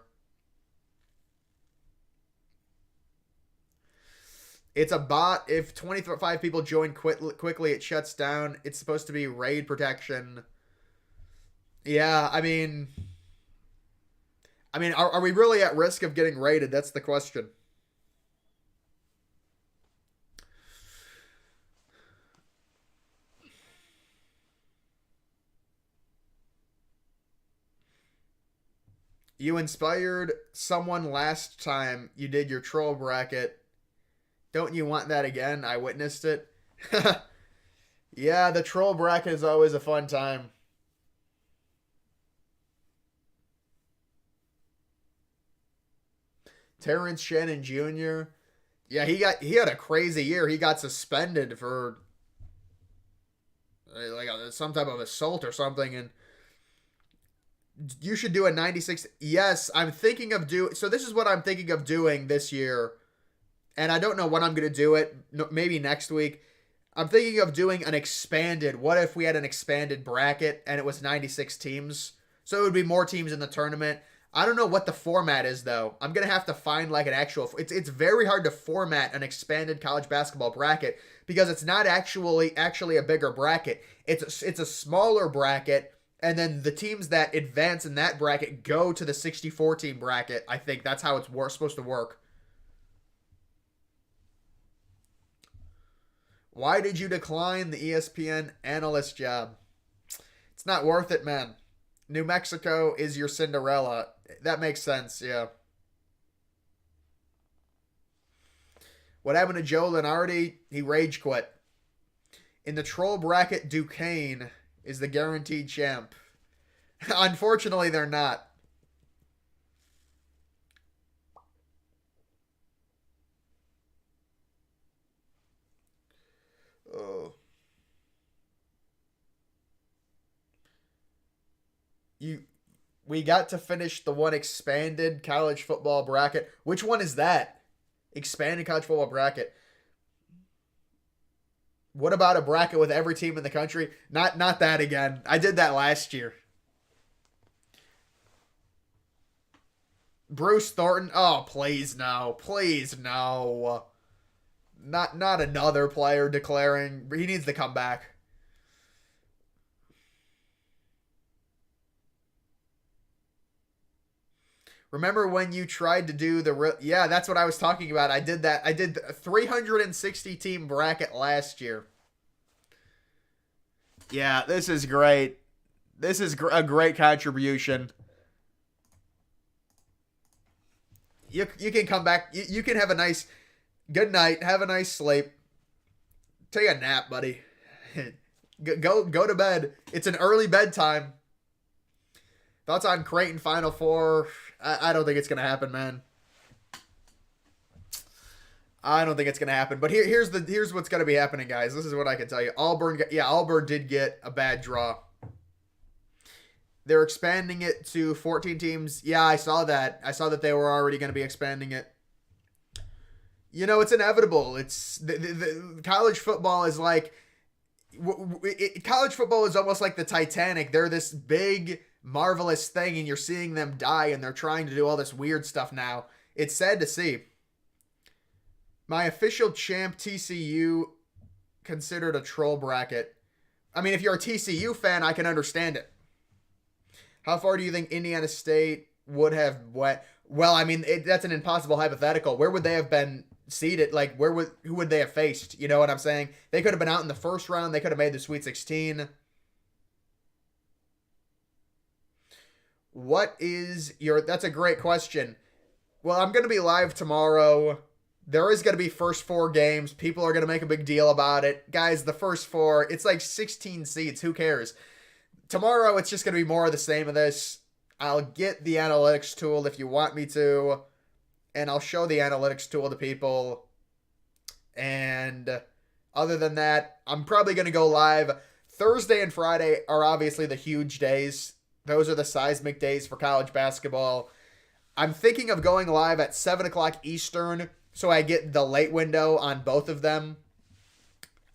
It's a bot. If 25 people join quickly, it shuts down. It's supposed to be raid protection. Yeah, I mean, are we really at risk of getting raided? That's the question. You inspired someone last time you did your troll bracket. Don't you want that again? I witnessed it. Yeah, the troll bracket is always a fun time. Terrence Shannon Jr. Yeah, he had a crazy year. He got suspended for some type of assault or something, and you should do a 96. Yes, I'm thinking of do. So this is what I'm thinking of doing this year, and I don't know when I'm gonna do it. Maybe next week. I'm thinking of doing an expanded. What if we had an expanded bracket and it was 96 teams? So it would be more teams in the tournament. I don't know what the format is though. I'm gonna have to find like an actual. It's very hard to format an expanded college basketball bracket because it's not actually a bigger bracket. It's a smaller bracket, and then the teams that advance in that bracket go to the 64 team bracket. I think that's how it's supposed to work. Why did you decline the ESPN analyst job? It's not worth it, man. New Mexico is your Cinderella. That makes sense, yeah. What happened to Joe Lenardi? He rage quit. In the troll bracket, Duquesne is the guaranteed champ. Unfortunately, they're not. Oh. You we got to finish the one expanded college football bracket. Which one is that? Expanded college football bracket. What about a bracket with every team in the country? Not that again. I did that last year. Bruce Thornton. Oh, please no. Please no. Not another player declaring. He needs to come back. Remember when you tried to do yeah, that's what I was talking about. I did that. I did a 360 team bracket last year. Yeah, this is great. This is a great contribution. You can come back. You can have a nice good night. Have a nice sleep. Take a nap, buddy. Go to bed. It's an early bedtime. Thoughts on Creighton Final Four? I don't think it's gonna happen, man. I don't think it's gonna happen. But here's what's gonna be happening, guys. This is what I can tell you. Auburn did get a bad draw. They're expanding it to 14 teams. Yeah, I saw that. I saw that they were already going to be expanding it. You know, it's inevitable. It's the college football is like college football is almost like the Titanic. They're this big, marvelous thing, and you're seeing them die, and they're trying to do all this weird stuff now. It's sad to see. My official champ TCU considered a troll bracket. I mean, if you're a TCU fan, I can understand it. How far do you think Indiana State would have went? Well, I mean, that's an impossible hypothetical. Where would they have been seeded? Like, who would they have faced? You know what I'm saying? They could have been out in the first round. They could have made the Sweet 16. That's a great question. Well, I'm going to be live tomorrow. There is going to be first four games. People are going to make a big deal about it. Guys, the first four, it's like 16 seeds. Who cares? Tomorrow, it's just going to be more of the same of this. I'll get the analytics tool if you want me to, and I'll show the analytics tool to people. And other than that, I'm probably going to go live. Thursday and Friday are obviously the huge days. Those are the seismic days for college basketball. I'm thinking of going live at 7 o'clock Eastern, so I get the late window on both of them.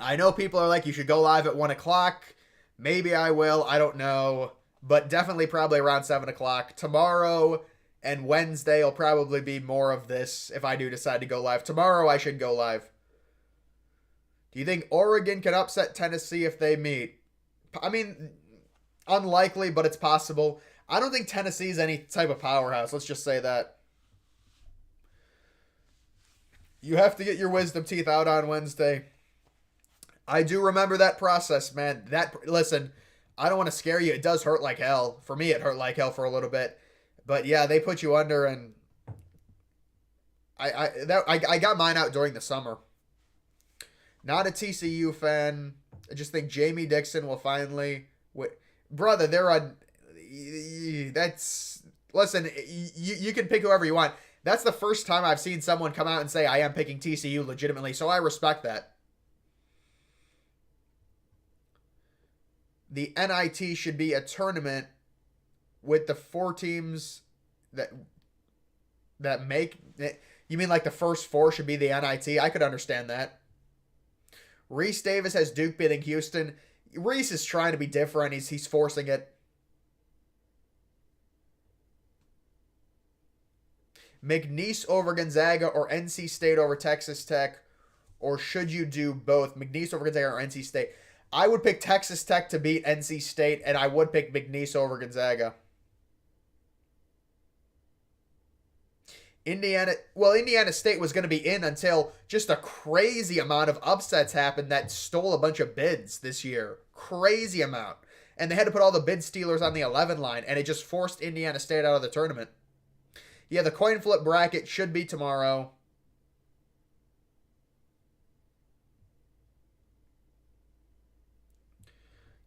I know people are like, you should go live at 1 o'clock. Maybe I will. I don't know. But definitely probably around 7 o'clock. Tomorrow and Wednesday will probably be more of this if I do decide to go live. Tomorrow I should go live. Do you think Oregon can upset Tennessee if they meet? I mean, unlikely, but it's possible. I don't think Tennessee's any type of powerhouse. Let's just say that. You have to get your wisdom teeth out on Wednesday. I do remember that process, man. Listen, I don't want to scare you. It does hurt like hell. For me, it hurt like hell for a little bit. But yeah, they put you under, and I got mine out during the summer. Not a TCU fan. I just think Jamie Dixon will finally. Brother, they're on. That's listen. You can pick whoever you want. That's the first time I've seen someone come out and say I am picking TCU legitimately, so I respect that. The NIT should be a tournament with the four teams that make. You mean like the first four should be the NIT? I could understand that. Reese Davis has Duke beating Houston. Reese is trying to be different. He's forcing it. McNeese over Gonzaga or NC State over Texas Tech, or should you do both? McNeese over Gonzaga or NC State? I would pick Texas Tech to beat NC State, and I would pick McNeese over Gonzaga. Indiana State was going to be in until just a crazy amount of upsets happened that stole a bunch of bids this year. Crazy amount. And they had to put all the bid stealers on the 11 line, and it just forced Indiana State out of the tournament. Yeah, the coin flip bracket should be tomorrow.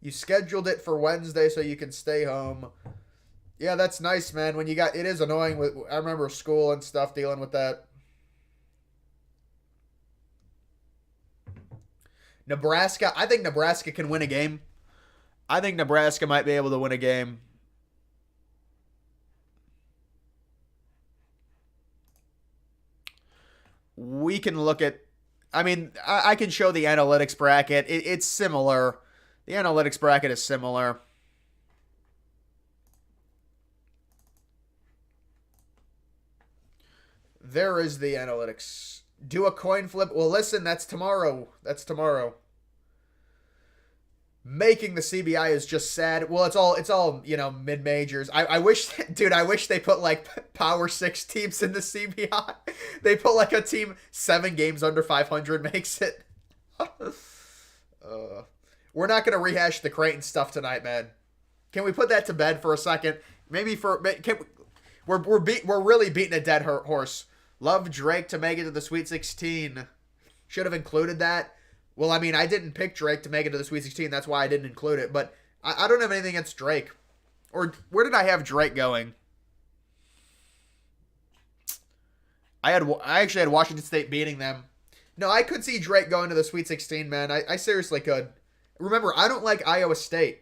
You scheduled it for Wednesday so you can stay home. Yeah, that's nice, man. When you got it is annoying with I remember school and stuff dealing with that. Nebraska, I think Nebraska can win a game. I think Nebraska might be able to win a game. We can look at I mean, I can show the analytics bracket. It's similar. The analytics bracket is similar. There is the analytics. Do a coin flip. Well, listen, that's tomorrow. That's tomorrow. Making the CBI is just sad. Well, it's all mid majors. I wish, dude, I wish they put like Power Six teams in the CBI. They put like a team 7 games under 500 makes it. We're not gonna rehash the Creighton stuff tonight, man. Can we put that to bed for a second? Maybe we're really beating a dead horse. Love Drake to make it to the Sweet 16. Should have included that. Well, I mean, I didn't pick Drake to make it to the Sweet 16. That's why I didn't include it. But I don't have anything against Drake. Or where did I have Drake going? I actually had Washington State beating them. No, I could see Drake going to the Sweet 16, man. I seriously could. Remember, I don't like Iowa State.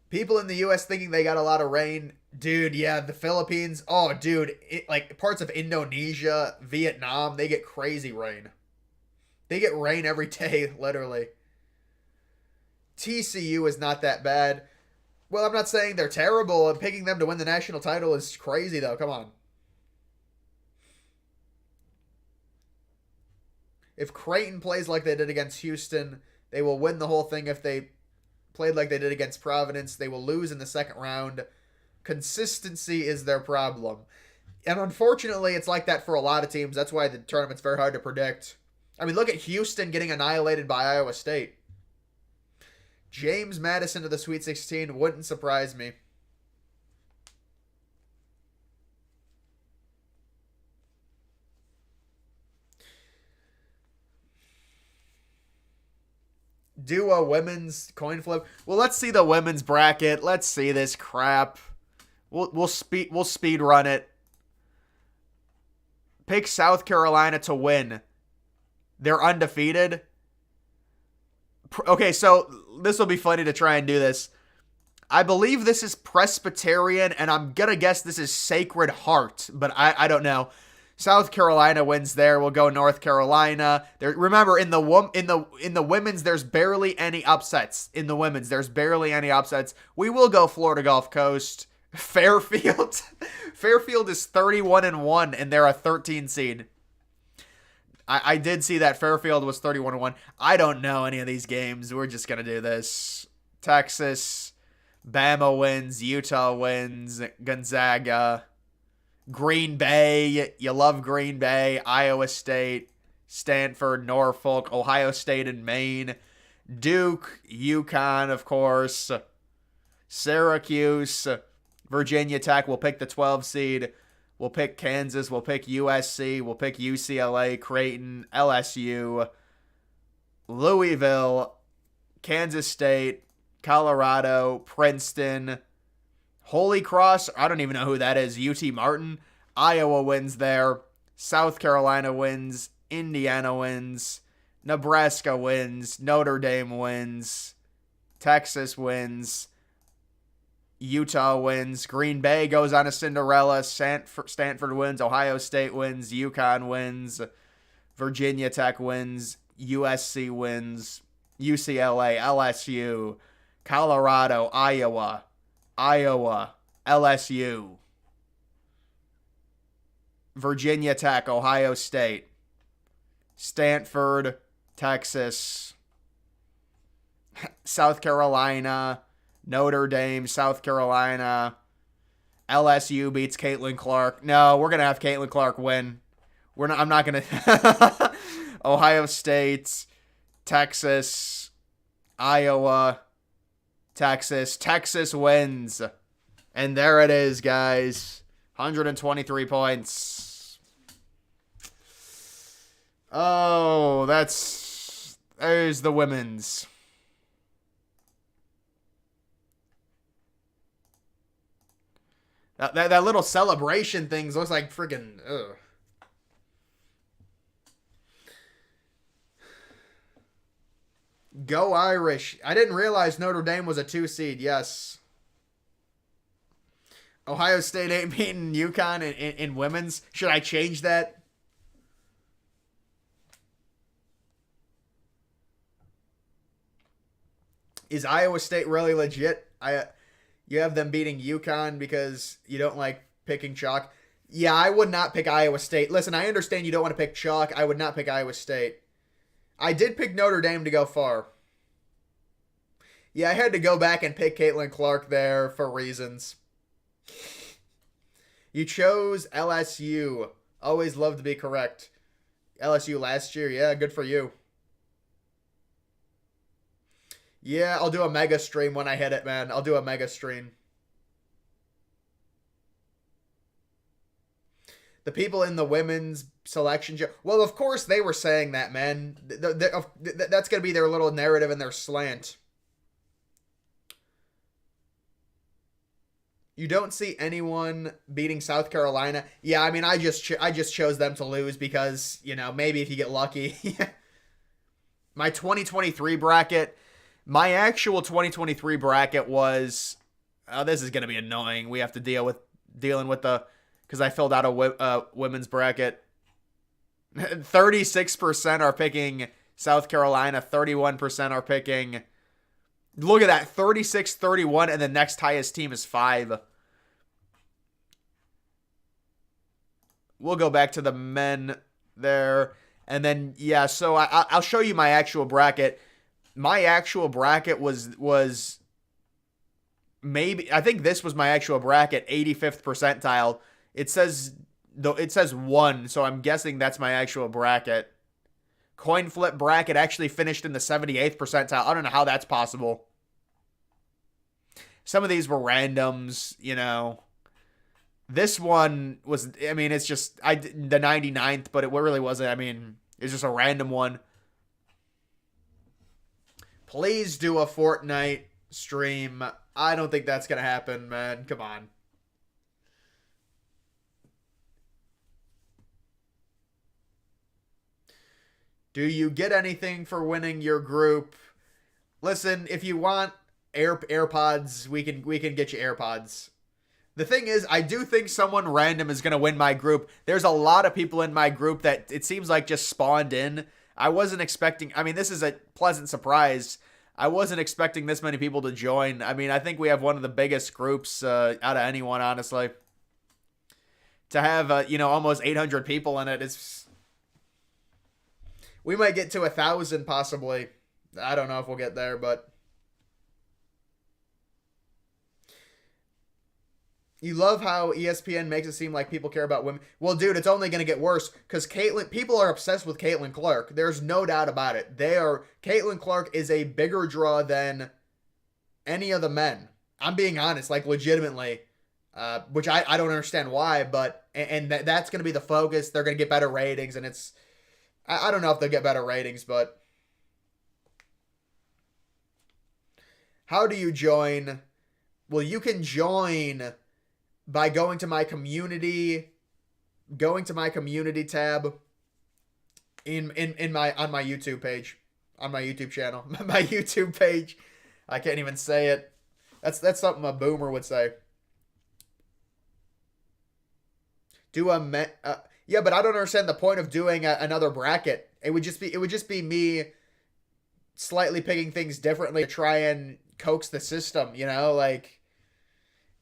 People in the U.S. thinking they got a lot of rain. Dude, yeah, the Philippines. Oh, dude, like parts of Indonesia, Vietnam, they get crazy rain. They get rain every day, literally. TCU is not that bad. Well, I'm not saying they're terrible. And picking them to win the national title is crazy, though. Come on. If Creighton plays like they did against Houston, they will win the whole thing. If they played like they did against Providence, they will lose in the second round. Consistency is their problem. And unfortunately, it's like that for a lot of teams. That's why the tournament's very hard to predict. I mean, look at Houston getting annihilated by Iowa State. James Madison to the Sweet 16 wouldn't surprise me. Do a women's coin flip. Well, let's see the women's bracket. Let's see this crap. We'll speed run it. Pick South Carolina to win. They're undefeated. Okay, so this will be funny to try and do this. I believe this is Presbyterian, and I'm gonna guess this is Sacred Heart, but I don't know. South Carolina wins there. We'll go North Carolina. There, remember, in the women's, there's barely any upsets. In the women's, there's barely any upsets. We will go Florida Gulf Coast. Fairfield. Fairfield is 31-1, and they're a 13 seed. I did see that Fairfield was 31-1. I don't know any of these games. We're just gonna do this. Texas, Bama wins. Utah wins. Gonzaga. Green Bay, you love Green Bay, Iowa State, Stanford, Norfolk, Ohio State and Maine, Duke, UConn, of course, Syracuse, Virginia Tech will pick the 12 seed. We'll pick Kansas. We'll pick USC. We'll pick UCLA, Creighton, LSU, Louisville, Kansas State, Colorado, Princeton, Holy Cross. I don't even know who that is. UT Martin. Iowa wins there. South Carolina wins. Indiana wins. Nebraska wins. Notre Dame wins. Texas wins. Utah wins. Green Bay goes on a Cinderella. Stanford wins. Ohio State wins. UConn wins. Virginia Tech wins. USC wins. UCLA, LSU, Colorado, Iowa, LSU, Virginia Tech, Ohio State, Stanford, Texas, South Carolina, Notre Dame, South Carolina, LSU beats Caitlin Clark. No, we're gonna have Caitlin Clark win. I'm not gonna. Ohio State, Texas, Iowa, Texas. Texas wins. And there it is, guys. 123 points. Oh, there's the women's. That little celebration thing looks like freaking. Ugh. Go Irish. I didn't realize Notre Dame was a 2 seed. Yes. Ohio State ain't beating UConn in women's. Should I change that? Is Iowa State really legit? You have them beating UConn because you don't like picking chalk. Yeah, I would not pick Iowa State. Listen, I understand you don't want to pick chalk. I would not pick Iowa State. I did pick Notre Dame to go far. Yeah, I had to go back and pick Caitlin Clark there for reasons. You chose LSU. Always love to be correct. LSU last year. Yeah, good for you. Yeah, I'll do a mega stream when I hit it, man. I'll do a mega stream. The people in the women's selection show. Well, of course they were saying that, man. That's going to be their little narrative and their slant. You don't see anyone beating South Carolina. Yeah, I mean, I just chose them to lose because, you know, maybe if you get lucky. My 2023 bracket, my actual 2023 bracket was, oh, this is going to be annoying. We have to dealing with the, because I filled out a women's bracket. 36% are picking South Carolina. 31% are picking, look at that, 36-31, and the next highest team is 5. We'll go back to the men there. And then, yeah, so I'll show you my actual bracket. My actual bracket was maybe, I think this was my actual bracket, 85th percentile. It says 1, so I'm guessing that's my actual bracket. Coin flip bracket actually finished in the 78th percentile. I don't know how that's possible. Some of these were randoms, you know. This one was, I mean, it's just the 99th, but it really wasn't. I mean, it's just a random one. Please do a Fortnite stream. I don't think that's going to happen, man. Come on. Do you get anything for winning your group? Listen, if you want AirPods, we can get you AirPods. The thing is, I do think someone random is going to win my group. There's a lot of people in my group that it seems like just spawned in. I wasn't expecting, I mean, this is a pleasant surprise. I wasn't expecting this many people to join. I mean, I think we have one of the biggest groups out of anyone, honestly. To have, almost 800 people in it is... We might get to 1,000 possibly. I don't know if we'll get there, but... You love how ESPN makes it seem like people care about women. Well, dude, it's only going to get worse because people are obsessed with Caitlin Clark. There's no doubt about it. Caitlin Clark is a bigger draw than any of the men. I'm being honest, like legitimately, which I don't understand why, but that's going to be the focus. They're going to get better ratings, and I don't know if they'll get better ratings, but how do you join? Well, you can join by going to my community tab in my on my YouTube page, on my YouTube channel, my YouTube page. I can't even say it. That's something a boomer would say. Do a yeah, but I don't understand the point of doing another bracket. It would just be me slightly picking things differently to try and coax the system. Like,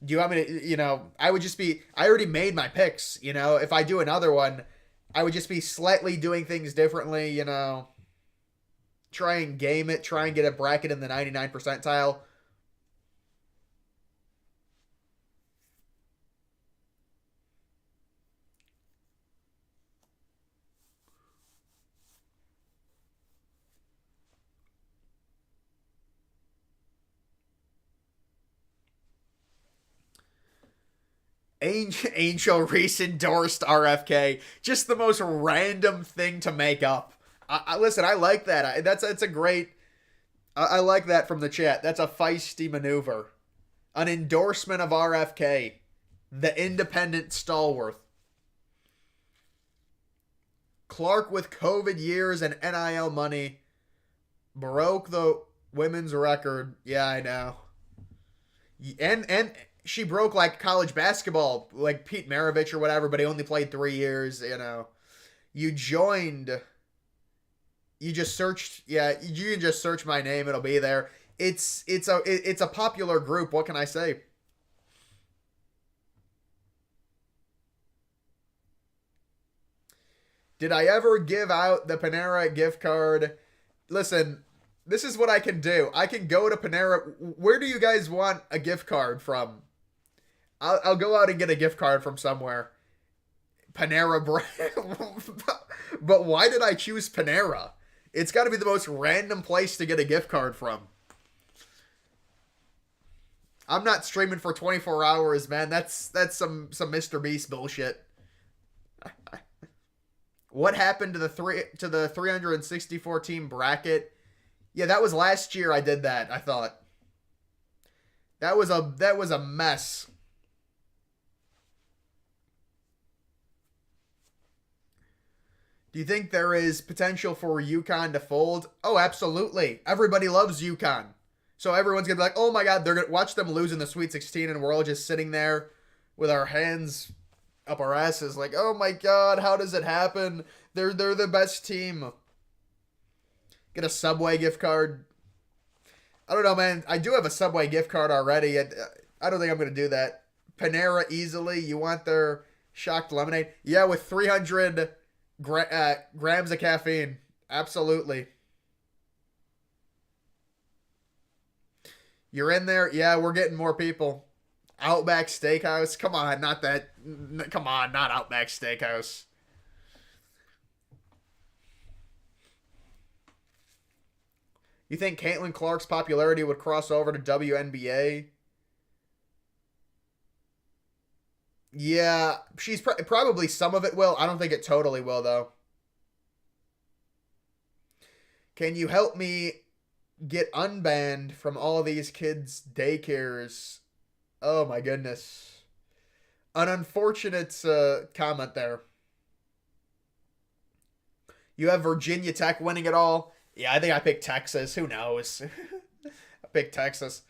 do you want me to? I would just be. I already made my picks. If I do another one, I would just be slightly doing things differently. Try and game it. Try and get a bracket in the 99 percentile. Angel Reese endorsed RFK. Just the most random thing to make up. Listen, I like that. That's a great. I like that from the chat. That's a feisty maneuver. An endorsement of RFK, the independent stalwart. Clark with COVID years and NIL money broke the women's record. Yeah, I know. And she broke like college basketball, like Pete Maravich or whatever, but he only played 3 years. You joined. You just searched. Yeah, you can just search my name; it'll be there. It's a popular group. What can I say? Did I ever give out the Panera gift card? Listen, this is what I can do. I can go to Panera. Where do you guys want a gift card from? I'll go out and get a gift card from somewhere. Panera brand. But why did I choose Panera? It's got to be the most random place to get a gift card from. I'm not streaming for 24 hours, man. That's some Mr. Beast bullshit. What happened to the 364 team bracket? Yeah, that was last year I did that, I thought. That was a mess. Do you think there is potential for UConn to fold? Oh, absolutely. Everybody loves UConn. So everyone's going to be like, oh my God, they're going to watch them lose in the Sweet 16, and we're all just sitting there with our hands up our asses like, oh my God, how does it happen? They're the best team. Get a Subway gift card. I don't know, man. I do have a Subway gift card already. I don't think I'm going to do that. Panera easily. You want their shocked lemonade? Yeah, with 300 grams of caffeine. Absolutely. You're in there? Yeah, we're getting more people. Outback Steakhouse? Come on, not that. Come on, not Outback Steakhouse. You think Caitlin Clark's popularity would cross over to WNBA? Yeah, she's probably some of it will. I don't think it totally will, though. Can you help me get unbanned from all these kids' daycares? Oh my goodness. An unfortunate comment there. You have Virginia Tech winning it all? Yeah, I think I picked Texas. Who knows? I picked Texas.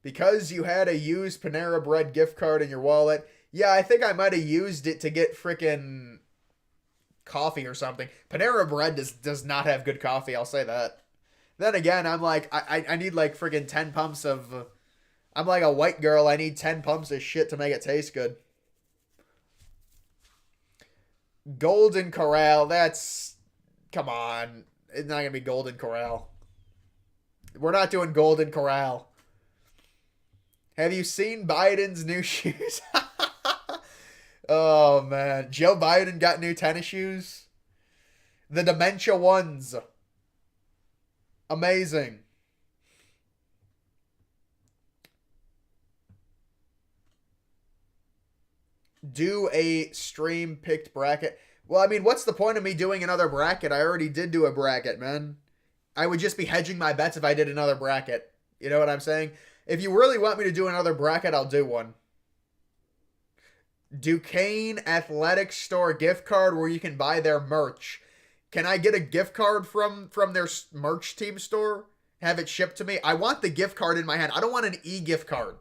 Because you had a used Panera Bread gift card in your wallet. Yeah, I think I might have used it to get frickin' coffee or something. Panera Bread does not have good coffee, I'll say that. Then again, I'm like, I need like friggin' 10 pumps of. I'm like a white girl, I need 10 pumps of shit to make it taste good. Golden Corral, that's. Come on. It's not gonna be Golden Corral. We're not doing Golden Corral. Have you seen Biden's new shoes? Oh man, Joe Biden got new tennis shoes. The Dementia ones. Amazing. Do a stream picked bracket. Well, I mean, what's the point of me doing another bracket? I already did do a bracket, man. I would just be hedging my bets if I did another bracket. You know what I'm saying? If you really want me to do another bracket, I'll do one. Duquesne Athletic Store gift card where you can buy their merch. Can I get a gift card from their merch team store? Have it shipped to me? I want the gift card in my hand. I don't want an e-gift card.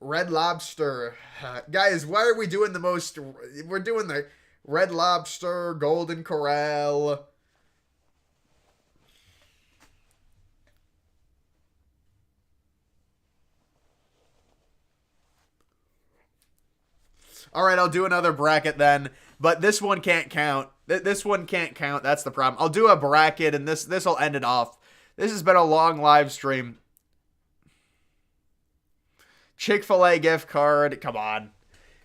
Red Lobster. Guys, why are we doing the most... We're doing the Red Lobster, Golden Corral. All right, I'll do another bracket then. But this one can't count. This one can't count. That's the problem. I'll do a bracket, and this will end it off. This has been a long live stream. Chick-fil-A gift card. Come on.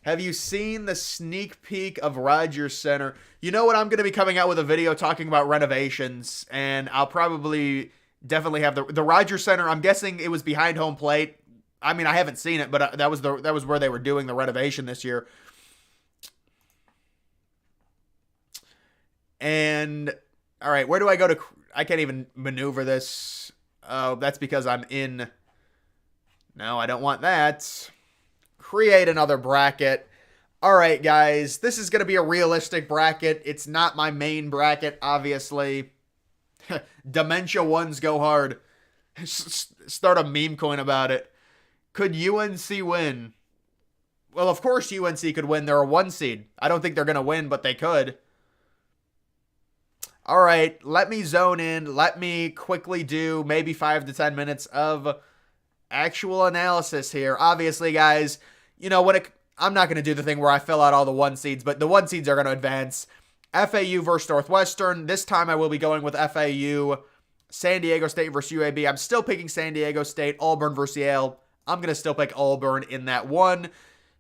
Have you seen the sneak peek of Rogers Center? You know what? I'm going to be coming out with a video talking about renovations, and I'll probably definitely have the Rogers Center. I'm guessing it was behind home plate. I mean, I haven't seen it, but that was where they were doing the renovation this year. And all right, where do I go to? I can't even maneuver this. Oh, that's because I'm in. No, I don't want that. Create another bracket. All right, guys. This is going to be a realistic bracket. It's not my main bracket, obviously. Dementia ones go hard. Start a meme coin about it. Could UNC win? Well, of course UNC could win. They're a 1 seed. I don't think they're going to win, but they could. All right, let me zone in. Let me quickly do maybe 5 to 10 minutes of actual analysis here. Obviously, guys, you know, I'm not going to do the thing where I fill out all the 1 seeds, but the 1 seeds are going to advance. FAU versus Northwestern. This time I will be going with FAU. San Diego State versus UAB. I'm still picking San Diego State. Auburn versus Yale. I'm going to still pick Auburn in that one.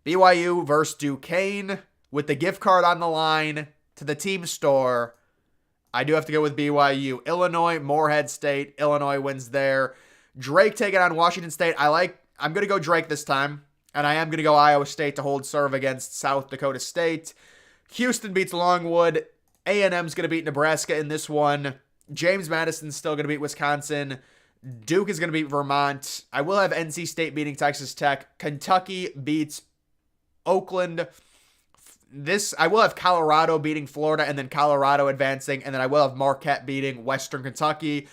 BYU versus Duquesne with the gift card on the line to the team store. I do have to go with BYU. Illinois, Morehead State. Illinois wins there. Drake taking on Washington State. I'm going to go Drake this time. And I am going to go Iowa State to hold serve against South Dakota State. Houston beats Longwood. A&M's going to beat Nebraska in this one. James Madison's still going to beat Wisconsin. Duke is going to beat Vermont. I will have NC State beating Texas Tech. Kentucky beats Oakland. I will have Colorado beating Florida and then Colorado advancing. And then I will have Marquette beating Western Kentucky.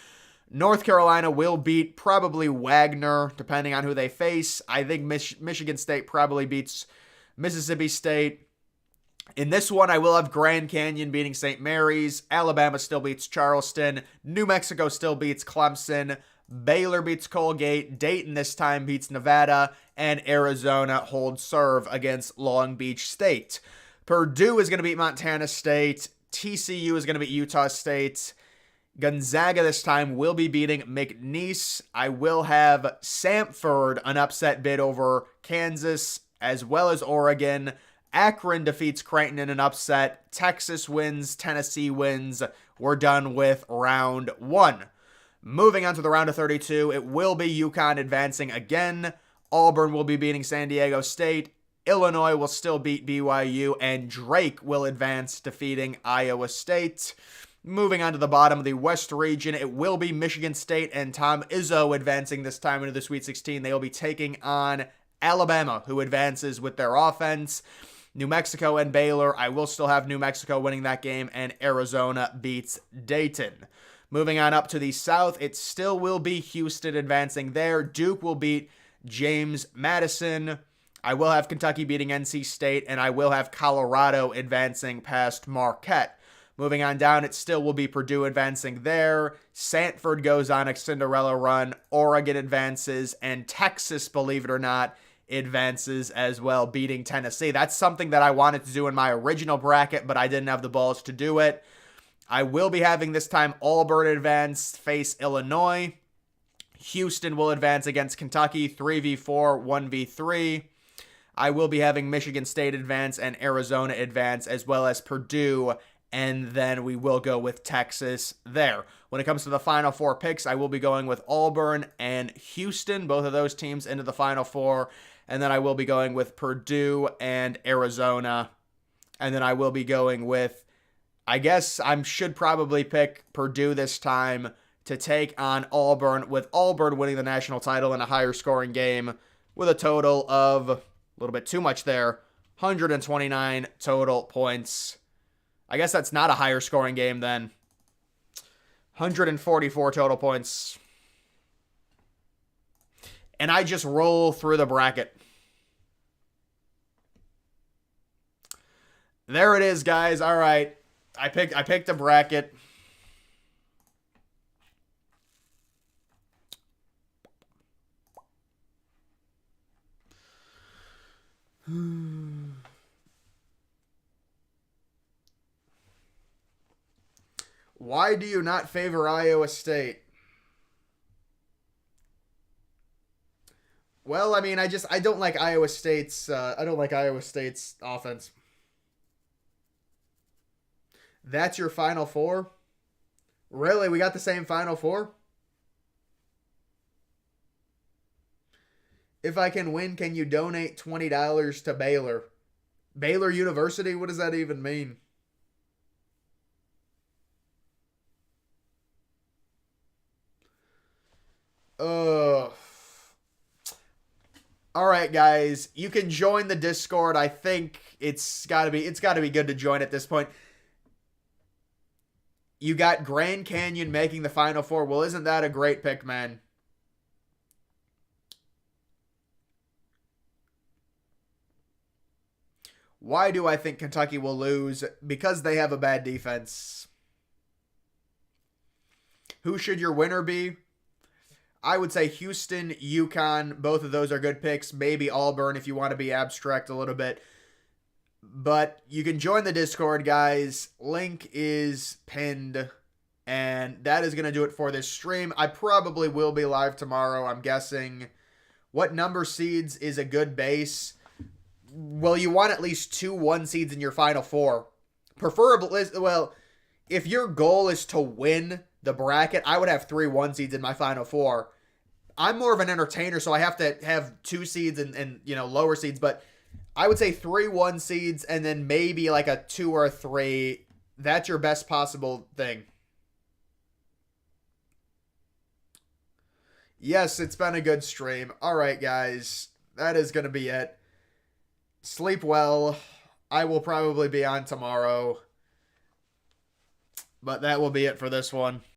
North Carolina will beat probably Wagner, depending on who they face. I think Michigan State probably beats Mississippi State. In this one, I will have Grand Canyon beating St. Mary's. Alabama still beats Charleston. New Mexico still beats Clemson. Baylor beats Colgate. Dayton this time beats Nevada. And Arizona holds serve against Long Beach State. Purdue is going to beat Montana State. TCU is going to beat Utah State. Gonzaga this time will be beating McNeese. I will have Samford, an upset bid over Kansas, as well as Oregon. Akron defeats Creighton in an upset. Texas wins. Tennessee wins. We're done with round 1. Moving on to the round of 32, it will be UConn advancing again. Auburn will be beating San Diego State. Illinois will still beat BYU, and Drake will advance, defeating Iowa State. Moving on to the bottom of the West region, it will be Michigan State and Tom Izzo advancing this time into the Sweet 16. They will be taking on Alabama, who advances with their offense. New Mexico and Baylor, I will still have New Mexico winning that game, and Arizona beats Dayton. Moving on up to the South, it still will be Houston advancing there. Duke will beat James Madison. I will have Kentucky beating NC State, and I will have Colorado advancing past Marquette. Moving on down, it still will be Purdue advancing there. Sanford goes on a Cinderella run. Oregon advances, and Texas, believe it or not, advances as well, beating Tennessee. That's something that I wanted to do in my original bracket, but I didn't have the balls to do it. I will be having this time Auburn advance, face Illinois. Houston will advance against Kentucky, 3v4, 1v3. I will be having Michigan State advance and Arizona advance, as well as Purdue, and then we will go with Texas there. When it comes to the Final Four picks, I will be going with Auburn and Houston, both of those teams into the Final Four, and then I will be going with Purdue and Arizona, and then I will be going with, I guess I should probably pick Purdue this time to take on Auburn, with Auburn winning the national title in a higher scoring game with a total of, a little bit too much there, 129 total points. I guess that's not a higher scoring game then. 144 total points. And I just roll through the bracket. There it is, guys. All right. I picked a bracket. Why do you not favor Iowa State? Well, I mean, I don't like Iowa State's offense. That's your Final Four? Really? We got the same Final Four? If I can win, can you donate $20 to Baylor? Baylor University? What does that even mean? Ugh. All right, guys. You can join the Discord. I think it's gotta be good to join at this point. You got Grand Canyon making the Final Four. Well, isn't that a great pick, man? Why do I think Kentucky will lose? Because they have a bad defense. Who should your winner be? I would say Houston, UConn. Both of those are good picks. Maybe Auburn if you want to be abstract a little bit. But you can join the Discord, guys. Link is pinned. And that is going to do it for this stream. I probably will be live tomorrow, I'm guessing. What number seeds is a good base? Well, you want at least 2 1 seeds in your Final Four. Preferably, well, if your goal is to win the bracket, I would have 3 1 seeds in my Final Four. I'm more of an entertainer, so I have to have 2 seeds and lower seeds, but I would say 3 1 seeds and then maybe like a 2 or a 3. That's your best possible thing. Yes, it's been a good stream. All right, guys. That is going to be it. Sleep well. I will probably be on tomorrow. But that will be it for this one.